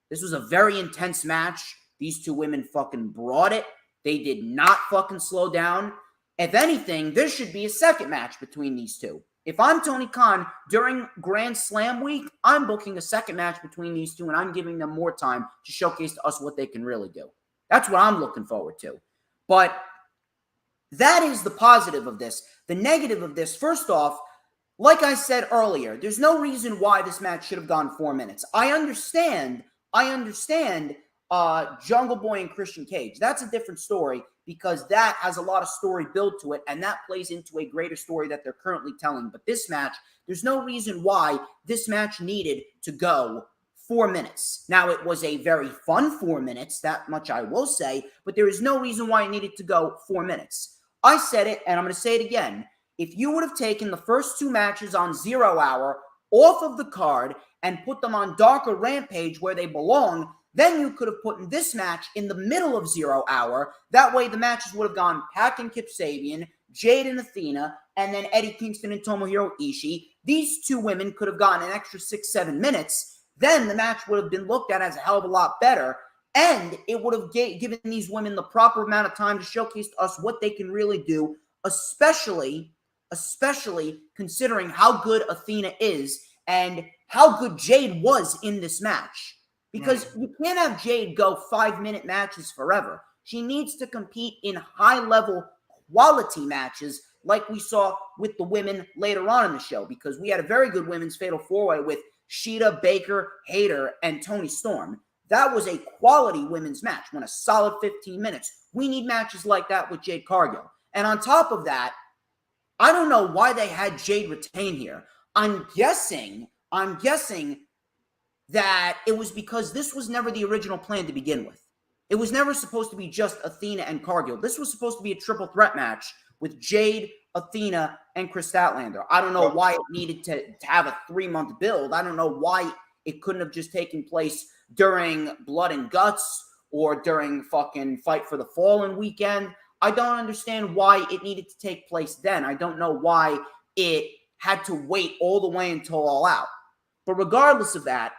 this was a very intense match. These two women fucking brought it. They did not fucking slow down. If anything, there should be a second match between these two. If I'm Tony Khan, during Grand Slam week, I'm booking a second match between these two, and I'm giving them more time to showcase to us what they can really do. That's what I'm looking forward to. But that is the positive of this. The negative of this, first off, like I said earlier, there's no reason why this match should have gone 4 minutes. I understand Jungle Boy and Christian Cage. That's a different story because that has a lot of story built to it, and that plays into a greater story that they're currently telling. But this match, there's no reason why this match needed to go 4 minutes. Now, it was a very fun 4 minutes, that much I will say, but there is no reason why it needed to go 4 minutes. I said it, and I'm going to say it again. If you would have taken the first two matches on 0 Hour off of the card and put them on Dark or Rampage where they belong, then you could have put this match in the middle of 0 Hour. That way the matches would have gone Pac and Kip Sabian, Jade and Athena, and then Eddie Kingston and Tomohiro Ishii. These two women could have gotten an extra 6-7 minutes. Then the match would have been looked at as a hell of a lot better. And it would have given these women the proper amount of time to showcase to us what they can really do, especially considering how good Athena is and how good Jade was in this match. Because you can't have Jade go 5-minute matches forever. She needs to compete in high-level quality matches like we saw with the women later on in the show, because we had a very good women's Fatal 4-Way with Sheeta, Baker, Hayter, and Toni Storm. That was a quality women's match, went a solid 15 minutes. We need matches like that with Jade Cargill. And on top of that, I don't know why they had Jade retain here. I'm guessing that it was because this was never the original plan to begin with. It was never supposed to be just Athena and Cargill. This was supposed to be a triple threat match with Jade, Athena, and Kris Statlander. I don't know why it needed to have a 3-month build. I don't know why it couldn't have just taken place during Blood and Guts or during fucking Fight for the Fallen weekend. I don't understand why it needed to take place then. I don't know why it had to wait all the way until All Out. But regardless of that,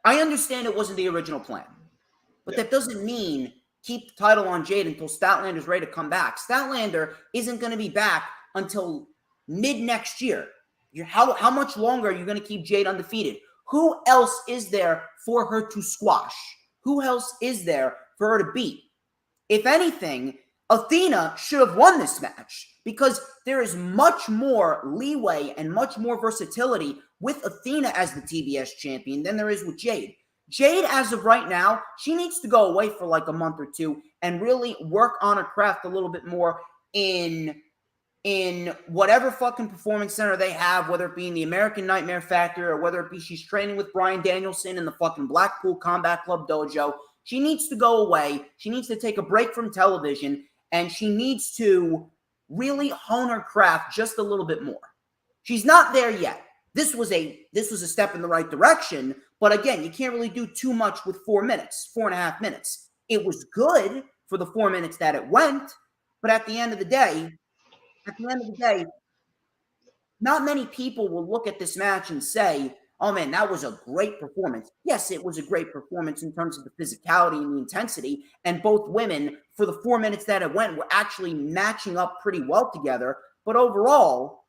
I understand it wasn't the original plan. But that doesn't mean keep the title on Jade until Statlander's ready to come back. Statlander isn't going to be back until mid-next year. How much longer are you going to keep Jade undefeated? Who else is there for her to squash? Who else is there for her to beat? If anything, Athena should have won this match because there is much more leeway and much more versatility with Athena as the TBS champion than there is with Jade. Jade, as of right now, she needs to go away for like a month or two and really work on her craft a little bit more in whatever fucking performance center they have, whether it be in the American Nightmare Factory or whether it be she's training with Bryan Danielson in the fucking Blackpool Combat Club dojo. She needs to go away. She needs to take a break from television, and she needs to really hone her craft just a little bit more. She's not there yet. This was a step in the right direction, but again, you can't really do too much with 4 minutes, 4.5 minutes. It was good for the 4 minutes that it went, but at the end of the day, not many people will look at this match and say, oh man, that was a great performance. Yes, it was a great performance in terms of the physicality and the intensity, and both women, for the 4 minutes that it went, were actually matching up pretty well together. But overall,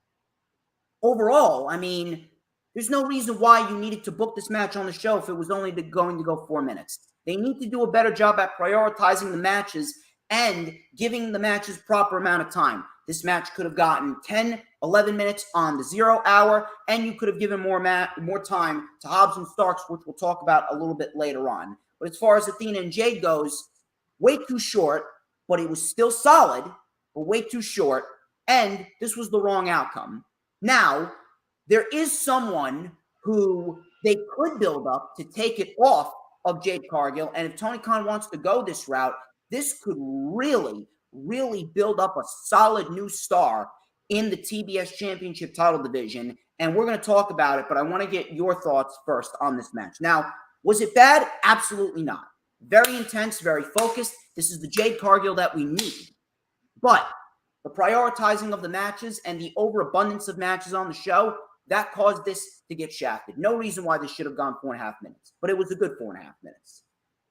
I mean, there's no reason why you needed to book this match on the show if it was only going to go 4 minutes. They need to do a better job at prioritizing the matches and giving the matches proper amount of time. This match could have gotten 10, 11 minutes on the 0 Hour, and you could have given more time to Hobbs and Starks, which we'll talk about a little bit later on. But as far as Athena and Jade goes, way too short, but it was still solid, but way too short, and this was the wrong outcome. Now, there is someone who they could build up to take it off of Jade Cargill, and if Tony Khan wants to go this route, this could really build up a solid new star in the TBS Championship title division, and we're going to talk about it, but I want to get your thoughts first on this match. Now, was it bad? Absolutely not. Very intense, very focused. This is the Jade Cargill that we need. But the prioritizing of the matches and the overabundance of matches on the show, that caused this to get shafted. No reason why this should have gone 4.5 minutes, but it was a good 4.5 minutes.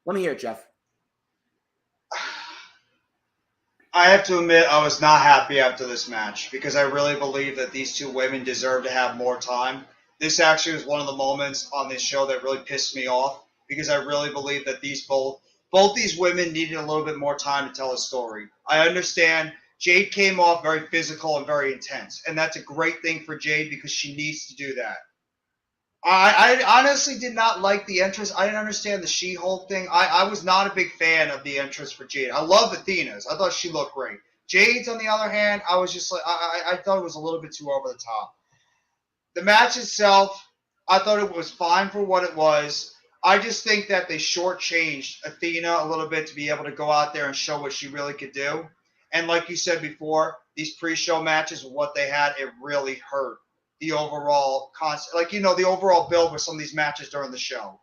Let me hear it, Jeff. I have to admit I was not happy after this match because I really believe that these two women deserve to have more time. This actually was one of the moments on this show that really pissed me off because I really believe that both these women needed a little bit more time to tell a story. I understand Jade came off very physical and very intense, and that's a great thing for Jade because she needs to do that. I honestly did not like the entrance. I didn't understand the She-Hulk thing. I was not a big fan of the entrance for Jade. I love Athena's. I thought she looked great. Jade's, on the other hand, I was just like, I thought it was a little bit too over the top. The match itself, I thought it was fine for what it was. I just think that they shortchanged Athena a little bit to be able to go out there and show what she really could do. And like you said before, these pre-show matches, what they had, it really hurt the overall concept, the overall build with some of these matches during the show.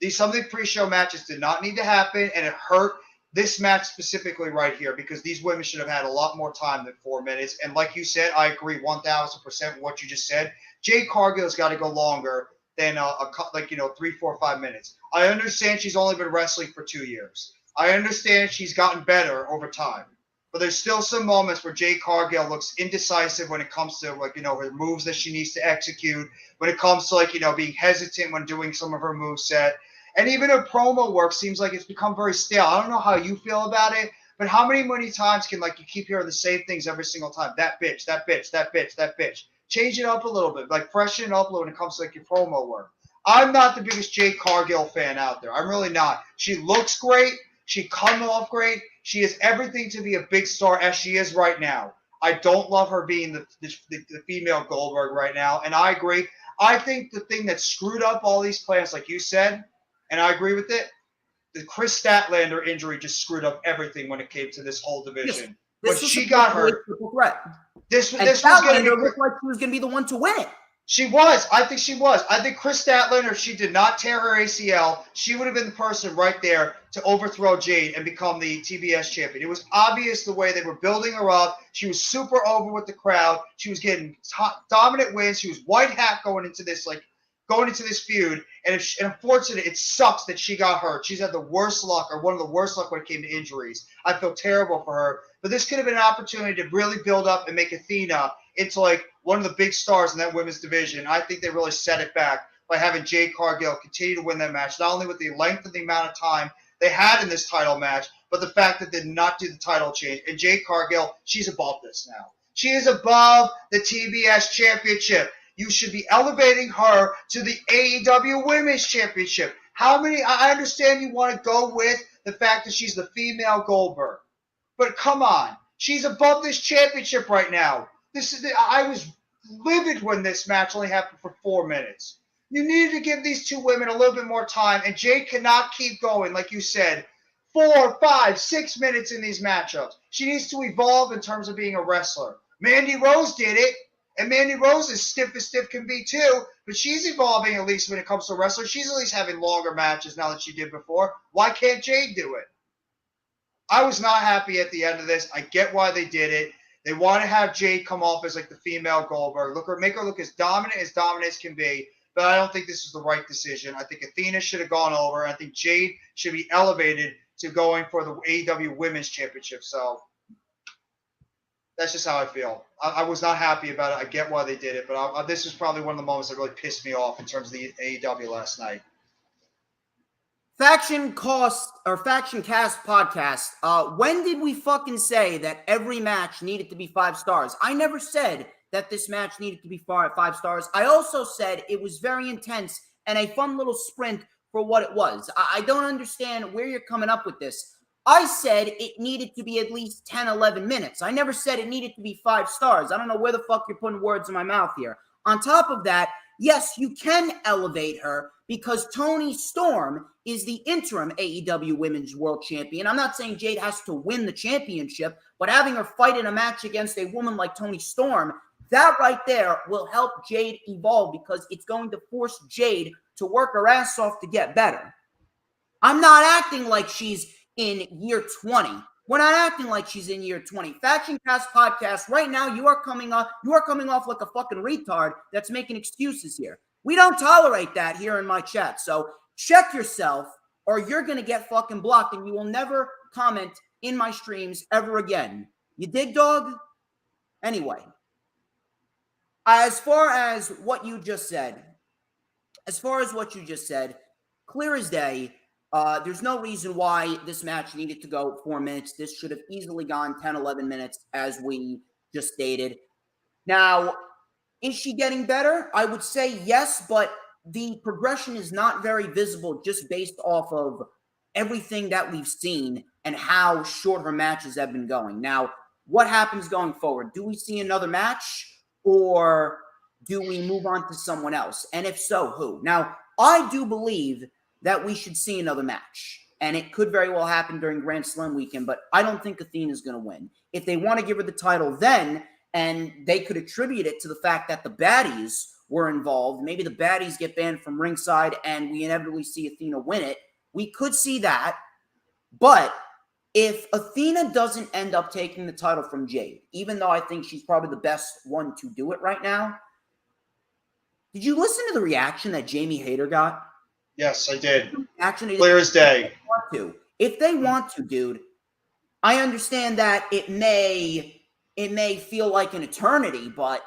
Some of the pre-show matches did not need to happen, and it hurt this match specifically right here because these women should have had a lot more time than 4 minutes. And like you said, I agree 1,000% with what you just said. Jade Cargill's got to go longer than 3, 4, 5 minutes. I understand she's only been wrestling for 2 years. I understand she's gotten better over time. But there's still some moments where Jade Cargill looks indecisive when it comes to her moves that she needs to execute, when it comes to being hesitant when doing some of her moveset. And even her promo work seems like it's become very stale. I don't know how you feel about it, but how many times can you keep hearing the same things every single time? That bitch, that bitch, that bitch, that bitch. Change it up a little bit, freshen it up a little when it comes to your promo work. I'm not the biggest Jade Cargill fan out there. I'm really not. She looks great. She comes off great. She is everything to be a big star as she is right now. I don't love her being the female Goldberg right now, and I agree. I think the thing that screwed up all these plans, like you said, and I agree with it, the Chris Statlander injury just screwed up everything when it came to this whole division. When she got hurt, this was going to look like she was going to be the one to win it. She was. I think she was. I think Chris Statlander, if she did not tear her ACL, she would have been the person right there to overthrow Jade and become the TBS champion. It was obvious the way they were building her up. She was super over with the crowd. She was getting dominant wins. She was white hat going into this feud. And unfortunately, it sucks that she got hurt. She's had the worst luck, or one of the worst luck when it came to injuries. I feel terrible for her. But this could have been an opportunity to really build up and make Athena into one of the big stars in that women's division. I think they really set it back by having Jade Cargill continue to win that match, not only with the length and the amount of time they had in this title match, but the fact that they did not do the title change. And Jade Cargill, she's above this now. She is above the TBS championship. You should be elevating her to the AEW Women's Championship. I understand you want to go with the fact that she's the female Goldberg. But come on. She's above this championship right now. I was livid when this match only happened for 4 minutes. You needed to give these two women a little bit more time, and Jade cannot keep going, like you said, 4, 5, 6 minutes in these matchups. She needs to evolve in terms of being a wrestler. Mandy Rose did it, and Mandy Rose is stiff as stiff can be too, but she's evolving at least when it comes to wrestling. She's at least having longer matches now than she did before. Why can't Jade do it? I was not happy at the end of this. I get why they did it. They want to have Jade come off as the female Goldberg. Make her look as dominant as can be. But I don't think this is the right decision. I think Athena should have gone over. I think Jade should be elevated to going for the AEW Women's Championship. So that's just how I feel. I was not happy about it. I get why they did it. But this is probably one of the moments that really pissed me off in terms of the AEW last night. Faction Cast podcast. When did we fucking say that every match needed to be 5 stars? I never said that this match needed to be 5 stars. I also said it was very intense and a fun little sprint for what it was. I don't understand where you're coming up with this. I said it needed to be at least 10, 11 minutes. I never said it needed to be 5 stars. I don't know where the fuck you're putting words in my mouth here. On top of that, yes, you can elevate her because Toni Storm is the interim AEW Women's World Champion. I'm not saying Jade has to win the championship, but having her fight in a match against a woman like Toni Storm, that right there will help Jade evolve because it's going to force Jade to work her ass off to get better. I'm not acting like she's in year 20 We're not acting like she's in year 20. Faction Cast Podcast, right now, you are coming off like a fucking retard that's making excuses here. We don't tolerate that here in my chat. So check yourself, or you're going to get fucking blocked, and you will never comment in my streams ever again. You dig, dog? Anyway, as far as what you just said, clear as day, there's no reason why this match needed to go 4 minutes. This should have easily gone 10, 11 minutes, as we just stated. Now, is she getting better? I would say yes, but the progression is not very visible just based off of everything that we've seen and how short her matches have been going. Now, what happens going forward? Do we see another match, or do we move on to someone else? And if so, who? Now, I do believe that we should see another match, and it could very well happen during Grand Slam weekend, but I don't think Athena's going to win. If they want to give her the title then, and they could attribute it to the fact that the baddies were involved, maybe the baddies get banned from ringside and we inevitably see Athena win it, we could see that. But if Athena doesn't end up taking the title from Jade, even though I think she's probably the best one to do it right now, did you listen to the reaction that Jamie Hayter got? Yes, I did. Actually, clear as day. If they want to, dude, I understand that it may feel like an eternity, but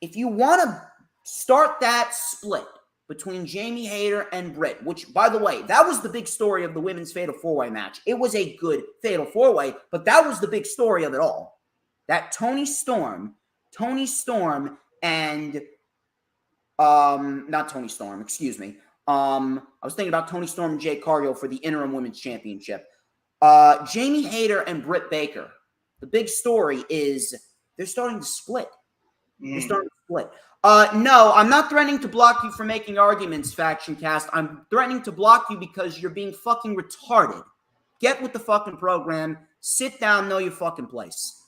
if you want to start that split between Jamie Hayter and Britt, which, by the way, that was the big story of the women's Fatal 4-Way match. It was a good Fatal 4-Way, but that was the big story of it all. That Toni Storm and not Toni Storm, excuse me. I was thinking about Toni Storm and Jade Cargill for the interim women's championship. Jamie Hayter and Britt Baker. The big story is they're starting to split. They're starting to split. No, I'm not threatening to block you for making arguments, Faction Cast. I'm threatening to block you because you're being fucking retarded. Get with the fucking program. Sit down, know your fucking place.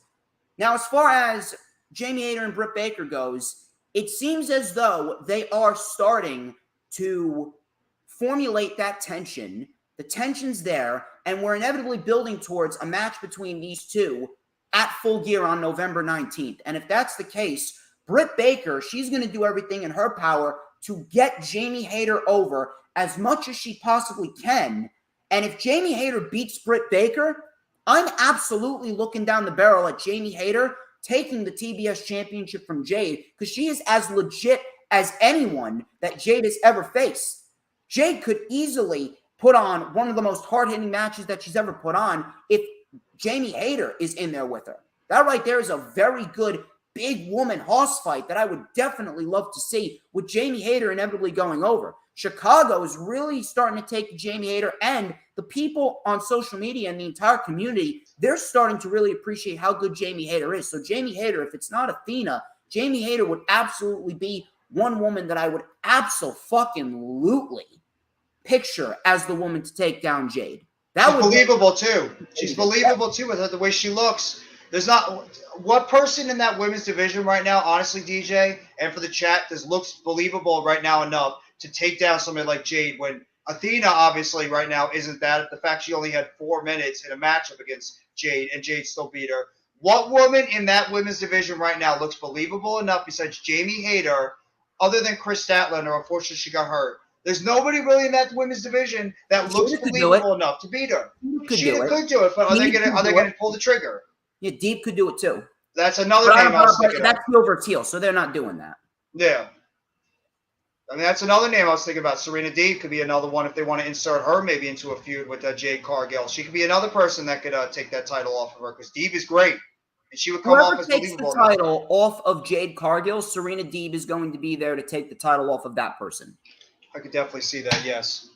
Now, as far as Jamie Hayter and Britt Baker goes, it seems as though they are starting to formulate that tension. The tension's there, and we're inevitably building towards a match between these two at Full Gear on November 19th. And if that's the case, Britt Baker, she's going to do everything in her power to get Jamie Hayter over as much as she possibly can. And if Jamie Hayter beats Britt Baker, I'm absolutely looking down the barrel at Jamie Hayter taking the TBS championship from Jade, because she is as legit as anyone that Jade has ever faced. Jade could easily put on one of the most hard-hitting matches that she's ever put on if Jamie Hayter is in there with her. That right there is a very good big woman hoss fight that I would definitely love to see, with Jamie Hayter inevitably going over. Chicago is really starting to take Jamie Hayter, and the people on social media and the entire community, they're starting to really appreciate how good Jamie Hayter is. So Jamie Hayter, if it's not Athena, Jamie Hayter would absolutely be one woman that I would absolutely picture as the woman to take down Jade. She's believable too. She's believable too with her, the way she looks. There's not what person in that women's division right now, honestly, DJ, and for the chat, this looks believable right now enough to take down somebody like Jade, when Athena obviously right now isn't that. The fact she only had 4 minutes in a matchup against Jade and Jade still beat her. What woman in that women's division right now looks believable enough besides Jamie Hayter, other than Chris Statlander? Unfortunately, she got hurt. There's nobody really in that women's division that looks believable enough to beat her. She could do it, but are they going to pull the trigger? Yeah, Deep could do it too. That's another name I was thinking of. That's heel over heel, so they're not doing that. Yeah. I mean, that's another name I was thinking about. Serena Deeb could be another one if they want to insert her maybe into a feud with Jade Cargill. She could be another person that could take that title off of her, because Deeb is great. And she would come off as believable. Whoever takes the title off of Jade Cargill, Serena Deeb is going to be there to take the title off of that person. I could definitely see that, yes.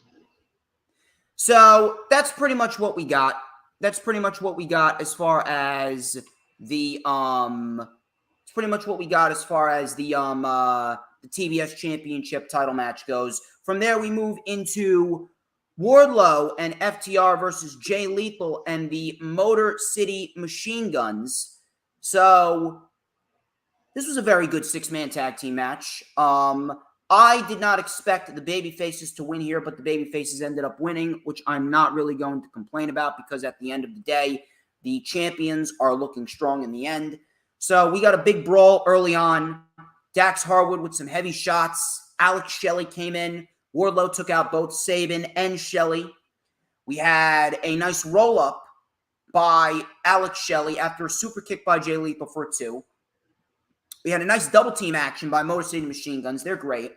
So that's pretty much what we got. That's pretty much what we got as far as the the TBS Championship title match goes. From there, we move into Wardlow and FTR versus Jay Lethal and the Motor City Machine Guns. So this was a very good 6-man tag team match. I did not expect the babyfaces to win here, but the babyfaces ended up winning, which I'm not really going to complain about because at the end of the day, the champions are looking strong in the end. So we got a big brawl early on. Dax Harwood with some heavy shots. Alex Shelley came in. Wardlow took out both Sabin and Shelley. We had a nice roll-up by Alex Shelley after a super kick by Jay Lethal for a 2. We had a nice double team action by Motor City Machine Guns. They're great.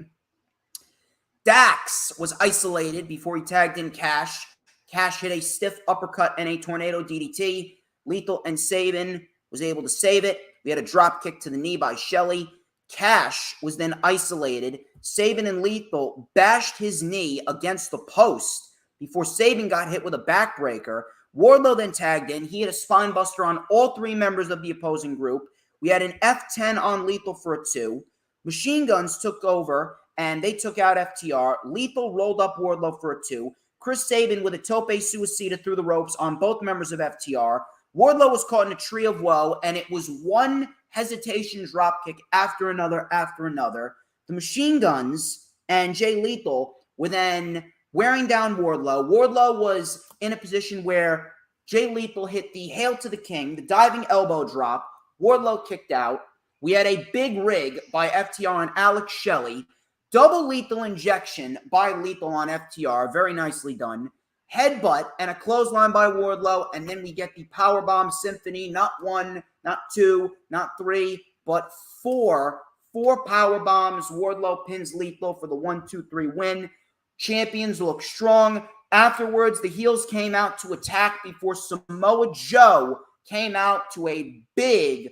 Dax was isolated before he tagged in Cash. Cash hit a stiff uppercut and a tornado DDT. Lethal and Sabin was able to save it. We had a drop kick to the knee by Shelley. Cash was then isolated. Sabin and Lethal bashed his knee against the post before Sabin got hit with a backbreaker. Wardlow then tagged in. He hit a spine buster on all 3 members of the opposing group. We had an F10 on Lethal for a 2. Machine Guns took over, and they took out FTR. Lethal rolled up Wardlow for a 2. Chris Sabin with a tope suicida through the ropes on both members of FTR. Wardlow was caught in a tree of woe, and it was one hesitation dropkick after another after another. The Machine Guns and Jay Lethal were then wearing down Wardlow. Wardlow was in a position where Jay Lethal hit the Hail to the King, the diving elbow drop. Wardlow kicked out. We had a big rig by FTR and Alex Shelley. Double lethal injection by Lethal on FTR. Very nicely done. Headbutt and a clothesline by Wardlow. And then we get the Powerbomb Symphony. Not 1, not 2, not 3, but 4. 4 Powerbombs. Wardlow pins Lethal for the 1-2-3 win. Champions look strong. Afterwards, the heels came out to attack before Samoa Joe came out to a big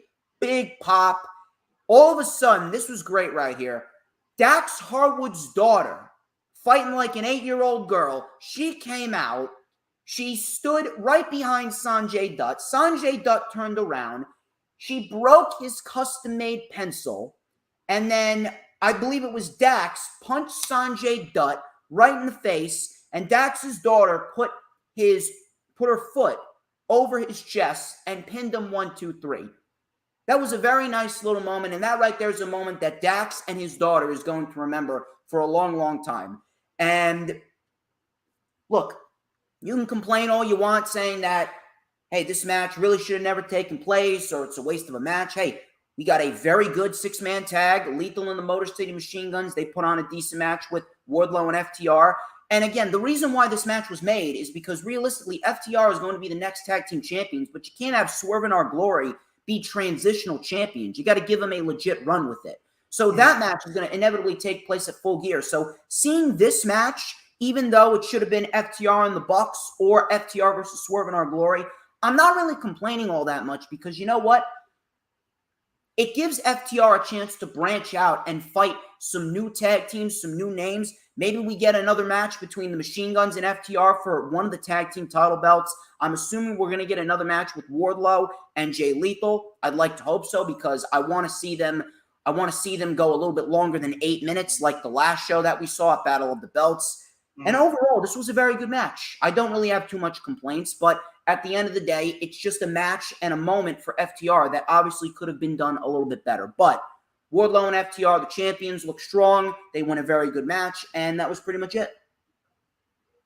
pop. All of a sudden, this was great right here. Dax Harwood's daughter, fighting like an 8-year-old girl, she came out. She stood right behind Sanjay Dutt. Sanjay Dutt turned around. She broke his custom-made pencil. And then, I believe it was Dax, punched Sanjay Dutt right in the face. And Dax's daughter put her foot over his chest and pinned him 1-2-3. That was a very nice little moment, and that right there is a moment that Dax and his daughter is going to remember for a long, long time. And look, you can complain all you want saying that, hey, this match really should have never taken place or it's a waste of a match. Hey, we got a very good 6-man tag. Lethal and the Motor City Machine Guns, they put on a decent match with Wardlow and FTR. And again, the reason why this match was made is because realistically, FTR is going to be the next tag team champions, but you can't have Swerve and Our Glory be transitional champions. You got to give them a legit run with it. So that match is going to inevitably take place at Full Gear. So seeing this match, even though it should have been FTR and the Bucks or FTR versus Swerve and Our Glory, I'm not really complaining all that much because you know what? It gives FTR a chance to branch out and fight some new tag teams, some new names. Maybe we get another match between the Machine Guns and FTR for one of the tag team title belts. I'm assuming we're going to get another match with Wardlow and Jay Lethal. I'd like to hope so because I want to see them go a little bit longer than 8 minutes like the last show that we saw at Battle of the Belts. And overall, this was a very good match. I don't really have too much complaints, but at the end of the day, it's just a match and a moment for FTR that obviously could have been done a little bit better. But Wardlow and FTR, the champions, look strong. They won a very good match, and that was pretty much it.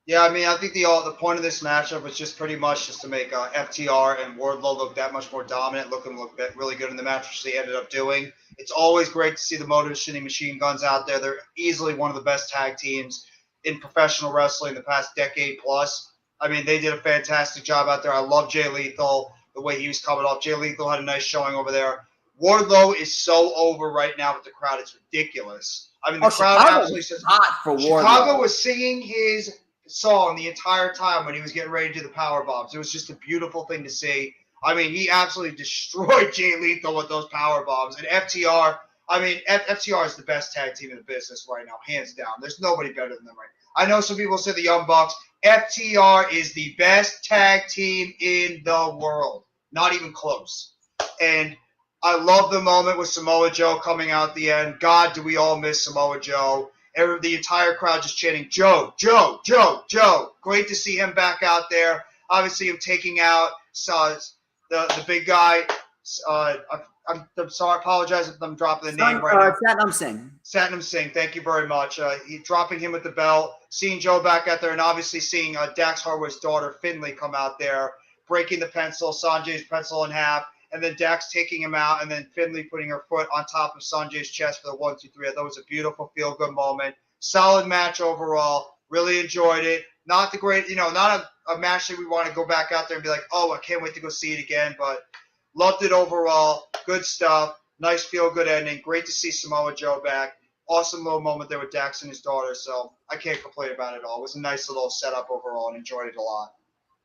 Yeah, I mean, I think the point of this matchup was just pretty much just to make FTR and Wardlow look that much more dominant, look really good in the match, which they ended up doing. It's always great to see the Motor City Machine Guns out there. They're easily one of the best tag teams in professional wrestling the past decade plus. I mean, they did a fantastic job out there. I love Jay Lethal, the way he was coming off. Jay Lethal had a nice showing over there. Wardlow is so over right now with the crowd. It's ridiculous. I mean, the crowd absolutely says hot for Wardlow. Chicago was singing his song the entire time when he was getting ready to do the power bombs. It was just a beautiful thing to see. I mean, he absolutely destroyed Jay Lethal with those power bombs. And FTR, I mean, FTR is the best tag team in the business right now, hands down. There's nobody better than them right now. I know some people say the Young Bucks. FTR is the best tag team in the world. Not even close. And I love the moment with Samoa Joe coming out at the end. God, do we all miss Samoa Joe. The entire crowd just chanting, Joe, Joe, Joe, Joe. Great to see him back out there. Obviously, him taking out the big guy. I I'm sorry. I apologize if I'm dropping the name right now. Satnam Singh. Satnam Singh, thank you very much. He dropping him with the belt, seeing Joe back out there, and obviously seeing Dax Harwood's daughter Finley come out there, breaking the pencil, Sanjay's pencil in half, and then Dax taking him out, and then Finley putting her foot on top of Sanjay's chest for the 1, 2, 3. I thought it was a beautiful, feel-good moment. Solid match overall. Really enjoyed it. Not the great, not a match that we want to go back out there and be like, oh, I can't wait to go see it again, but loved it overall. Good stuff. Nice feel-good ending. Great to see Samoa Joe back. Awesome little moment there with Dax and his daughter, so I can't complain about it at all. It was a nice little setup overall and enjoyed it a lot.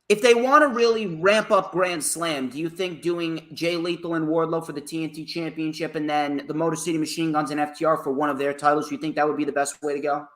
If they want to really ramp up Grand Slam, do you think doing Jay Lethal and Wardlow for the TNT Championship and then the Motor City Machine Guns and FTR for one of their titles, do you think that would be the best way to go?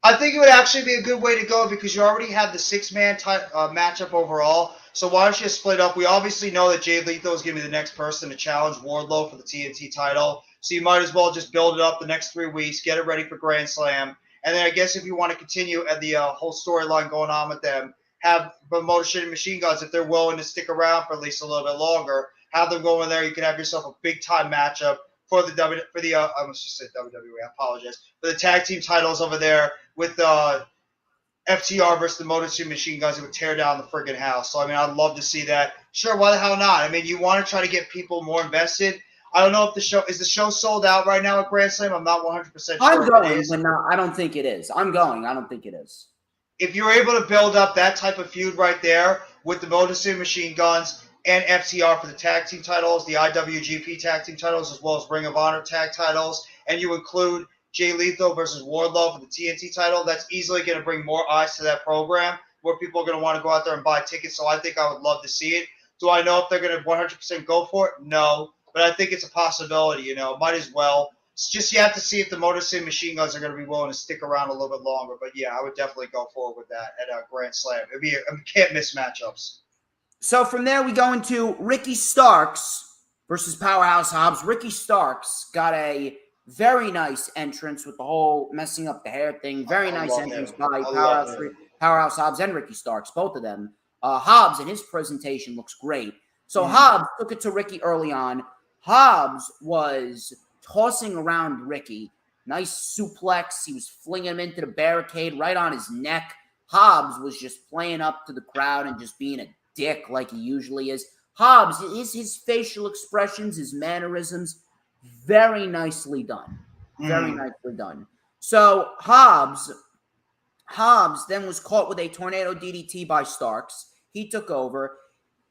I think it would actually be a good way to go because you already have the six-man matchup overall. So why don't you split up? We obviously know that Jay Lethal is going to be the next person to challenge Wardlow for the TNT title. So you might as well just build it up the next 3 weeks, get it ready for Grand Slam. And then I guess if you want to continue at the whole storyline going on with them, have the Motor City Machine Guns, if they're willing to stick around for at least a little bit longer, have them go in there. You can have yourself a big-time matchup for the I almost just said WWE. I apologize. For the tag team titles over there with FTR versus the Motor City Machine Guns, it would tear down the friggin' house. So, I mean, I'd love to see that. Sure, why the hell not? I mean, you want to try to get people more invested. I don't know if the show sold out right now at Grand Slam. I'm not 100% sure. I'm going, but no, I don't think it is. I'm going. I don't think it is. If you're able to build up that type of feud right there with the Motor City Machine Guns and FTR for the tag team titles, the IWGP tag team titles, as well as Ring of Honor tag titles, and you include Jay Lethal versus Wardlow for the TNT title, that's easily going to bring more eyes to that program, where people are going to want to go out there and buy tickets. So I think I would love to see it. Do I know if they're going to 100% go for it? No. But I think it's a possibility, Might as well. It's just you have to see if the Motor City Machine Guns are going to be willing to stick around a little bit longer. But, yeah, I would definitely go forward with that at Grand Slam. It'd be can't-miss matchups. So from there, we go into Ricky Starks versus Powerhouse Hobbs. Ricky Starks got a very nice entrance with the whole messing up the hair thing. Very nice entrance by Powerhouse Hobbs and Ricky Starks, both of them. Hobbs and his presentation looks great. So Hobbs took it to Ricky early on. Hobbs was tossing around Ricky. Nice suplex. He was flinging him into the barricade right on his neck. Hobbs was just playing up to the crowd and just being a dick like he usually is. Hobbs, his facial expressions, his mannerisms, very nicely done. Very nicely done. So Hobbs then was caught with a tornado DDT by Starks. He took over.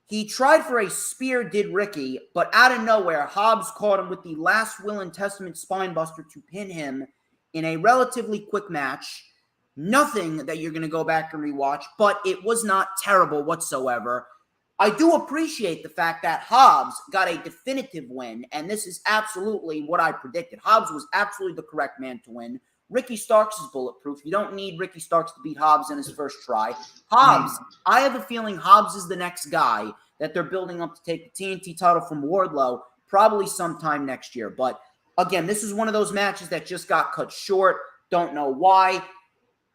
He tried for a spear, did Ricky, but out of nowhere, Hobbs caught him with the Last Will and Testament spinebuster to pin him in a relatively quick match. Nothing that you're going to go back and rewatch, but it was not terrible whatsoever. I do appreciate the fact that Hobbs got a definitive win, and this is absolutely what I predicted. Hobbs was absolutely the correct man to win. Ricky Starks is bulletproof. You don't need Ricky Starks to beat Hobbs in his first try. Hobbs, I have a feeling Hobbs is the next guy that they're building up to take the TNT title from Wardlow probably sometime next year. But again, this is one of those matches that just got cut short. Don't know why.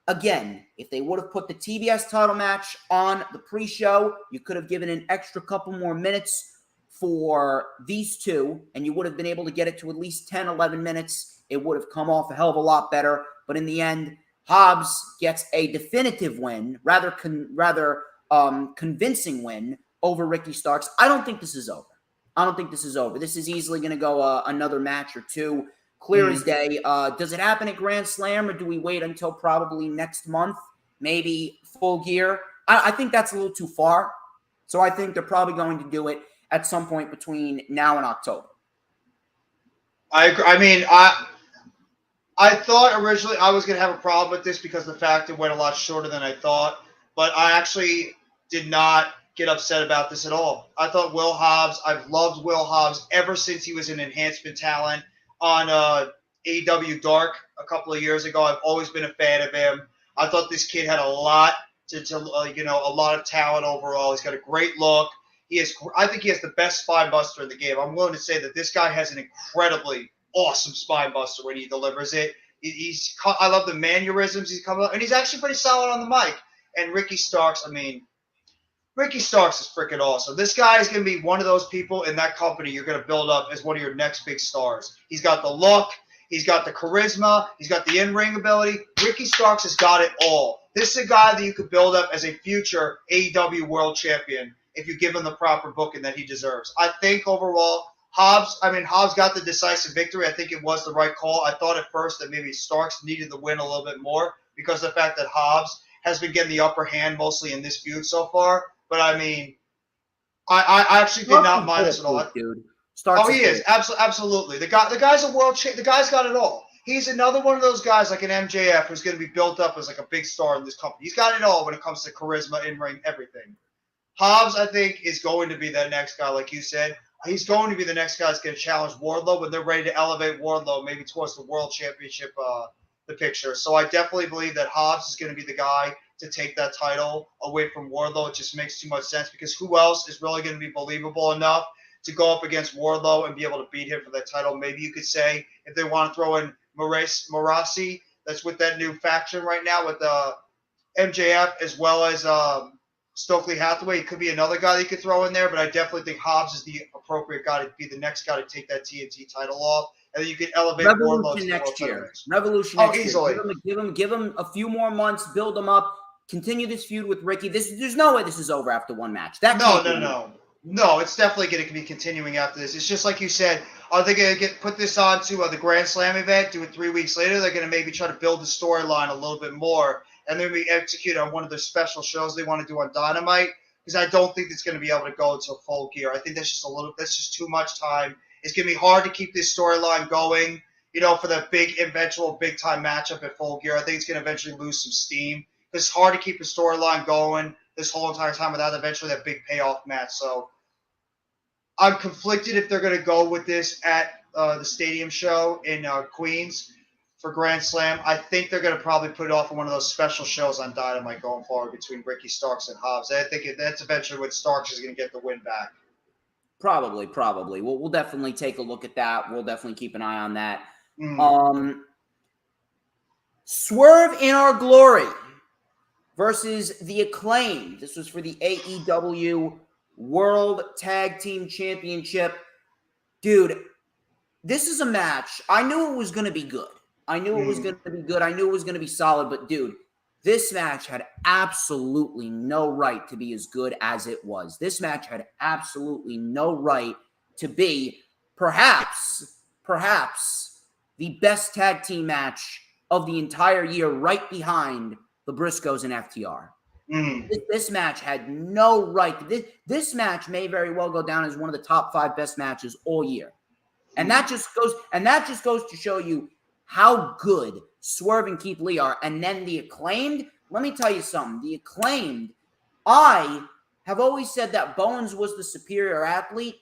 Again, if they would have put the TBS title match on the pre-show, you could have given an extra couple more minutes for these two, and you would have been able to get it to at least 10, 11 minutes. It would have come off a hell of a lot better. But in the end, Hobbs gets a definitive win, rather convincing win over Ricky Starks. I don't think this is over. This is easily going to go another match or two. Clear as day. Does it happen at Grand Slam, or do we wait until probably next month? Maybe Full Gear? I think that's a little too far. So I think they're probably going to do it at some point between now and October. I agree. I mean, I thought originally I was going to have a problem with this because of the fact it went a lot shorter than I thought. But I actually did not get upset about this at all. I thought Will Hobbs, I've loved Will Hobbs ever since he was an enhancement talent on AEW Dark a couple of years ago. I've always been a fan of him. I thought this kid had a lot a lot of talent overall. He's got a great look. I think he has the best spine buster in the game. I'm willing to say that this guy has an incredibly awesome spine buster when he delivers it. I love the mannerisms he's coming up, and he's actually pretty solid on the mic. And Ricky Starks, I mean, Ricky Starks is freaking awesome. This guy is going to be one of those people in that company you're going to build up as one of your next big stars. He's got the look. He's got the charisma. He's got the in-ring ability. Ricky Starks has got it all. This is a guy that you could build up as a future AEW World Champion if you give him the proper booking that he deserves. I think overall, Hobbs got the decisive victory. I think it was the right call. I thought at first that maybe Starks needed the win a little bit more because of the fact that Hobbs has been getting the upper hand mostly in this feud so far. But I mean, I actually did not mind this at all. Dude. He is absolutely the guy's a world champ. The guy's got it all. He's another one of those guys like an MJF who's going to be built up as like a big star in this company. He's got it all when it comes to charisma, in-ring, everything. Hobbs, I think, is going to be that next guy, like you said. He's going to be the next guy that's going to challenge Wardlow when they're ready to elevate Wardlow maybe towards the World Championship, the picture. So I definitely believe that Hobbs is going to be the guy to take that title away from Wardlow. It just makes too much sense because who else is really going to be believable enough to go up against Wardlow and be able to beat him for that title? Maybe you could say if they want to throw in Morasi, that's with that new faction right now with MJF as well as Stokely Hathaway. It could be another guy that you could throw in there, but I definitely think Hobbs is the appropriate guy to be the next guy to take that TNT title off. And then you could elevate Wardlow to the World title match. Revolution next year. Give him a few more months, build him up, continue this feud with Ricky. There's no way this is over after one match. No, it's definitely going to be continuing after this. It's just like you said. Are they going to put this on to the Grand Slam event, do it 3 weeks later? They're going to maybe try to build the storyline a little bit more, and then we execute on one of their special shows they want to do on Dynamite, because I don't think it's going to be able to go until Full Gear. I think that's just too much time. It's going to be hard to keep this storyline going, for the eventual big-time matchup at Full Gear. I think it's going to eventually lose some steam. It's hard to keep a storyline going this whole entire time without eventually that big payoff match. So I'm conflicted if they're going to go with this at the stadium show in Queens for Grand Slam. I think they're going to probably put it off on one of those special shows on Dynamite going forward between Ricky Starks and Hobbs. I think that's eventually when Starks is going to get the win back. Probably. We'll definitely take a look at that. We'll definitely keep an eye on that. Swerve in Our Glory versus The Acclaimed. This was for the AEW World Tag Team Championship. Dude, this is a match. I knew it was going to be good. I knew it was going to be solid. But, dude, this match had absolutely no right to be as good as it was. This match had absolutely no right to be perhaps the best tag team match of the entire year, right behind the Briscoes and FTR. This match had no right. This match may very well go down as one of the top 5 best matches all year. And that just goes to show you how good Swerve and Keith Lee are. And then the Acclaimed, let me tell you something. The Acclaimed, I have always said that Bowens was the superior athlete.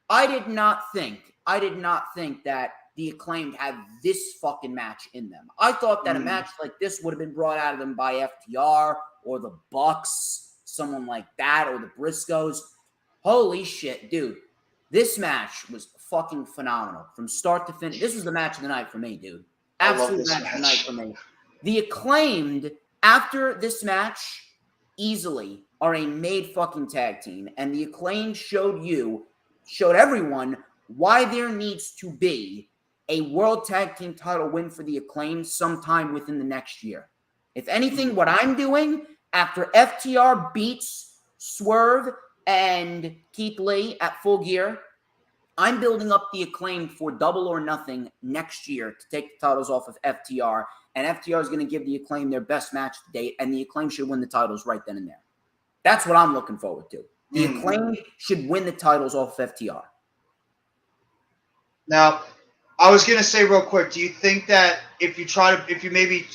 I did not think that the Acclaimed had this fucking match in them. I thought that a match like this would have been brought out of them by FTR or the Bucks, someone like that, or the Briscoes. Holy shit, dude. This match was fucking phenomenal from start to finish. This was the match of the night for me, dude. Absolute match of the night for me. The Acclaimed, after this match, easily are a made fucking tag team. And the Acclaimed showed everyone why there needs to be a World Tag Team title win for the Acclaimed sometime within the next year. If anything, what I'm doing after FTR beats Swerve and Keith Lee at Full Gear, I'm building up the Acclaimed for Double or Nothing next year to take the titles off of FTR. And FTR is going to give the Acclaimed their best match to date, and the Acclaimed should win the titles right then and there. That's what I'm looking forward to. The Acclaimed should win the titles off of FTR. Now, I was going to say real quick, do you think that if you maybe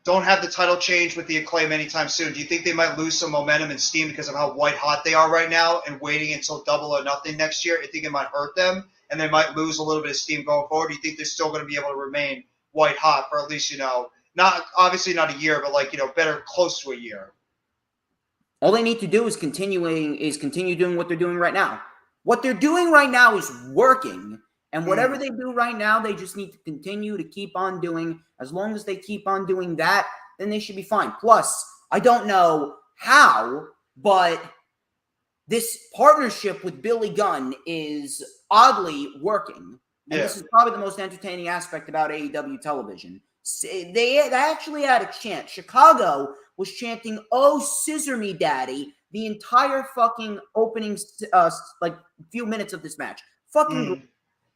don't have the title change with the Acclaim anytime soon, do you think they might lose some momentum and steam because of how white hot they are right now and waiting until Double or Nothing next year? I think it might hurt them and they might lose a little bit of steam going forward. Do you think they're still going to be able to remain white hot for at least, not obviously not a year, but better close to a year? All they need to do is continue doing what they're doing right now. What they're doing right now is working. And whatever they do right now, they just need to continue to keep on doing. As long as they keep on doing that, then they should be fine. Plus, I don't know how but this partnership with Billy Gunn is oddly working. And this is probably the most entertaining aspect about AEW television. They actually had a chant. Chicago was chanting, "Oh, scissor me, daddy," the entire fucking opening, few minutes of this match. Fucking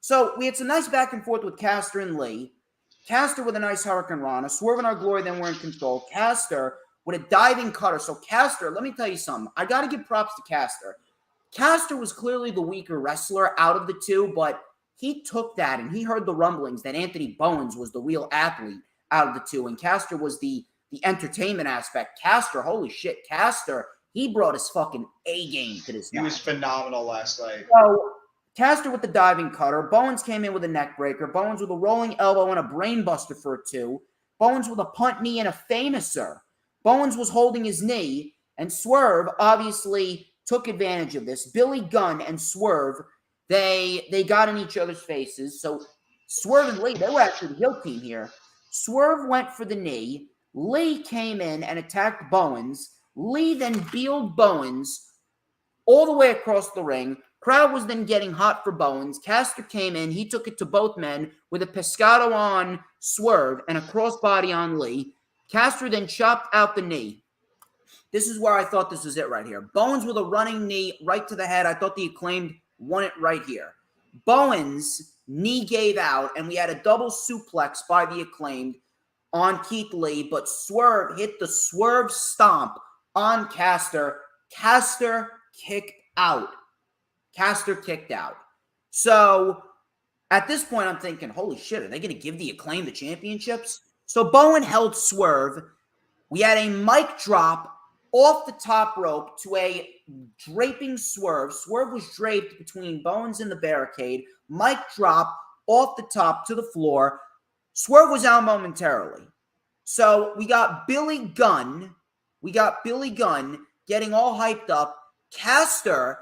So we had some nice back and forth with Caster and Lee. Caster with a nice Hurricane Rana. Swerve and Our Glory then were in control. Caster with a diving cutter. So Caster, let me tell you something. I got to give props to Caster. Caster was clearly the weaker wrestler out of the two, but he took that and he heard the rumblings that Anthony Bowens was the real athlete out of the two, and Caster was the entertainment aspect. Caster, holy shit, Caster, he brought his fucking A game to this match. He was phenomenal last night. So Caster with the diving cutter. Bowens came in with a neck breaker. Bowens with a rolling elbow and a brain buster for a 2. Bowens with a punt knee and a famouser. Bowens was holding his knee, and Swerve obviously took advantage of this. Billy Gunn and Swerve, they got in each other's faces. So Swerve and Lee, they were actually the heel team here. Swerve went for the knee. Lee came in and attacked Bowens. Lee then beeled Bowens all the way across the ring. Crowd was then getting hot for Bowens. Caster came in. He took it to both men with a pescado on Swerve and a crossbody on Lee. Caster then chopped out the knee. This is where I thought this was it right here. Bowens with a running knee right to the head. I thought the Acclaimed won it right here. Bowens' knee gave out, and we had a double suplex by the Acclaimed on Keith Lee, but Swerve hit the Swerve stomp on Caster. Caster kicked out. Caster kicked out. So at this point, I'm thinking, holy shit, are they going to give the Acclaim the championships? So Bowen held Swerve. We had a mic drop off the top rope to a draping Swerve. Swerve was draped between Bowens and the barricade. Mic drop off the top to the floor. Swerve was out momentarily. So we got Billy Gunn. Getting all hyped up. Caster,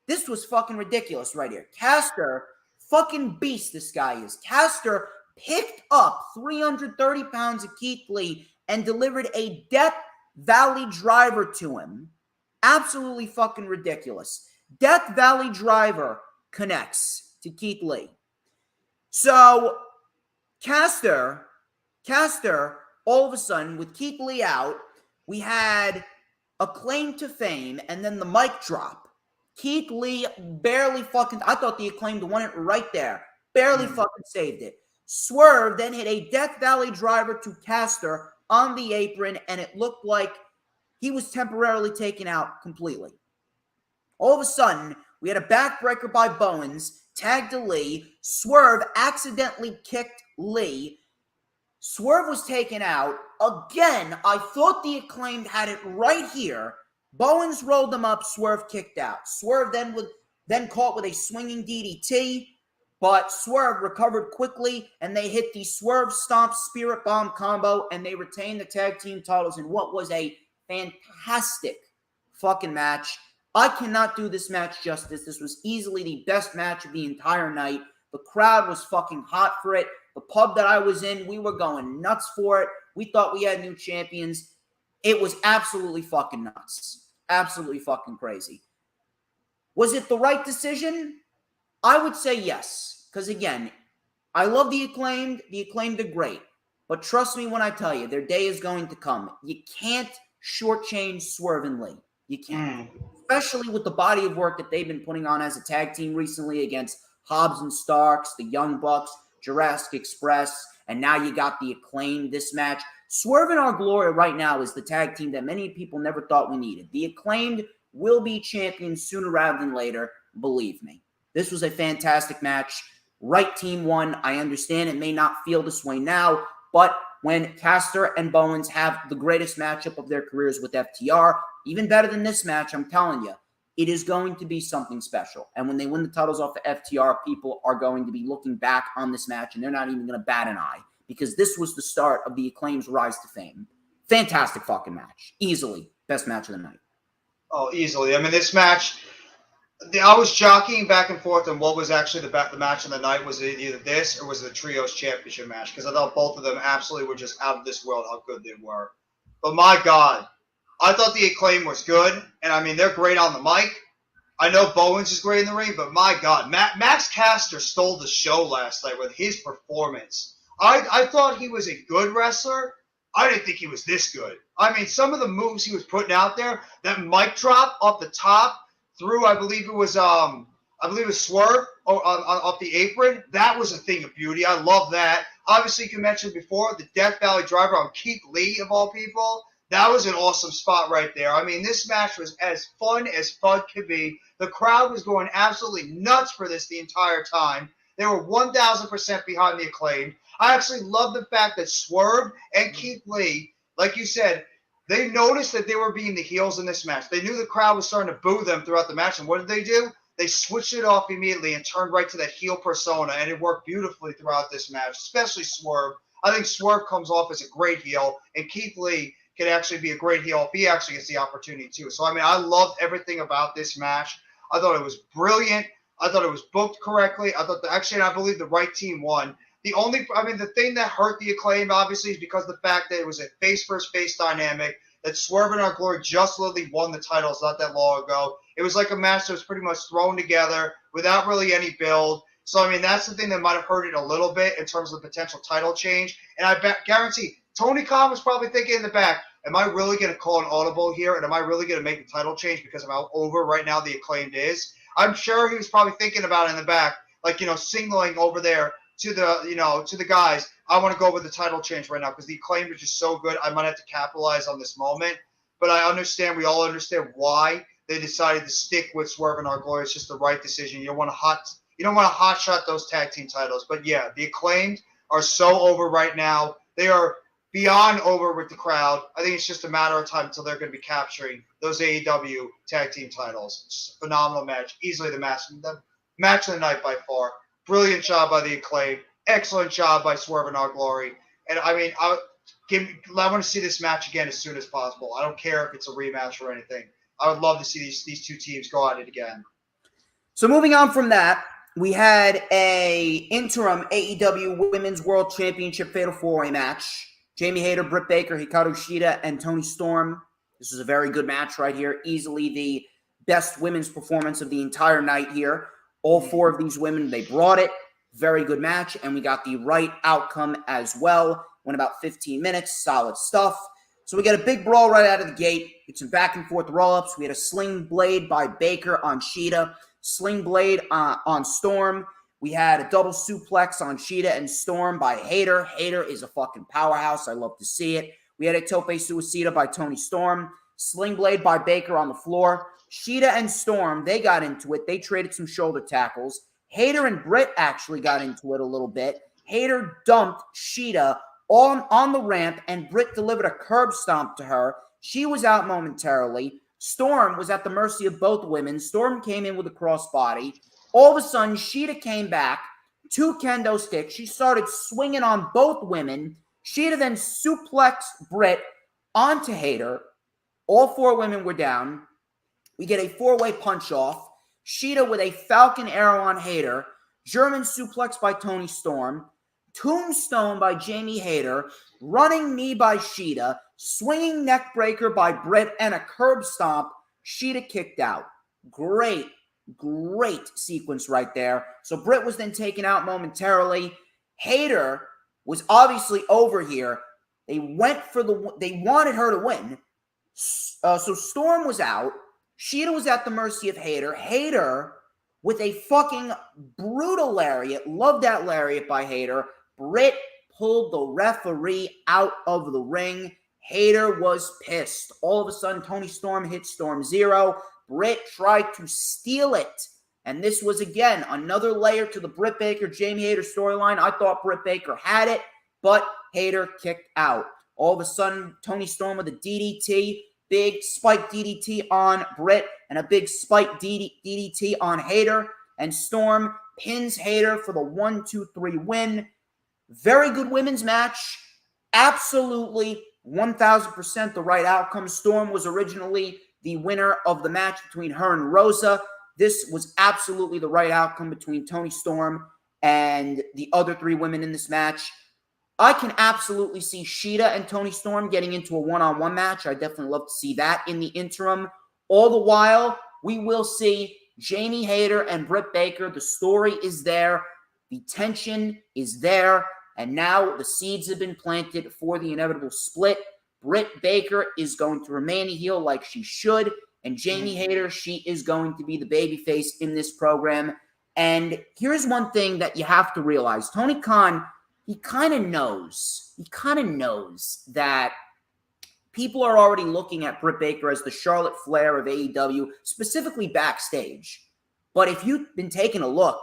this was fucking ridiculous right here. Caster, fucking beast this guy is. Caster picked up 330 pounds of Keith Lee and delivered a Death Valley driver to him. Absolutely fucking ridiculous. Death Valley driver connects to Keith Lee. So Caster, all of a sudden, with Keith Lee out, we had a claim to fame and then the mic drop. Keith Lee barely fucking, I thought the Acclaimed won it right there. Barely fucking saved it. Swerve then hit a Death Valley driver to Caster on the apron, and it looked like he was temporarily taken out completely. All of a sudden, we had a backbreaker by Bowens, tagged to Lee. Swerve accidentally kicked Lee. Swerve was taken out. Again, I thought the Acclaimed had it right here. Bowens rolled him up. Swerve kicked out. Swerve then caught with a swinging DDT, but Swerve recovered quickly, and they hit the Swerve Stomp Spirit Bomb combo, and they retained the tag team titles in what was a fantastic fucking match. I cannot do this match justice. This was easily the best match of the entire night. The crowd was fucking hot for it. The pub that I was in, we were going nuts for it. We thought we had new champions. It was absolutely fucking nuts. Absolutely fucking crazy. Was it the right decision? I would say yes. Because again, I love the Acclaimed. The Acclaimed are great. But trust me when I tell you, their day is going to come. You can't shortchange Swerve and Lee. You can't. Especially with the body of work that they've been putting on as a tag team recently against Hobbs and Starks, the Young Bucks, Jurassic Express, and now you got the Acclaimed this match. Swerve and Our Glory right now is the tag team that many people never thought we needed. The Acclaimed will be champions sooner rather than later, believe me. This was a fantastic match. Right team won. I understand it may not feel this way now, but when Caster and Bowens have the greatest matchup of their careers with FTR, even better than this match, I'm telling you, it is going to be something special. And when they win the titles off of FTR, people are going to be looking back on this match, and they're not even going to bat an eye, because this was the start of the Acclaim's rise to fame. Fantastic fucking match. Easily best match of the night. Oh, easily. I mean, this match, I was jockeying back and forth on what was actually the match of the night. Was it either this or was it the Trios Championship match? Because I thought both of them absolutely were just out of this world how good they were. But my God, I thought the Acclaim was good, and I mean, they're great on the mic. I know Bowens is great in the ring, but my God, Max Caster stole the show last night with his performance. I thought he was a good wrestler. I didn't think he was this good. I mean, some of the moves he was putting out there, that mic drop off the top through, I believe it was Swerve off the apron. That was a thing of beauty. I love that. Obviously, you mentioned before the Death Valley Driver on Keith Lee of all people. That was an awesome spot right there. I mean, this match was as fun could be. The crowd was going absolutely nuts for this the entire time. They were 1,000% behind the Acclaim. I actually love the fact that Swerve and Keith Lee, like you said, they noticed that they were being the heels in this match. They knew the crowd was starting to boo them throughout the match. And what did they do? They switched it off immediately and turned right to that heel persona. And it worked beautifully throughout this match, especially Swerve. I think Swerve comes off as a great heel. And Keith Lee can actually be a great heel if he actually gets the opportunity too. So, I mean, I loved everything about this match. I thought it was brilliant. I thought it was booked correctly. I thought I believe the right team won. The thing that hurt the Acclaim, obviously, is because the fact that it was a face versus face dynamic, that Swerve and Our Glory just literally won the titles not that long ago. It was like a match that was pretty much thrown together without really any build. So, I mean, that's the thing that might have hurt it a little bit in terms of the potential title change. And I guarantee Tony Khan was probably thinking in the back, am I really going to call an audible here? And am I really going to make the title change because of how over right now the Acclaimed is? I'm sure he was probably thinking about it in the back, like, signaling over there to the guys, I want to go with the title change right now because the Acclaimed are just so good. I might have to capitalize on this moment. But we all understand why they decided to stick with Swerve and Our Glory. It's just the right decision. You don't want to hot shot those tag team titles. But yeah, the Acclaimed are so over right now. They are beyond over with the crowd. I think it's just a matter of time until they're going to be capturing those AEW tag team titles. Just a phenomenal match. Easily the match of the night by far. Brilliant job by the Acclaim. Excellent job by Swerve and Our Glory. And I mean, I want to see this match again as soon as possible. I don't care if it's a rematch or anything. I would love to see these two teams go at it again. So moving on from that, we had a interim AEW Women's World Championship Fatal 4-Way match. Jamie Hayter, Britt Baker, Hikaru Shida, and Toni Storm. This was a very good match right here. Easily the best women's performance of the entire night here. All four of these women, they brought it. Very good match, and we got the right outcome as well. Went about 15 minutes, solid stuff. So we got a big brawl right out of the gate. It's some back and forth roll-ups. We had a sling blade by Baker on Shida, sling blade on Storm. We had a double suplex on Shida and Storm by Hayter. Hayter is a fucking powerhouse. I love to see it. We had a tope suicida by Toni Storm, sling blade by Baker on the floor. Shida and Storm, they got into it. They traded some shoulder tackles. Hayter and Britt actually got into it a little bit. Hayter dumped Shida on the ramp, and Britt delivered a curb stomp to her. She was out momentarily. Storm was at the mercy of both women. Storm came in with a crossbody. All of a sudden, Shida came back, 2 kendo sticks. She started swinging on both women. Shida then suplexed Britt onto Hayter. All 4 women were down. We get a 4-way punch-off. Shida with a Falcon Arrow on Hayter. German suplex by Toni Storm. Tombstone by Jamie Hayter. Running knee by Shida. Swinging neck breaker by Britt. And a curb stomp. Shida kicked out. Great sequence right there. So Britt was then taken out momentarily. Hayter was obviously over here. They wanted her to win. So Storm was out. Shida was at the mercy of Hayter. Hayter with a fucking brutal lariat. Love that lariat by Hayter. Britt pulled the referee out of the ring. Hayter was pissed. All of a sudden, Toni Storm hit Storm Zero. Britt tried to steal it. And this was, again, another layer to the Britt Baker, Jamie Hayter storyline. I thought Britt Baker had it, but Hayter kicked out. All of a sudden, Toni Storm with a DDT. Big spike DDT on Britt and a big spike DDT on Hayter. And Storm pins Hayter for the 1-2-3 win. Very good women's match. Absolutely 1,000% the right outcome. Storm was originally the winner of the match between her and Rosa. This was absolutely the right outcome between Toni Storm and the other 3 women in this match. I can absolutely see Shida and Toni Storm getting into a one-on-one match. I definitely love to see that in the interim. All the while, we will see Jamie Hayter and Britt Baker. The story is there. The tension is there. And now the seeds have been planted for the inevitable split. Britt Baker is going to remain a heel like she should. And Jamie Hayter, she is going to be the babyface in this program. And here's one thing that you have to realize. Tony Khan, he kind of knows that people are already looking at Britt Baker as the Charlotte Flair of AEW, specifically backstage. But if you've been taking a look,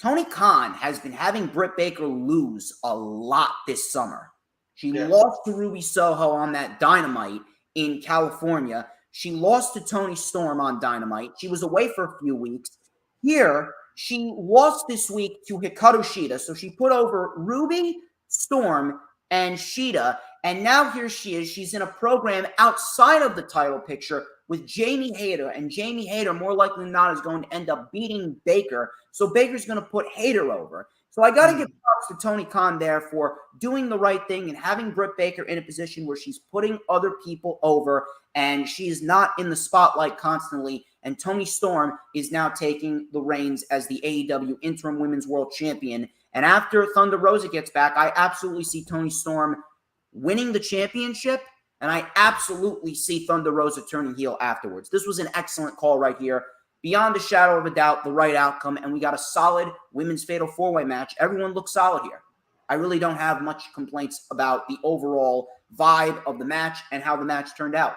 Tony Khan has been having Britt Baker lose a lot this summer. She lost to Ruby Soho on that Dynamite in California. She lost to Toni Storm on Dynamite. She was away for a few weeks. Here, she lost this week to Hikaru Shida. So she put over Ruby, Storm, and Shida. And now here she is. She's in a program outside of the title picture with Jamie Hayter. And Jamie Hayter, more likely than not, is going to end up beating Baker. So Baker's going to put Hayter over. So I got to give props to Tony Khan there for doing the right thing and having Britt Baker in a position where she's putting other people over and she is not in the spotlight constantly. And Toni Storm is now taking the reins as the AEW Interim Women's World Champion. And after Thunder Rosa gets back, I absolutely see Toni Storm winning the championship, and I absolutely see Thunder Rosa turning heel afterwards. This was an excellent call right here. Beyond a shadow of a doubt, the right outcome, and we got a solid women's fatal four-way match. Everyone looks solid here. I really don't have much complaints about the overall vibe of the match and how the match turned out.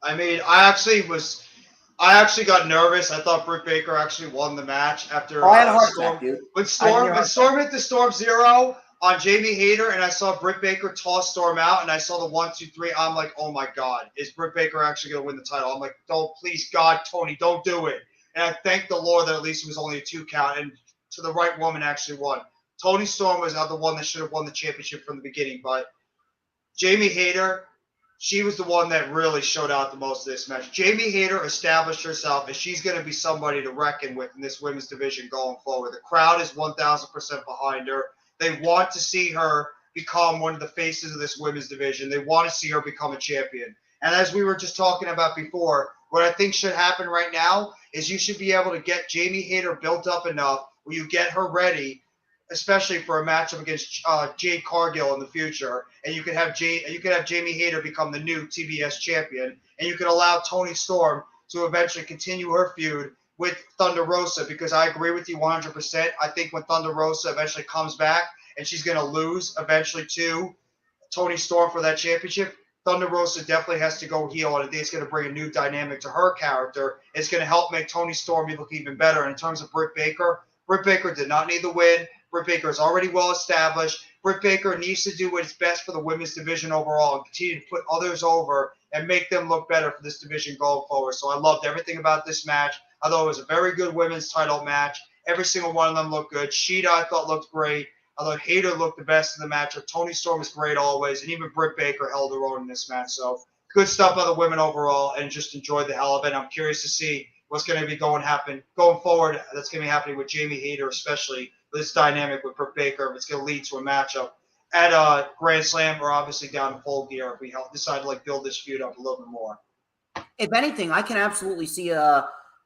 I mean, I actually got nervous. I thought Britt Baker actually won the match after I had a heart Storm. attack, dude. When Storm hit the Storm Zero on Jamie Hayter, and I saw Britt Baker toss Storm out, and I saw the 1, 2, 3. I'm like, oh my God, is Britt Baker actually going to win the title? I'm like, don't, please, God, Tony, don't do it. And I thank the Lord that at least it was only a 2 count, and to the right woman actually won. Toni Storm was the one that should have won the championship from the beginning, but Jamie Hayter, she was the one that really showed out the most of this match. Jamie Hayter established herself as she's going to be somebody to reckon with in this women's division going forward. The crowd is 1,000% behind her. They want to see her become one of the faces of this women's division. They want to see her become a champion. And as we were just talking about before, what I think should happen right now is you should be able to get Jamie Hayter built up enough where you get her ready, especially for a matchup against Jade Cargill in the future. And you could have Jamie Hayter become the new TBS champion. And you could allow Toni Storm to eventually continue her feud with Thunder Rosa, because I agree with you 100%. I think when Thunder Rosa eventually comes back and she's going to lose eventually to Toni Storm for that championship, Thunder Rosa definitely has to go heel, and I think it's going to bring a new dynamic to her character. It's going to help make Toni Storm look even better. And in terms of Britt Baker did not need the win. Britt Baker is already well established. Britt Baker needs to do what's best for the women's division overall and continue to put others over and make them look better for this division going forward. So I loved everything about this match. I thought it was a very good women's title match. Every single one of them looked good. Shida, I thought, looked great. I thought Hayter looked the best in the matchup. Toni Storm was great always, and even Britt Baker held her own in this match. So good stuff by the women overall, and just enjoyed the hell of it. I'm curious to see what's going to be going forward. That's going to be happening with Jamie Hayter, especially with this dynamic with Britt Baker. If it's going to lead to a matchup at Grand Slam or obviously down to Full Gear if we decide to build this feud up a little bit more. If anything, I can absolutely see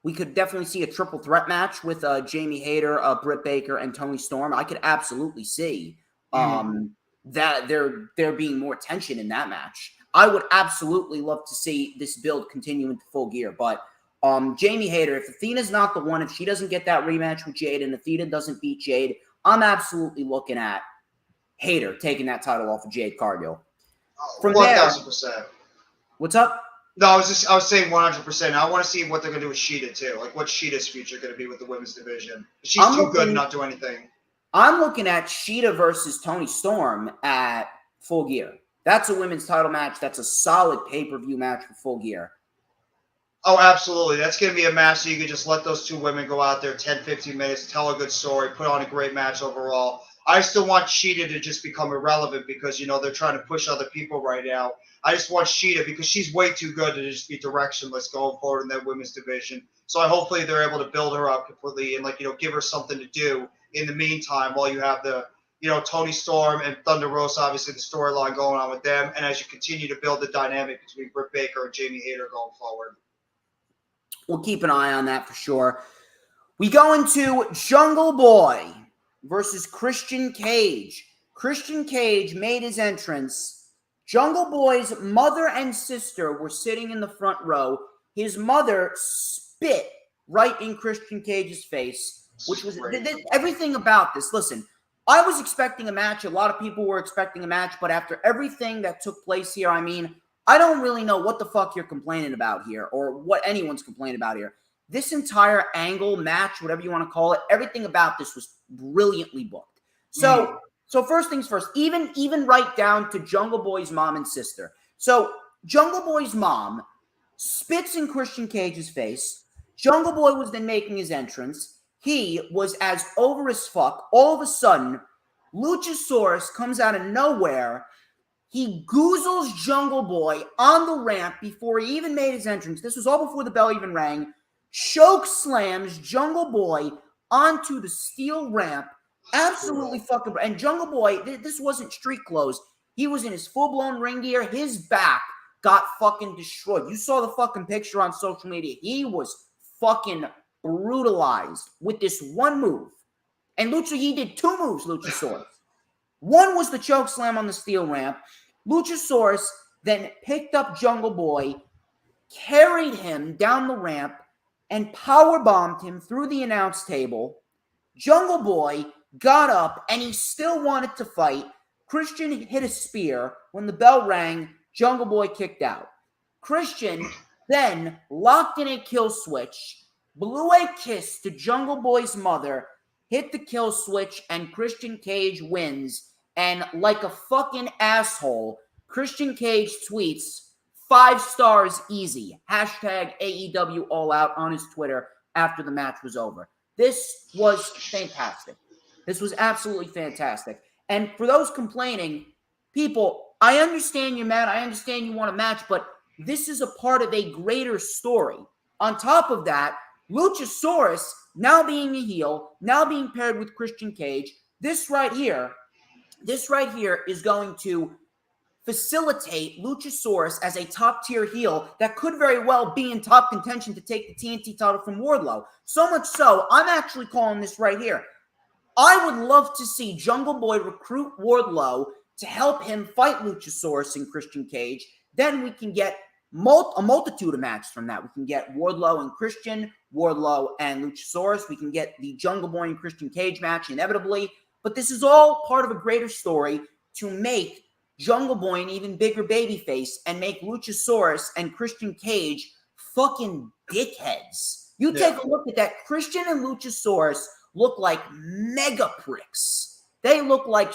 we could definitely see a triple threat match with Jamie Hayter, Britt Baker, and Toni Storm. I could absolutely see that there being more tension in that match. I would absolutely love to see this build continue into Full Gear. But Jamie Hayter, if Athena's not the one, if she doesn't get that rematch with Jade and Athena doesn't beat Jade, I'm absolutely looking at Hayter taking that title off of Jade Cargill. From 1,000%. What's up? No, I was saying 100%. I want to see what they're going to do with Shida too. What's Shida's future going to be with the women's division? She's too good to not do anything. I'm looking at Shida versus Toni Storm at Full Gear. That's a women's title match. That's a solid pay-per-view match for Full Gear. Oh, absolutely. That's going to be a match so you can just let those two women go out there 10, 15 minutes, tell a good story, put on a great match overall. I still want Shida to just become irrelevant because, they're trying to push other people right now. I just want Shida because she's way too good to just be directionless going forward in that women's division. So hopefully they're able to build her up completely and, give her something to do in the meantime while you have the Tony Storm and Thunder Rosa, obviously the storyline going on with them, and as you continue to build the dynamic between Britt Baker and Jamie Hayter going forward. We'll keep an eye on that for sure. We go into Jungle Boy versus Christian Cage. Christian Cage made his entrance. Jungle Boy's mother and sister were sitting in the front row. His mother spit right in Christian Cage's face, which was everything about this. Listen, I was expecting a match. A lot of people were expecting a match, but after everything that took place here, I don't really know what the fuck you're complaining about here or what anyone's complaining about here. This entire angle, match, whatever you want to call it, everything about this was brilliantly booked. So first things first, even right down to Jungle Boy's mom and sister. So Jungle Boy's mom spits in Christian Cage's face. Jungle Boy was then making his entrance. He was as over as fuck. All of a sudden, Luchasaurus comes out of nowhere. He goozles Jungle Boy on the ramp before he even made his entrance. This was all before the bell even rang. Choke slams Jungle Boy onto the steel ramp. Absolutely fucking. And Jungle Boy, this wasn't street clothes. He was in his full-blown ring gear. His back got fucking destroyed. You saw the fucking picture on social media. He was fucking brutalized with this one move. And he did two moves, Luchasaurus. One was the choke slam on the steel ramp. Luchasaurus then picked up Jungle Boy, carried him down the ramp, and powerbombed him through the announce table. Jungle Boy got up, and he still wanted to fight. Christian hit a spear. When the bell rang, Jungle Boy kicked out. Christian then locked in a kill switch, blew a kiss to Jungle Boy's mother, hit the kill switch, and Christian Cage wins. And like a fucking asshole, Christian Cage tweets, 5 stars easy. Hashtag AEW All Out on his Twitter after the match was over. This was fantastic. This was absolutely fantastic. And for those complaining, people, I understand you're mad. I understand you want a match, but this is a part of a greater story. On top of that, Luchasaurus now being a heel, now being paired with Christian Cage, this right here is going to facilitate Luchasaurus as a top-tier heel that could very well be in top contention to take the TNT title from Wardlow. So much so, I'm actually calling this right here. I would love to see Jungle Boy recruit Wardlow to help him fight Luchasaurus and Christian Cage. Then we can get a multitude of matches from that. We can get Wardlow and Christian, Wardlow and Luchasaurus. We can get the Jungle Boy and Christian Cage match inevitably. But this is all part of a greater story to make Jungle Boy an even bigger babyface and make Luchasaurus and Christian Cage fucking dickheads. You take a look at that. Christian and Luchasaurus look like mega pricks. They look like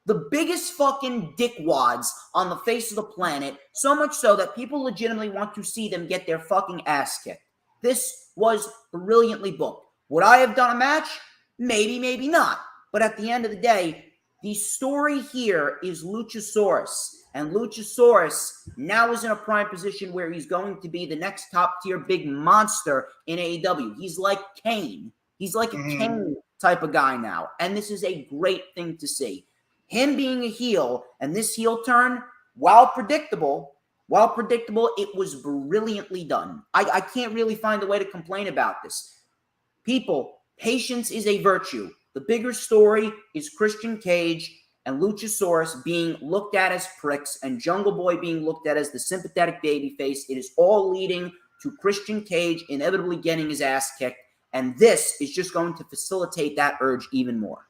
the biggest fucking dickwads on the face of the planet, so much so that people legitimately want to see them get their fucking ass kicked. This was brilliantly booked. Would I have done a match? Maybe, maybe not. But at the end of the day, the story here is Luchasaurus. And Luchasaurus now is in a prime position where he's going to be the next top-tier big monster in AEW. He's like Kane. He's like a Kane type of guy now. And this is a great thing to see. Him being a heel and this heel turn, while predictable, it was brilliantly done. I can't really find a way to complain about this. People, patience is a virtue. The bigger story is Christian Cage and Luchasaurus being looked at as pricks and Jungle Boy being looked at as the sympathetic babyface. It is all leading to Christian Cage inevitably getting his ass kicked. And this is just going to facilitate that urge even more.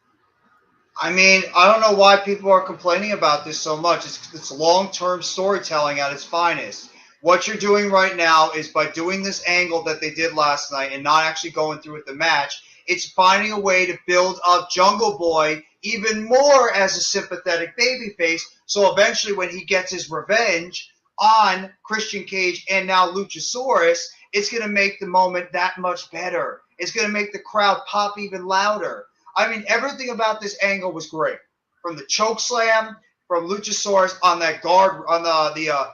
I mean, I don't know why people are complaining about this so much. It's long-term storytelling at its finest. What you're doing right now is by doing this angle that they did last night and not actually going through with the match, it's finding a way to build up Jungle Boy even more as a sympathetic babyface. So eventually when he gets his revenge on Christian Cage and now Luchasaurus, it's going to make the moment that much better. It's going to make the crowd pop even louder. I mean, everything about this angle was great. From the choke slam, from Luchasaurus on that guard, on the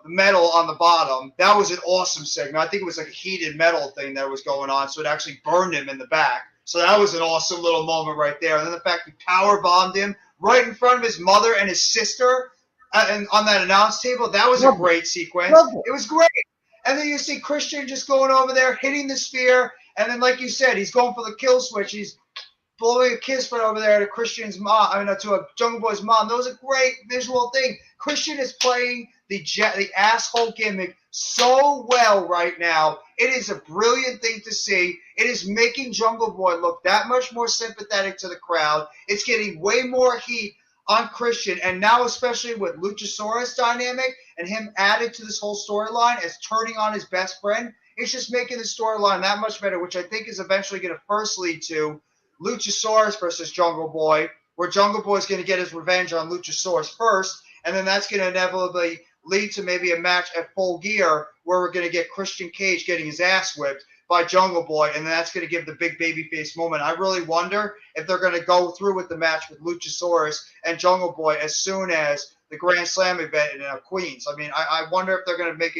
metal on the bottom. That was an awesome segment. I think it was like a heated metal thing that was going on, so it actually burned him in the back. So that was an awesome little moment right there. And then the fact he power bombed him right in front of his mother and his sister and on that announce table, that was a great sequence. It was great. And then you see Christian just going over there, hitting the spear. And then, like you said, he's going for the kill switch. He's blowing a kiss from over there to Christian's mom. To a Jungle Boy's mom. That was a great visual thing. Christian is playing the asshole gimmick so well right now. It is a brilliant thing to see. It is making Jungle Boy look that much more sympathetic to the crowd. It's getting way more heat on Christian, and now especially with Luchasaurus dynamic and him added to this whole storyline as turning on his best friend, it's just making the storyline that much better, which I think is eventually going to first lead to Luchasaurus versus Jungle Boy, where Jungle Boy is going to get his revenge on Luchasaurus first, and then that's going to inevitably lead to maybe a match at Full Gear where we're going to get Christian Cage getting his ass whipped by Jungle Boy, and then that's going to give the big babyface moment. I really wonder if they're going to go through with the match with Luchasaurus and Jungle Boy as soon as the Grand Slam event in Queens. I mean, I wonder if they're going to make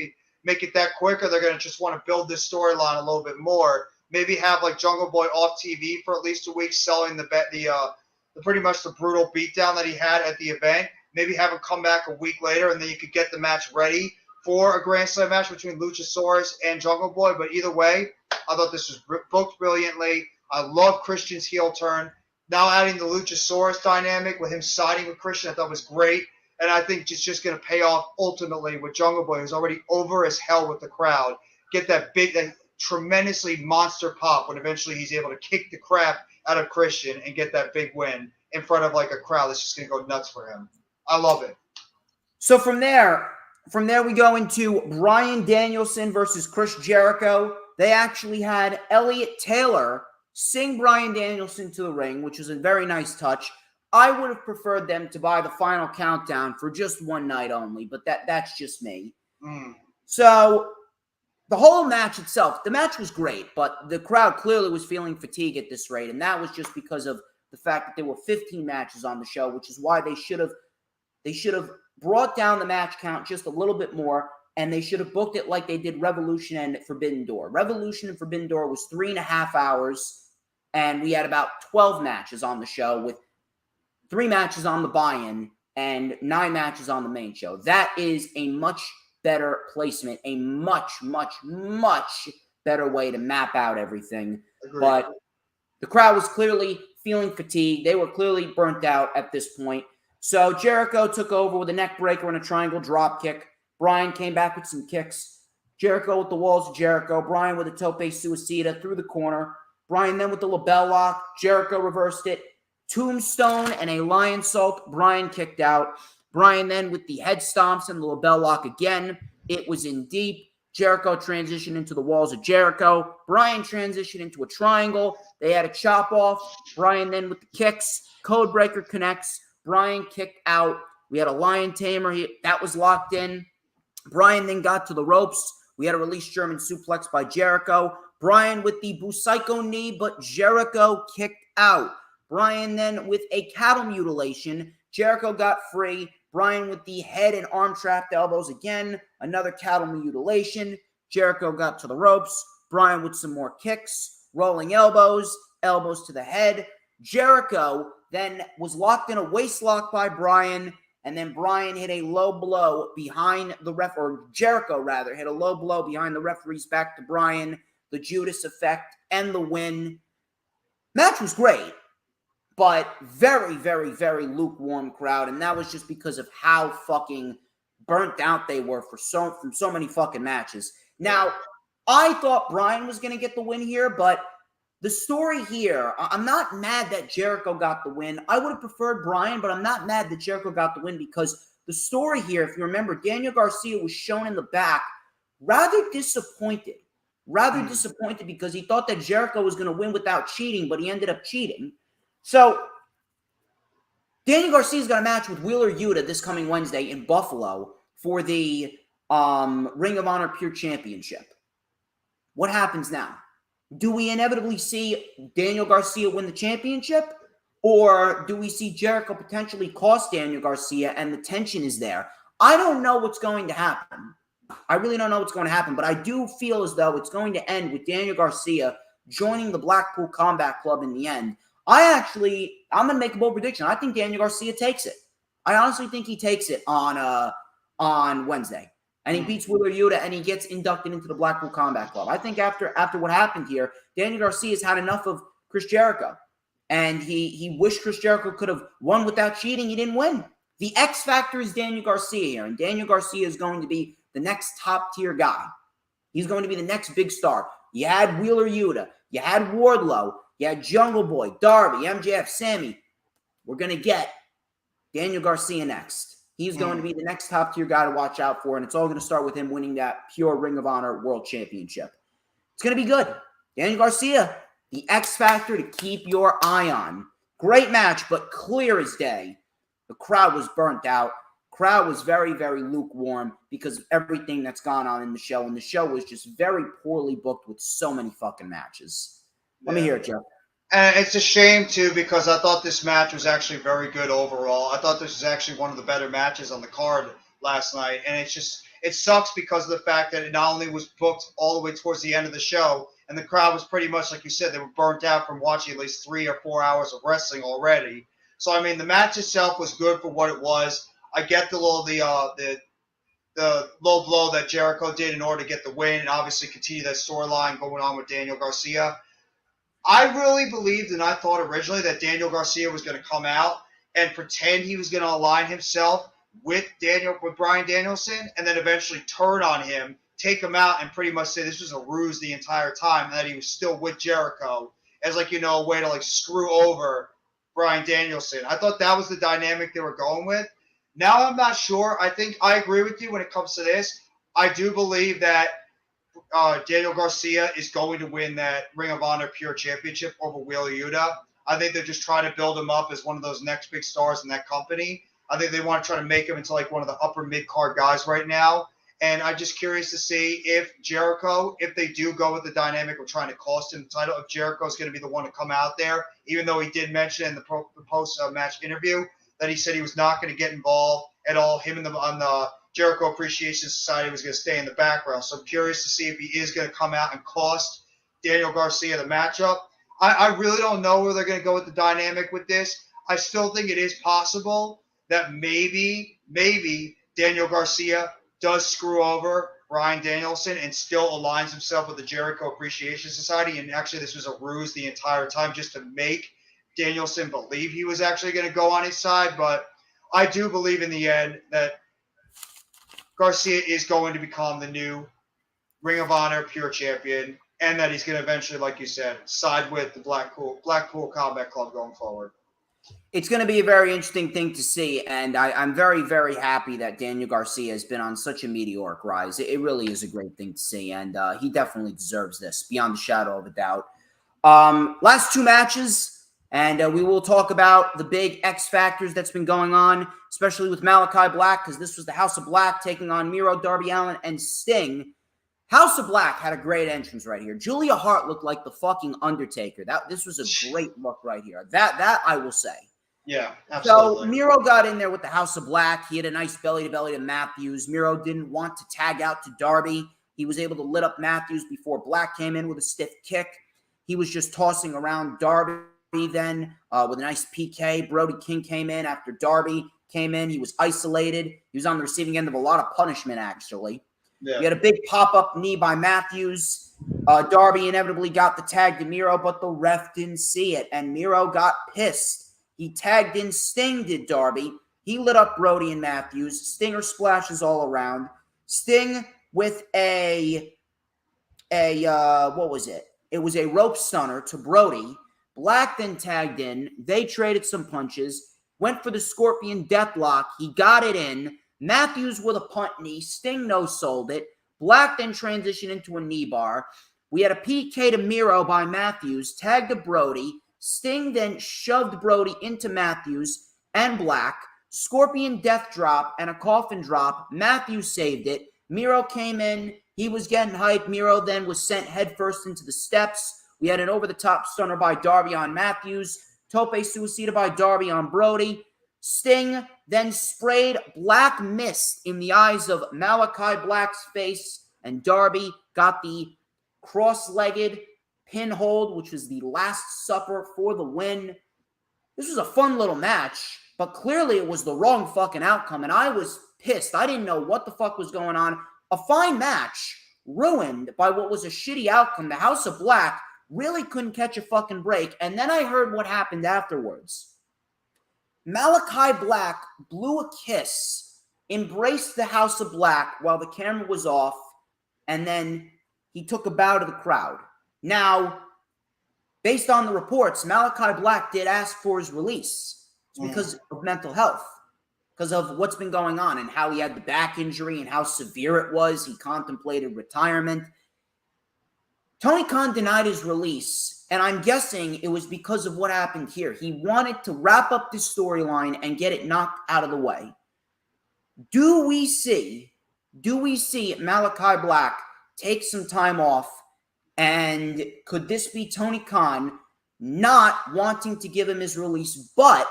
it that quick, or they're going to just want to build this storyline a little bit more. Maybe have like Jungle Boy off TV for at least a week, selling the pretty much the brutal beatdown that he had at the event. Maybe have him come back a week later, and then you could get the match ready for a Grand Slam match between Luchasaurus and Jungle Boy. But either way, I thought this was booked brilliantly. I love Christian's heel turn. Now adding the Luchasaurus dynamic with him siding with Christian, I thought was great. And I think it's just going to pay off ultimately with Jungle Boy, who's already over as hell with the crowd. Get that tremendously monster pop when eventually he's able to kick the crap out of Christian and get that big win in front of like a crowd that's just going to go nuts for him. I love it. So from there we go into Bryan Danielson versus Chris Jericho. They actually had Elliot Taylor sing Bryan Danielson to the ring, which was a very nice touch. I would have preferred them to buy the Final Countdown for just one night only, but that's just me. So the whole match itself, the match was great, but the crowd clearly was feeling fatigue at this rate, and that was just because of the fact that there were 15 matches on the show, which is why they should have brought down the match count just a little bit more, and they should have booked it like they did Revolution and Forbidden Door. Revolution and Forbidden Door was 3.5 hours, and we had about 12 matches on the show with 3 matches on the buy-in and 9 matches on the main show. That is a much better placement, a much, much, much better way to map out everything. Agreed. But the crowd was clearly feeling fatigued. They were clearly burnt out at this point. So Jericho took over with a neck breaker and a triangle drop kick. Bryan came back with some kicks. Jericho with the walls of Jericho. Bryan with a tope suicida through the corner. Bryan then with the label lock. Jericho reversed it. Tombstone and a lion salt. Bryan kicked out. Bryan then with the head stomps and the label lock again. It was in deep. Jericho transitioned into the walls of Jericho. Bryan transitioned into a triangle. They had a chop off. Bryan then with the kicks. Codebreaker connects. Bryan kicked out. We had a lion tamer. That was locked in. Bryan then got to the ropes. We had a release German suplex by Jericho. Bryan with the Busaiku knee, but Jericho kicked out. Bryan then with a cattle mutilation. Jericho got free. Bryan with the head and arm trapped elbows again. Another cattle mutilation. Jericho got to the ropes. Bryan with some more kicks. Rolling elbows. Elbows to the head. Jericho then was locked in a waist lock by Bryan. And then Bryan hit a low blow behind the ref, or Jericho rather, hit a low blow behind the referee's back to Bryan. The Judas effect and the win. Match was great, but very, very, very lukewarm crowd. And that was just because of how fucking burnt out they were from so many fucking matches. Now, I thought Bryan was going to get the win here, but the story here, I'm not mad that Jericho got the win. I would have preferred Bryan, but I'm not mad that Jericho got the win because the story here, if you remember, Daniel Garcia was shown in the back rather disappointed. Rather disappointed because he thought that Jericho was going to win without cheating, but he ended up cheating. So, Daniel Garcia's got a match with Wheeler Yuta this coming Wednesday in Buffalo for the Ring of Honor Pure Championship. What happens now? Do we inevitably see Daniel Garcia win the championship? Or do we see Jericho potentially cost Daniel Garcia and the tension is there? I don't know what's going to happen. I really don't know what's going to happen, but I do feel as though it's going to end with Daniel Garcia joining the Blackpool Combat Club in the end. I'm going to make a bold prediction. I think Daniel Garcia takes it. I honestly think he takes it on Wednesday. And he beats Wheeler Yuta, and he gets inducted into the Blackpool Combat Club. I think after what happened here, Daniel Garcia's had enough of Chris Jericho. And he wished Chris Jericho could have won without cheating. He didn't win. The X factor is Daniel Garcia here. And Daniel Garcia is going to be the next top-tier guy. He's going to be the next big star. You had Wheeler Yuta. You had Wardlow. You had Jungle Boy, Darby, MJF, Sammy. We're going to get Daniel Garcia next. He's going to be the next top-tier guy to watch out for, and it's all going to start with him winning that pure Ring of Honor World Championship. It's going to be good. Daniel Garcia, the X factor to keep your eye on. Great match, but clear as day. The crowd was burnt out. Crowd was very, very lukewarm because of everything that's gone on in the show, and the show was just very poorly booked with so many fucking matches. Let me hear it, Joe. And it's a shame, too, because I thought this match was actually very good overall. I thought this was actually one of the better matches on the card last night. And it sucks because of the fact that it not only was booked all the way towards the end of the show, and the crowd was pretty much, like you said, they were burnt out from watching at least 3 or 4 hours of wrestling already. So, I mean, the match itself was good for what it was. I get the low blow that Jericho did in order to get the win and obviously continue that storyline going on with Daniel Garcia. I really believed, and I thought originally, that Daniel Garcia was going to come out and pretend he was going to align himself with Bryan Danielson, and then eventually turn on him, take him out, and pretty much say this was a ruse the entire time, and that he was still with Jericho as a way to screw over Bryan Danielson. I thought that was the dynamic they were going with. Now I'm not sure. I think I agree with you when it comes to this. I do believe that Daniel Garcia is going to win that Ring of Honor Pure Championship over Wheeler Yuta. I think they're just trying to build him up as one of those next big stars in that company. I think they want to try to make him into one of the upper mid-card guys right now. And I'm just curious to see if Jericho, if they do go with the dynamic of trying to cost him the title, if Jericho's going to be the one to come out there, even though he did mention in the post-match interview that he said he was not going to get involved at all. Him on the Jericho Appreciation Society was going to stay in the background. So I'm curious to see if he is going to come out and cost Daniel Garcia the matchup. I really don't know where they're going to go with the dynamic with this. I still think it is possible that maybe Daniel Garcia does screw over Bryan Danielson and still aligns himself with the Jericho Appreciation Society. And actually this was a ruse the entire time just to make Danielson believe he was actually going to go on his side. But I do believe in the end that Garcia is going to become the new Ring of Honor Pure Champion, and that he's going to eventually, like you said, side with the Blackpool Combat Club going forward. It's going to be a very interesting thing to see, and I'm very, very happy that Daniel Garcia has been on such a meteoric rise. It really is a great thing to see, and he definitely deserves this, beyond the shadow of a doubt. Last 2 matches, and we will talk about the big X factors that's been going on, especially with Malachi Black, because this was the House of Black taking on Miro, Darby Allin, and Sting. House of Black had a great entrance right here. Julia Hart looked like the fucking Undertaker. This was a great look right here. That I will say. Yeah, absolutely. So Miro got in there with the House of Black. He had a nice belly-to-belly to Matthews. Miro didn't want to tag out to Darby. He was able to lit up Matthews before Black came in with a stiff kick. He was just tossing around Darby then with a nice PK. Brody King came in after Darby came in. He was isolated. He was on the receiving end of a lot of punishment, actually. Yeah. He had a big pop-up knee by Matthews. Darby inevitably got the tag to Miro, but the ref didn't see it, and Miro got pissed. He tagged in Sting, did Darby. He lit up Brody and Matthews. Stinger splashes all around. Sting with what was it? It was a rope stunner to Brody. Black then tagged in. They traded some punches. Went for the Scorpion Deathlock. He got it in. Matthews with a punt knee. Sting no-sold it. Black then transitioned into a knee bar. We had a PK to Miro by Matthews. Tagged to Brody. Sting then shoved Brody into Matthews and Black. Scorpion Death Drop and a Coffin Drop. Matthews saved it. Miro came in. He was getting hyped. Miro then was sent headfirst into the steps. We had an over-the-top stunner by Darby on Matthews. Tope Suicida by Darby on Brody. Sting then sprayed black mist in the eyes of Malachi Black's face, and Darby got the cross-legged pinhold, which was the Last Supper for the win. This was a fun little match, but clearly it was the wrong fucking outcome, and I was pissed. I didn't know what the fuck was going on. A fine match ruined by what was a shitty outcome. The House of Black really couldn't catch a fucking break, and then I heard what happened afterwards. Malachi Black blew a kiss, embraced the House of Black while the camera was off, and then he took a bow to the crowd. Now, based on the reports, Malachi Black did ask for his release. It's because of mental health, because of what's been going on and how he had the back injury and how severe it was. He contemplated retirement. Tony Khan denied his release, and I'm guessing it was because of what happened here. He wanted to wrap up this storyline and get it knocked out of the way. Do we see Malachi Black take some time off? And could this be Tony Khan not wanting to give him his release, but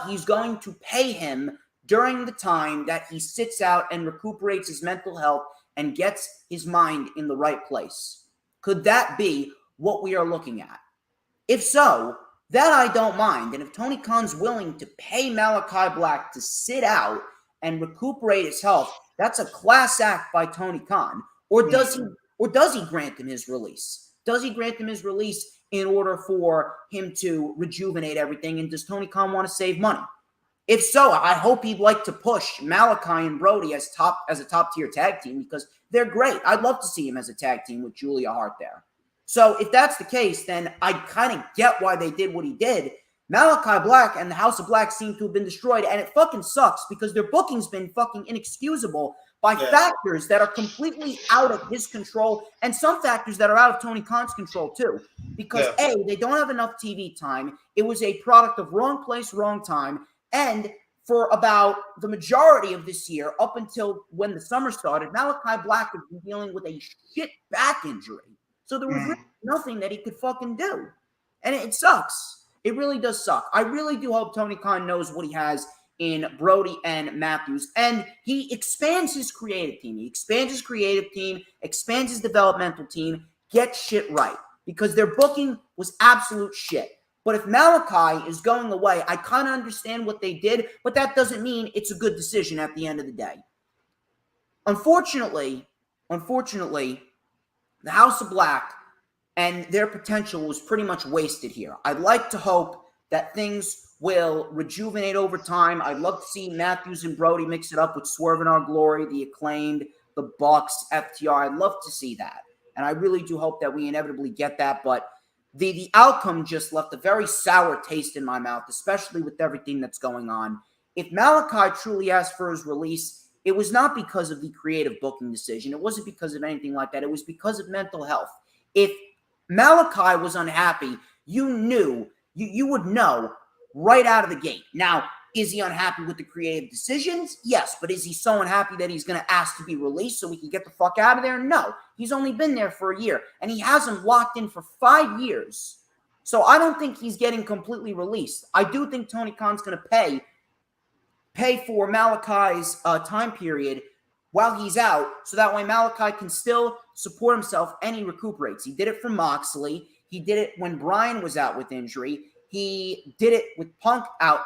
he's going to pay him during the time that he sits out and recuperates his mental health and gets his mind in the right place? Could that be what we are looking at? If so, that I don't mind. And if Tony Khan's willing to pay Malachi Black to sit out and recuperate his health, that's a class act by Tony Khan. Or does he grant him his release? Does he grant him his release in order for him to rejuvenate everything? And does Tony Khan want to save money? If so, I hope he'd like to push Malachi and Brody as a top-tier tag team, because they're great. I'd love to see him as a tag team with Julia Hart there. So if that's the case, then I kind of get why they did what he did. Malachi Black and the House of Black seem to have been destroyed, and it fucking sucks because their booking's been fucking inexcusable by factors that are completely out of his control, and some factors that are out of Tony Khan's control too. Because A, they don't have enough TV time. It was a product of wrong place, wrong time. And for about the majority of this year, up until when the summer started, Malachi Black was dealing with a shit back injury. So there was really nothing that he could fucking do. And it sucks. It really does suck. I really do hope Tony Khan knows what he has in Brody and Matthews, and he expands his creative team. He expands his creative team, expands his developmental team, gets shit right, because their booking was absolute shit. But if Malachi is going away, I kind of understand what they did, but that doesn't mean it's a good decision at the end of the day. Unfortunately, the House of Black and their potential was pretty much wasted here. I'd like to hope that things will rejuvenate over time. I'd love to see Matthews and Brody mix it up with Swerve in Our Glory, the Acclaimed, the Bucks, FTR. I'd love to see that. And I really do hope that we inevitably get that. But the outcome just left a very sour taste in my mouth, especially with everything that's going on. If Malachi truly asked for his release, it was not because of the creative booking decision. It wasn't because of anything like that. It was because of mental health. If Malachi was unhappy, you would know right out of the gate. Now, is he unhappy with the creative decisions? Yes, but is he so unhappy that he's going to ask to be released so we can get the fuck out of there? No, he's only been there for a year, and he hasn't locked in for 5 years. So I don't think he's getting completely released. I do think Tony Khan's going to pay for Malachi's time period while he's out, so that way Malachi can still support himself and he recuperates. He did it for Moxley. He did it when Bryan was out with injury. He did it with Punk out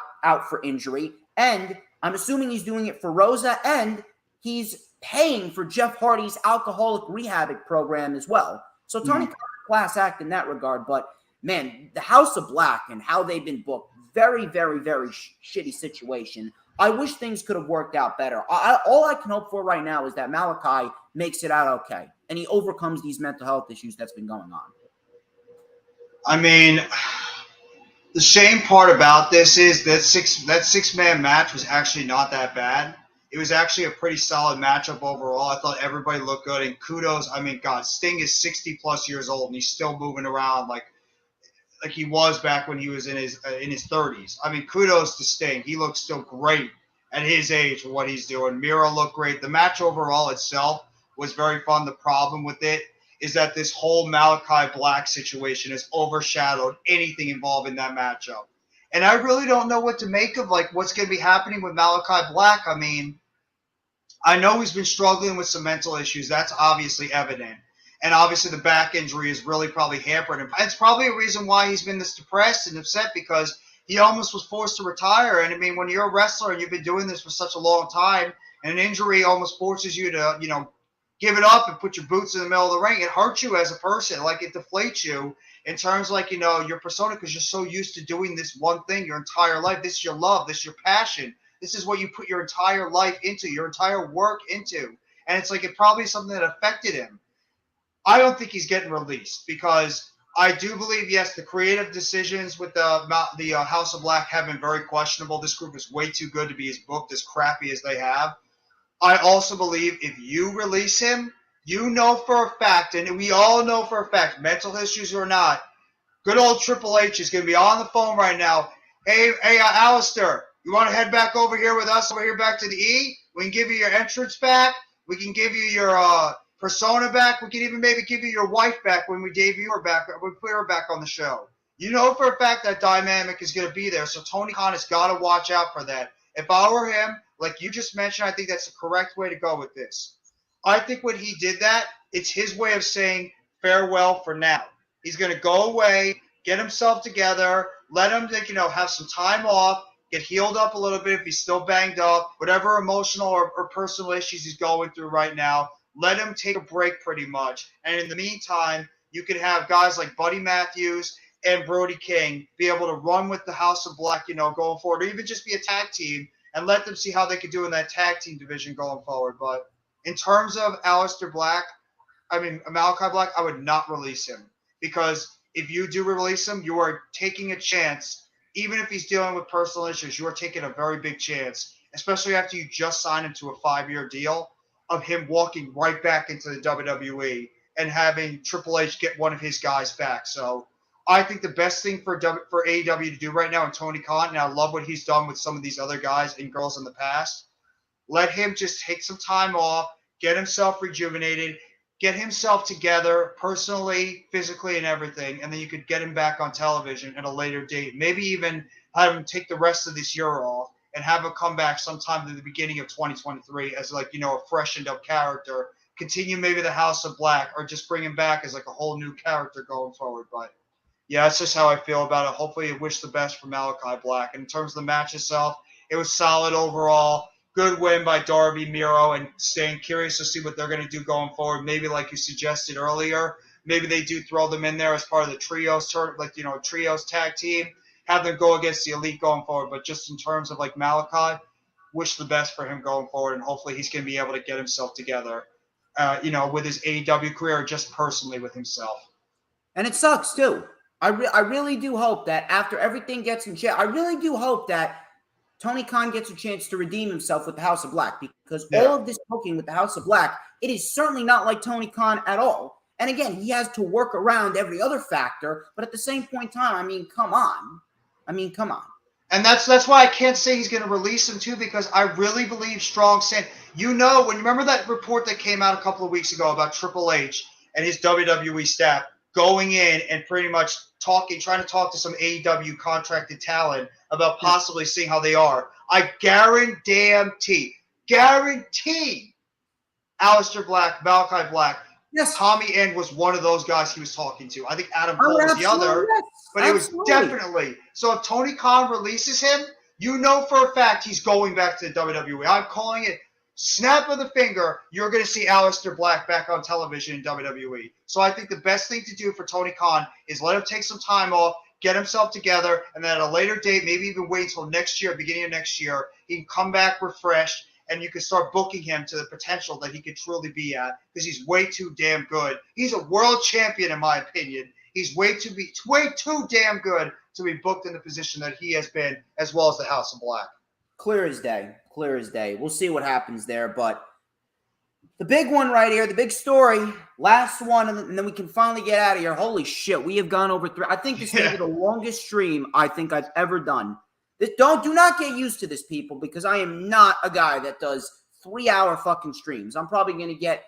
for injury. And I'm assuming he's doing it for Rosa, and he's paying for Jeff Hardy's alcoholic rehab program as well. So Tony Khan's a class act in that regard. But, man, the House of Black and how they've been booked, very, very, very shitty situation. I wish things could have worked out better. All I can hope for right now is that Malachi makes it out okay, and he overcomes these mental health issues that's been going on. I mean, the shame part about this is that six-man match was actually not that bad. It was actually a pretty solid matchup overall. I thought everybody looked good, and kudos. I mean, God, Sting is 60-plus years old, and he's still moving around like he was back when he was in his 30s. I mean, kudos to Sting. He looks still great at his age for what he's doing. Miro looked great. The match overall itself was very fun. The problem with it is that this whole Malachi Black situation has overshadowed anything involved in that matchup. And I really don't know what to make of what's going to be happening with Malachi Black. I mean, I know he's been struggling with some mental issues. That's obviously evident. And obviously the back injury is really probably hampered him. It's probably a reason why he's been this depressed and upset, because he almost was forced to retire. And I mean, when you're a wrestler and you've been doing this for such a long time, and an injury almost forces you to, give it up and put your boots in the middle of the ring, it hurts you as a person. Like, it deflates you in terms of, like, your persona, because you're so used to doing this one thing your entire life. This is your love. This is your passion. This is what you put your entire life into, your entire work into. And it's like, it probably is something that affected him. I don't think he's getting released, because I do believe, yes, the creative decisions with the House of Black have been very questionable. This group is way too good to be as booked as crappy as they have. I also believe if you release him, you know for a fact, and we all know for a fact, mental issues or not, good old Triple H is going to be on the phone right now. Hey, Alistair, you want to head back over here with us, over here back to the E? We can give you your entrance back. We can give you your persona back. We can even maybe give you your wife back when we debut her back, when we put her back on the show. You know for a fact that dynamic is going to be there, so Tony Khan has got to watch out for that. If I were him, like you just mentioned, I think that's the correct way to go with this. I think when he did that, it's his way of saying farewell for now. He's going to go away, get himself together, let him, have some time off, get healed up a little bit if he's still banged up, whatever emotional or personal issues he's going through right now. Let him take a break pretty much. And in the meantime, you could have guys like Buddy Matthews and Brody King be able to run with the House of Black, going forward, or even just be a tag team and let them see how they could do in that tag team division going forward. But in terms of Malachi Black, I would not release him, because if you do release him, you are taking a chance. Even if he's dealing with personal issues, you are taking a very big chance, especially after you just signed him to a 5-year deal, of him walking right back into the WWE and having Triple H get one of his guys back. So I think the best thing for AEW to do right now, and Tony Khan, and I love what he's done with some of these other guys and girls in the past, let him just take some time off, get himself rejuvenated, get himself together personally, physically, and everything, and then you could get him back on television at a later date. Maybe even have him take the rest of this year off and have him come back sometime in the beginning of 2023 as, like, a freshened up character. Continue maybe the House of Black, or just bring him back as like a whole new character going forward. But yeah, that's just how I feel about it. Hopefully, I wish the best for Malachi Black. And in terms of the match itself, it was solid overall. Good win by Darby, Miro, and staying curious to see what they're going to do going forward. Maybe, like you suggested earlier, maybe they do throw them in there as part of the trios, trios tag team, have them go against the Elite going forward. But just in terms of, like, Malachi, wish the best for him going forward, and hopefully he's going to be able to get himself together, with his AEW career, or just personally with himself. And it sucks, too. I really do hope that after everything gets in check, I really do hope that Tony Khan gets a chance to redeem himself with the House of Black, because all of this booking with the House of Black, it is certainly not like Tony Khan at all. And again, he has to work around every other factor, but at the same point in time, come on. And that's why I can't say he's going to release him too, because I really believe Strong said, when you remember that report that came out a couple of weeks ago about Triple H and his WWE staff going in and pretty much trying to talk to some AEW contracted talent about possibly seeing how they are. I guarantee Aleister Black, Malachi Black, yes, Tommy End was one of those guys he was talking to. I think Adam Cole was the other, but it was definitely. So if Tony Khan releases him, you know for a fact he's going back to the WWE. I'm calling it snap of the finger. You're going to see Aleister Black back on television in WWE. So I think the best thing to do for Tony Khan is let him take some time off, get himself together, and then at a later date, maybe even wait until next year, beginning of next year, he can come back refreshed, and you can start booking him to the potential that he could truly be at, because he's way too damn good. He's a world champion, in my opinion. He's way too damn good to be booked in the position that he has been, as well as the House of Black. Clear as day. We'll see what happens there, but the big one right here, the big story, last one, and then we can finally get out of here. Holy shit, we have gone over 3. I think this may be the longest stream I think I've ever done. Do not get used to this, people, because I am not a guy that does 3-hour fucking streams. I'm probably gonna get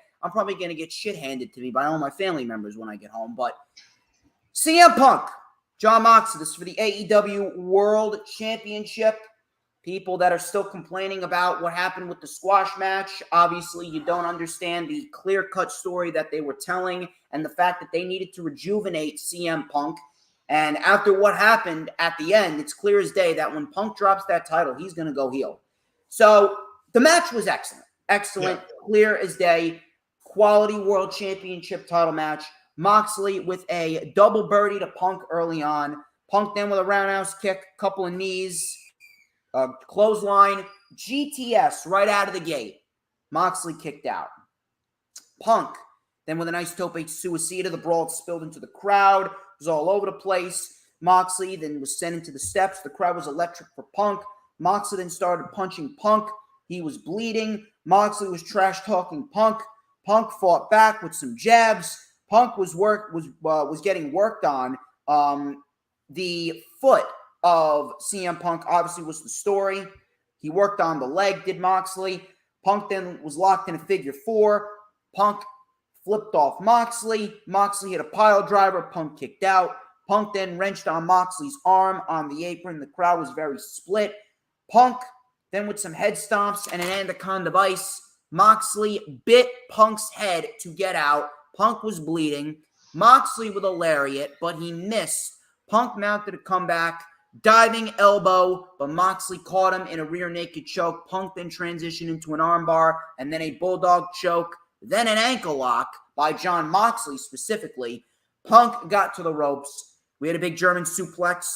shit handed to me by all my family members when I get home. But CM Punk, Jon Moxley, this is for the AEW World Championship. people that are still complaining about what happened with the squash match, obviously you don't understand the clear-cut story that they were telling and the fact that they needed to rejuvenate CM Punk. And after what happened at the end, it's clear as day that when Punk drops that title, he's going to go heel. So the match was excellent. Excellent, clear as day, quality world championship title match. Moxley with a double birdie to Punk early on. Punk then with a roundhouse kick, couple of knees, clothesline, GTS right out of the gate. Moxley kicked out. Punk then with a nice tope suicida. The brawl spilled into the crowd. It was all over the place. Moxley then was sent into the steps. The crowd was electric for Punk. Moxley then started punching Punk. He was bleeding. Moxley was trash-talking Punk. Punk fought back with some jabs. Punk was getting worked on. The foot of CM Punk obviously was the story. He worked on the leg, did Moxley. Punk then was locked in a figure four. Punk flipped off Moxley. Moxley hit a pile driver. Punk kicked out. Punk then wrenched on Moxley's arm on the apron. The crowd was very split. Punk then with some head stomps and an anaconda vice, Moxley bit Punk's head to get out. Punk was bleeding. Moxley with a lariat, but he missed. Punk mounted a comeback, diving elbow, but Moxley caught him in a rear naked choke. Punk then transitioned into an armbar, and then a bulldog choke, then an ankle lock by Jon Moxley specifically. Punk got to the ropes. We had a big German suplex.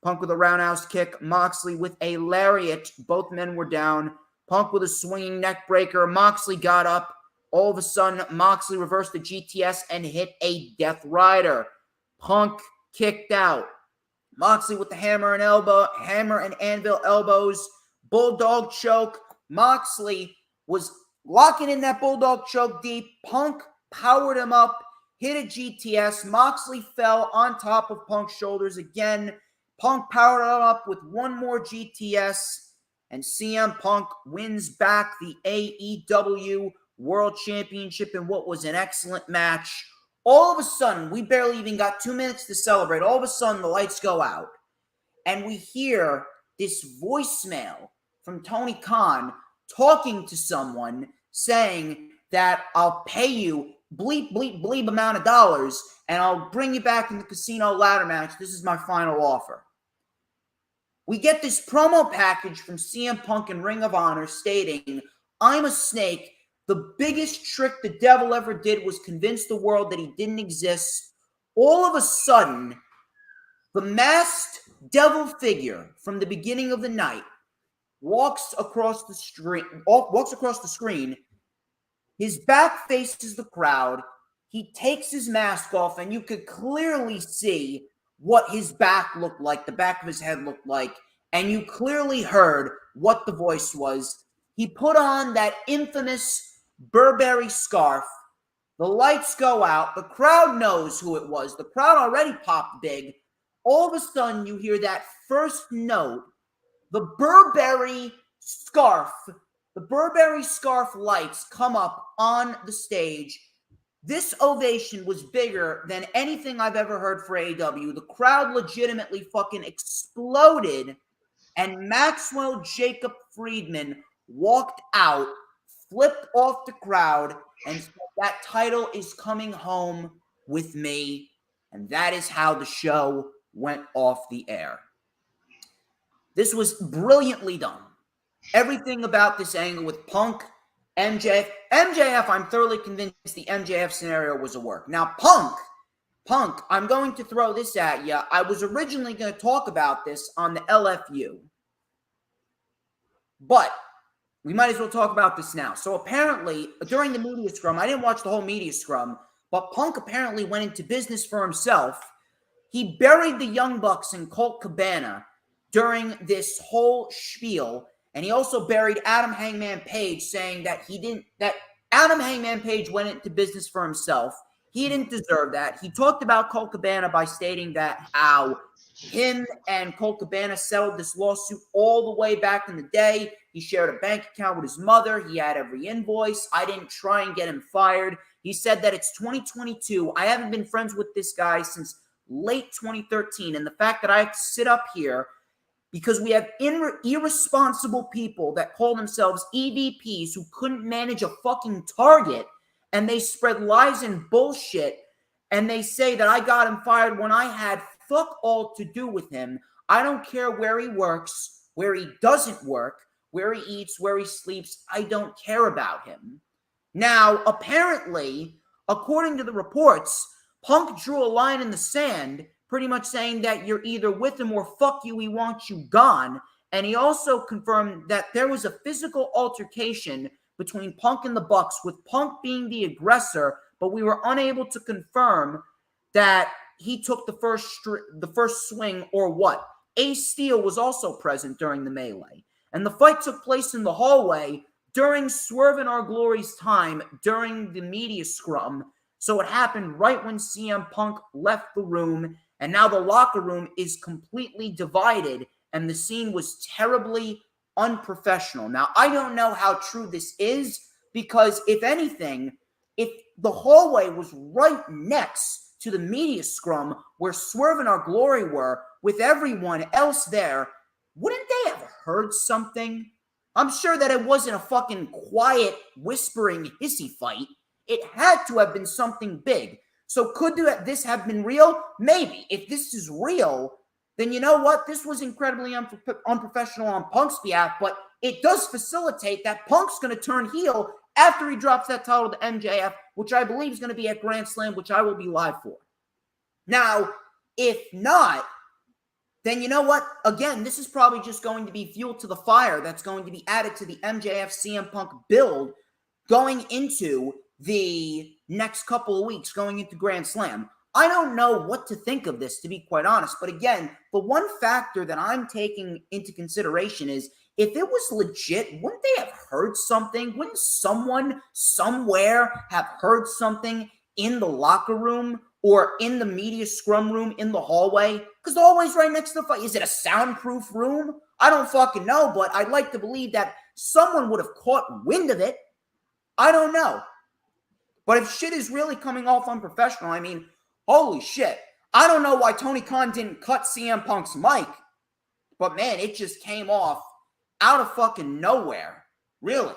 Punk with a roundhouse kick. Moxley with a lariat. Both men were down. Punk with a swinging neck breaker. Moxley got up. All of a sudden, Moxley reversed the GTS and hit a Death Rider. Punk kicked out. Moxley with the hammer and anvil elbows. Bulldog choke. Moxley was locking in that bulldog choke deep. Punk powered him up. Hit a GTS. Moxley fell on top of Punk's shoulders again. Punk powered him up with one more GTS. And CM Punk wins back the AEW World Championship in what was an excellent match. All of a sudden, we barely even got 2 minutes to celebrate. All of a sudden, the lights go out. And we hear this voicemail from Tony Khan talking to someone saying that I'll pay you bleep amount of dollars and I'll bring you back in the casino ladder match. This is my final offer. We get this promo package from CM Punk and Ring of Honor stating, I'm a snake. The biggest trick the devil ever did was convince the world that he didn't exist. All of a sudden, the masked devil figure from the beginning of the night walks across the screen. His back faces the crowd. He takes his mask off, and you could clearly see what his back looked like, the back of his head looked like, and you clearly heard what the voice was. He put on that infamous Burberry scarf. The lights go out. The crowd knows who it was. The crowd already popped big. All of a sudden, you hear that first note. The Burberry scarf lights come up on the stage. This ovation was bigger than anything I've ever heard for AEW. The crowd legitimately fucking exploded. And Maxwell Jacob Friedman walked out, flipped off the crowd, and said, that title is coming home with me. And that is how the show went off the air. This was brilliantly done. Everything about this angle with Punk, MJF, I'm thoroughly convinced the MJF scenario was a work. Now, Punk, I'm going to throw this at you. I was originally going to talk about this on the LFU. But we might as well talk about this now. So apparently, during the media scrum, I didn't watch the whole media scrum, but Punk apparently went into business for himself. He buried the Young Bucks and Colt Cabana during this whole spiel. And he also buried Adam Hangman Page, saying that Adam Hangman Page went into business for himself. He didn't deserve that. He talked about Colt Cabana by stating that how him and Colt Cabana settled this lawsuit all the way back in the day. He shared a bank account with his mother. He had every invoice. I didn't try and get him fired. He said that it's 2022. I haven't been friends with this guy since late 2013. And the fact that I have to sit up here because we have irresponsible people that call themselves EVPs who couldn't manage a fucking target, and they spread lies and bullshit, and they say that I got him fired when I had fuck all to do with him. I don't care where he works, where he doesn't work, where he eats, where he sleeps. I don't care about him. Now, apparently, according to the reports, Punk drew a line in the sand, pretty much saying that you're either with him or fuck you, we want you gone. And he also confirmed that there was a physical altercation between Punk and the Bucks, with Punk being the aggressor, but we were unable to confirm that he took the first swing or what. Ace Steel was also present during the melee. And the fight took place in the hallway during Swerve in Our Glory's time, during the media scrum. So it happened right when CM Punk left the room, and now the locker room is completely divided, and the scene was terribly unprofessional. Now, I don't know how true this is, because if anything, if the hallway was right next to the media scrum where Swerve and Our Glory were, with everyone else there, wouldn't they have heard something? I'm sure that it wasn't a fucking quiet, whispering, hissy fight. It had to have been something big. So could this have been real? Maybe. If this is real, then you know what? This was incredibly unprofessional on Punk's behalf, but it does facilitate that Punk's going to turn heel after he drops that title to MJF, which I believe is going to be at Grand Slam, which I will be live for. Now, if not, then you know what? Again, this is probably just going to be fuel to the fire that's going to be added to the MJF CM Punk build going into the next couple of weeks, going into Grand Slam. I don't know what to think of this, to be quite honest. But again, the one factor that I'm taking into consideration is, if it was legit, wouldn't they have heard something? Wouldn't someone somewhere have heard something in the locker room or in the media scrum room in the hallway? Because the hallway's right next to the fight. Is it a soundproof room? I don't fucking know, but I'd like to believe that someone would have caught wind of it. I don't know. But if shit is really coming off unprofessional, I mean, holy shit. I don't know why Tony Khan didn't cut CM Punk's mic, but man, it just came off out of fucking nowhere. Really.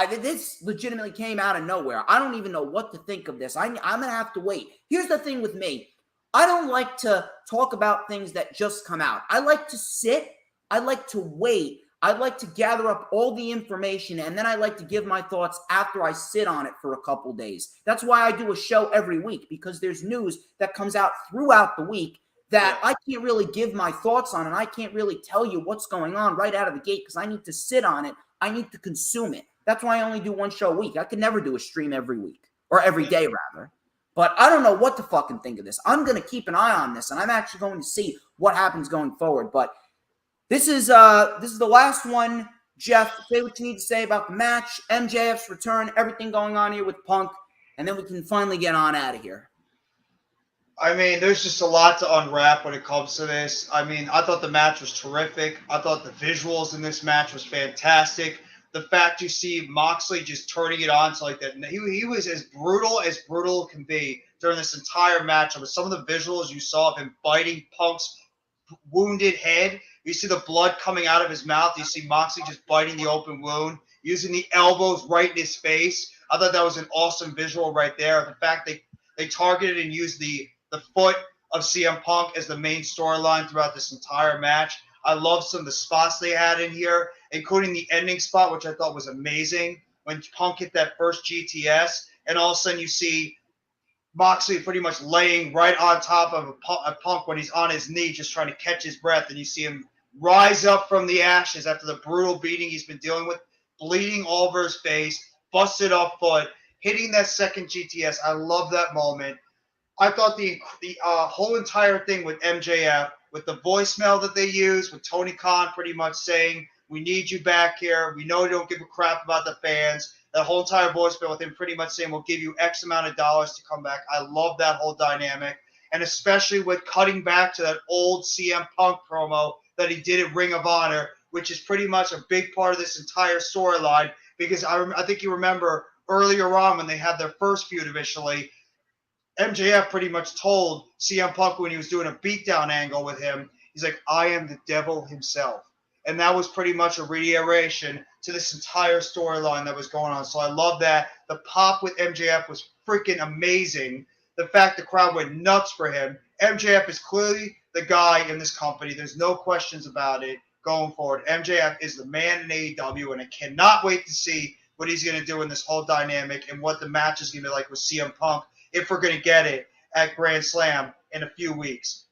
This legitimately came out of nowhere. I don't even know what to think of this. I'm going to have to wait. Here's the thing with me. I don't like to talk about things that just come out. I like to sit. I like to wait. I'd like to gather up all the information, and then I like to give my thoughts after I sit on it for a couple days. That's why I do a show every week, because there's news that comes out throughout the week that I can't really give my thoughts on, and I can't really tell you what's going on right out of the gate because I need to sit on it. I need to consume it. That's why I only do one show a week. I could never do a stream every week, or every day rather. But I don't know what to fucking think of this. I'm going to keep an eye on this, and I'm actually going to see what happens going forward. But this is the last one. Jeff, say what you need to say about the match, MJF's return, everything going on here with Punk, and then we can finally get on out of here. I mean, there's just a lot to unwrap when it comes to this. I mean, I thought the match was terrific. I thought the visuals in this match was fantastic. The fact you see Moxley just turning it on to like that. He was as brutal can be during this entire match. With some of the visuals you saw of him biting Punk's wounded head. You see the blood coming out of his mouth. You see Moxley just biting the open wound, using the elbows right in his face. I thought that was an awesome visual right there. The fact they targeted and used the foot of CM Punk as the main storyline throughout this entire match. I love some of the spots they had in here, including the ending spot, which I thought was amazing, when Punk hit that first GTS, and all of a sudden you see Moxley pretty much laying right on top of a Punk when he's on his knee just trying to catch his breath, and you see him rise up from the ashes after the brutal beating he's been dealing with, bleeding all over his face, busted off foot, hitting that second GTS. I love that moment. I thought the whole entire thing with MJF, with the voicemail that they used, with Tony Khan pretty much saying, we need you back here. We know you don't give a crap about the fans. That whole entire voicemail with him pretty much saying, we'll give you X amount of dollars to come back. I love that whole dynamic. And especially with cutting back to that old CM Punk promo that he did at Ring of Honor, which is pretty much a big part of this entire storyline. Because I think you remember earlier on when they had their first feud officially, MJF pretty much told CM Punk when he was doing a beatdown angle with him, He's like, I am the devil himself. And that was pretty much a reiteration to this entire storyline that was going on. So I love that. The pop with MJF was freaking amazing. The fact the crowd went nuts for him. MJF is clearly the guy in this company. There's no questions about it going forward. MJF is the man in AEW, and I cannot wait to see what he's going to do in this whole dynamic and what the match is going to be like with CM Punk if we're going to get it at Grand Slam in a few weeks.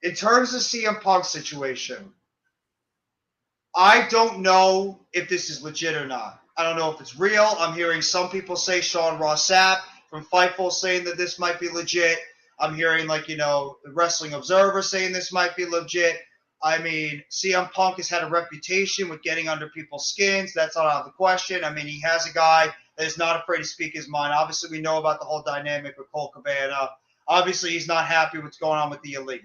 In terms of CM Punk's situation, I don't know if this is legit or not. I don't know if it's real. I'm hearing some people say, Sean Ross Sapp from Fightful saying that this might be legit. I'm hearing, the Wrestling Observer saying this might be legit. I mean, CM Punk has had a reputation with getting under people's skins. That's not out of the question. I mean, he has a guy that is not afraid to speak his mind. Obviously, we know about the whole dynamic with Colt Cabana. Obviously, he's not happy with what's going on with the Elite.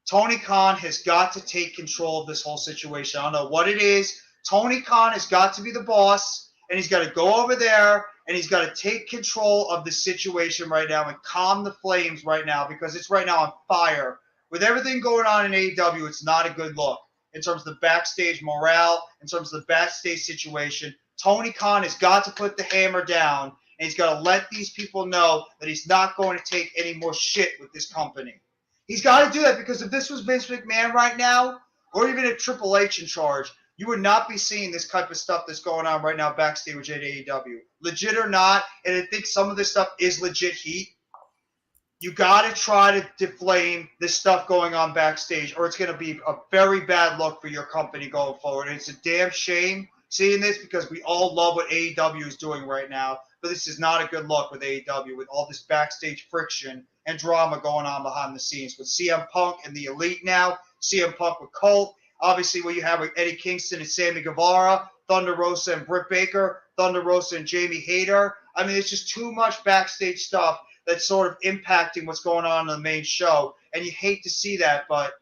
Tony Khan has got to take control of this whole situation. I don't know what it is. Tony Khan has got to be the boss, and he's got to go over there, and he's got to take control of the situation right now and calm the flames right now, because it's right now on fire. With everything going on in AEW, it's not a good look in terms of the backstage morale, in terms of the backstage situation. Tony Khan has got to put the hammer down, and he's got to let these people know that he's not going to take any more shit with this company. He's got to do that, because if this was Vince McMahon right now, or even a Triple H in charge, you would not be seeing this type of stuff that's going on right now backstage at AEW. Legit or not, and I think some of this stuff is legit heat, you got to try to deflame this stuff going on backstage, or it's going to be a very bad look for your company going forward. And it's a damn shame seeing this, because we all love what AEW is doing right now, but this is not a good look with AEW, with all this backstage friction and drama going on behind the scenes with CM Punk and the Elite now, CM Punk with Colt, obviously what you have with Eddie Kingston and Sammy Guevara, Thunder Rosa and Britt Baker, Thunder Rosa and Jamie Hayter. I mean, it's just too much backstage stuff that's sort of impacting what's going on in the main show, and you hate to see that, but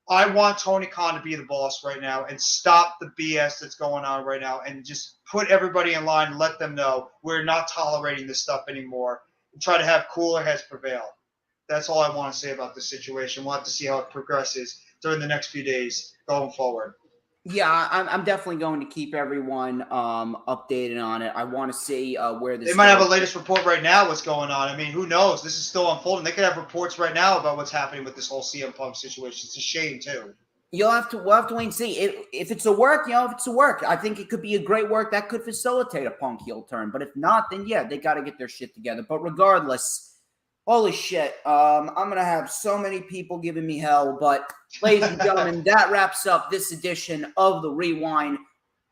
I want Tony Khan to be the boss right now and stop the BS that's going on right now and just put everybody in line and let them know we're not tolerating this stuff anymore and try to have cooler heads prevail. That's all I want to say about this situation. We'll have to see how it progresses during the next few days going forward. Yeah, I'm definitely going to keep everyone updated on it. I want to see where this. They might have a latest report right now. What's going on? I mean, who knows? This is still unfolding. They could have reports right now about what's happening with this whole CM Punk situation. It's a shame too. We'll have to wait and see if it's a work. If it's a work, I think it could be a great work that could facilitate a Punk heel turn. But if not, then yeah, they got to get their shit together. But regardless. Holy shit. I'm going to have so many people giving me hell. But, ladies and gentlemen, that wraps up this edition of The Rewind.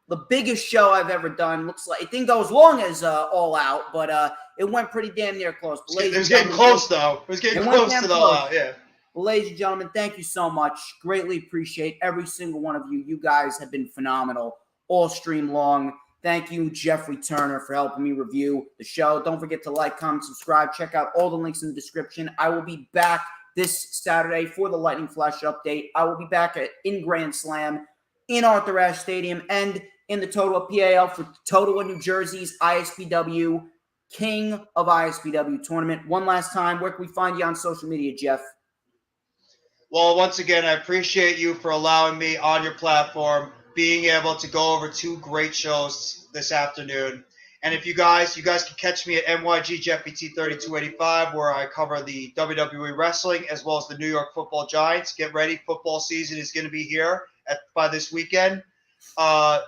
The biggest show I've ever done. Looks like it didn't go as long as All Out, but it went pretty damn near close. It was getting close, though. It was getting close to the All Out, yeah. Well, ladies and gentlemen, thank you so much. Greatly appreciate every single one of you. You guys have been phenomenal all stream long. Thank you, Jeffery Turner, for helping me review the show. Don't forget to like, comment, subscribe. Check out all the links in the description. I will be back this Saturday for the Lightning Flash update. I will be back in Grand Slam, in Arthur Ashe Stadium, and in the Totowa PAL for Totowa, New Jersey's ISPW King of ISPW tournament. One last time, where can we find you on social media, Jeff? Well, once again, I appreciate you for allowing me on your platform, being able to go over two great shows this afternoon. And if you guys can catch me at NYG Jeffy T3285, where I cover the WWE wrestling as well as the New York Football Giants. Get ready, football season is going to be here by this weekend. The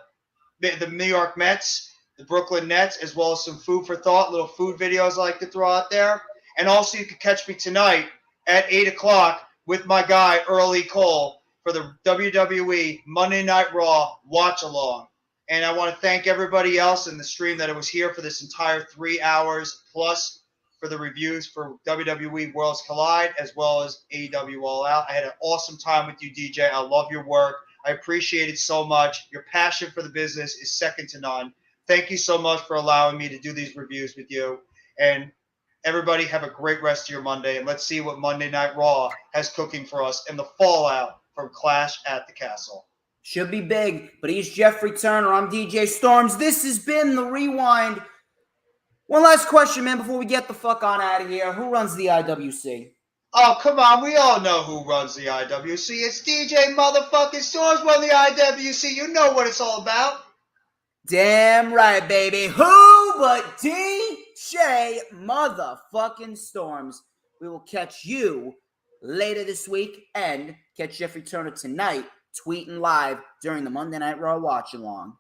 New York Mets, the Brooklyn Nets, as well as some food for thought, little food videos I like to throw out there. And also you can catch me tonight at 8 o'clock with my guy, Early Cole, for the WWE Monday Night Raw watch-along. And I want to thank everybody else in the stream that was here for this entire 3 hours, plus for the reviews for WWE Worlds Collide, as well as AEW All Out. I had an awesome time with you, DJ. I love your work. I appreciate it so much. Your passion for the business is second to none. Thank you so much for allowing me to do these reviews with you. And everybody have a great rest of your Monday. And let's see what Monday Night Raw has cooking for us and the fallout from Clash at the Castle. Should be big, but he's Jeffery Turner. I'm DJ Storms. This has been The Rewind. One last question, man, before we get the fuck on out of here. Who runs the IWC? Oh, come on. We all know who runs the IWC. It's DJ motherfucking Storms run the IWC. You know what it's all about. Damn right, baby. Who but DJ motherfucking Storms? We will catch you later this week and catch Jeffery Turner tonight tweeting live during the Monday Night Raw watch along.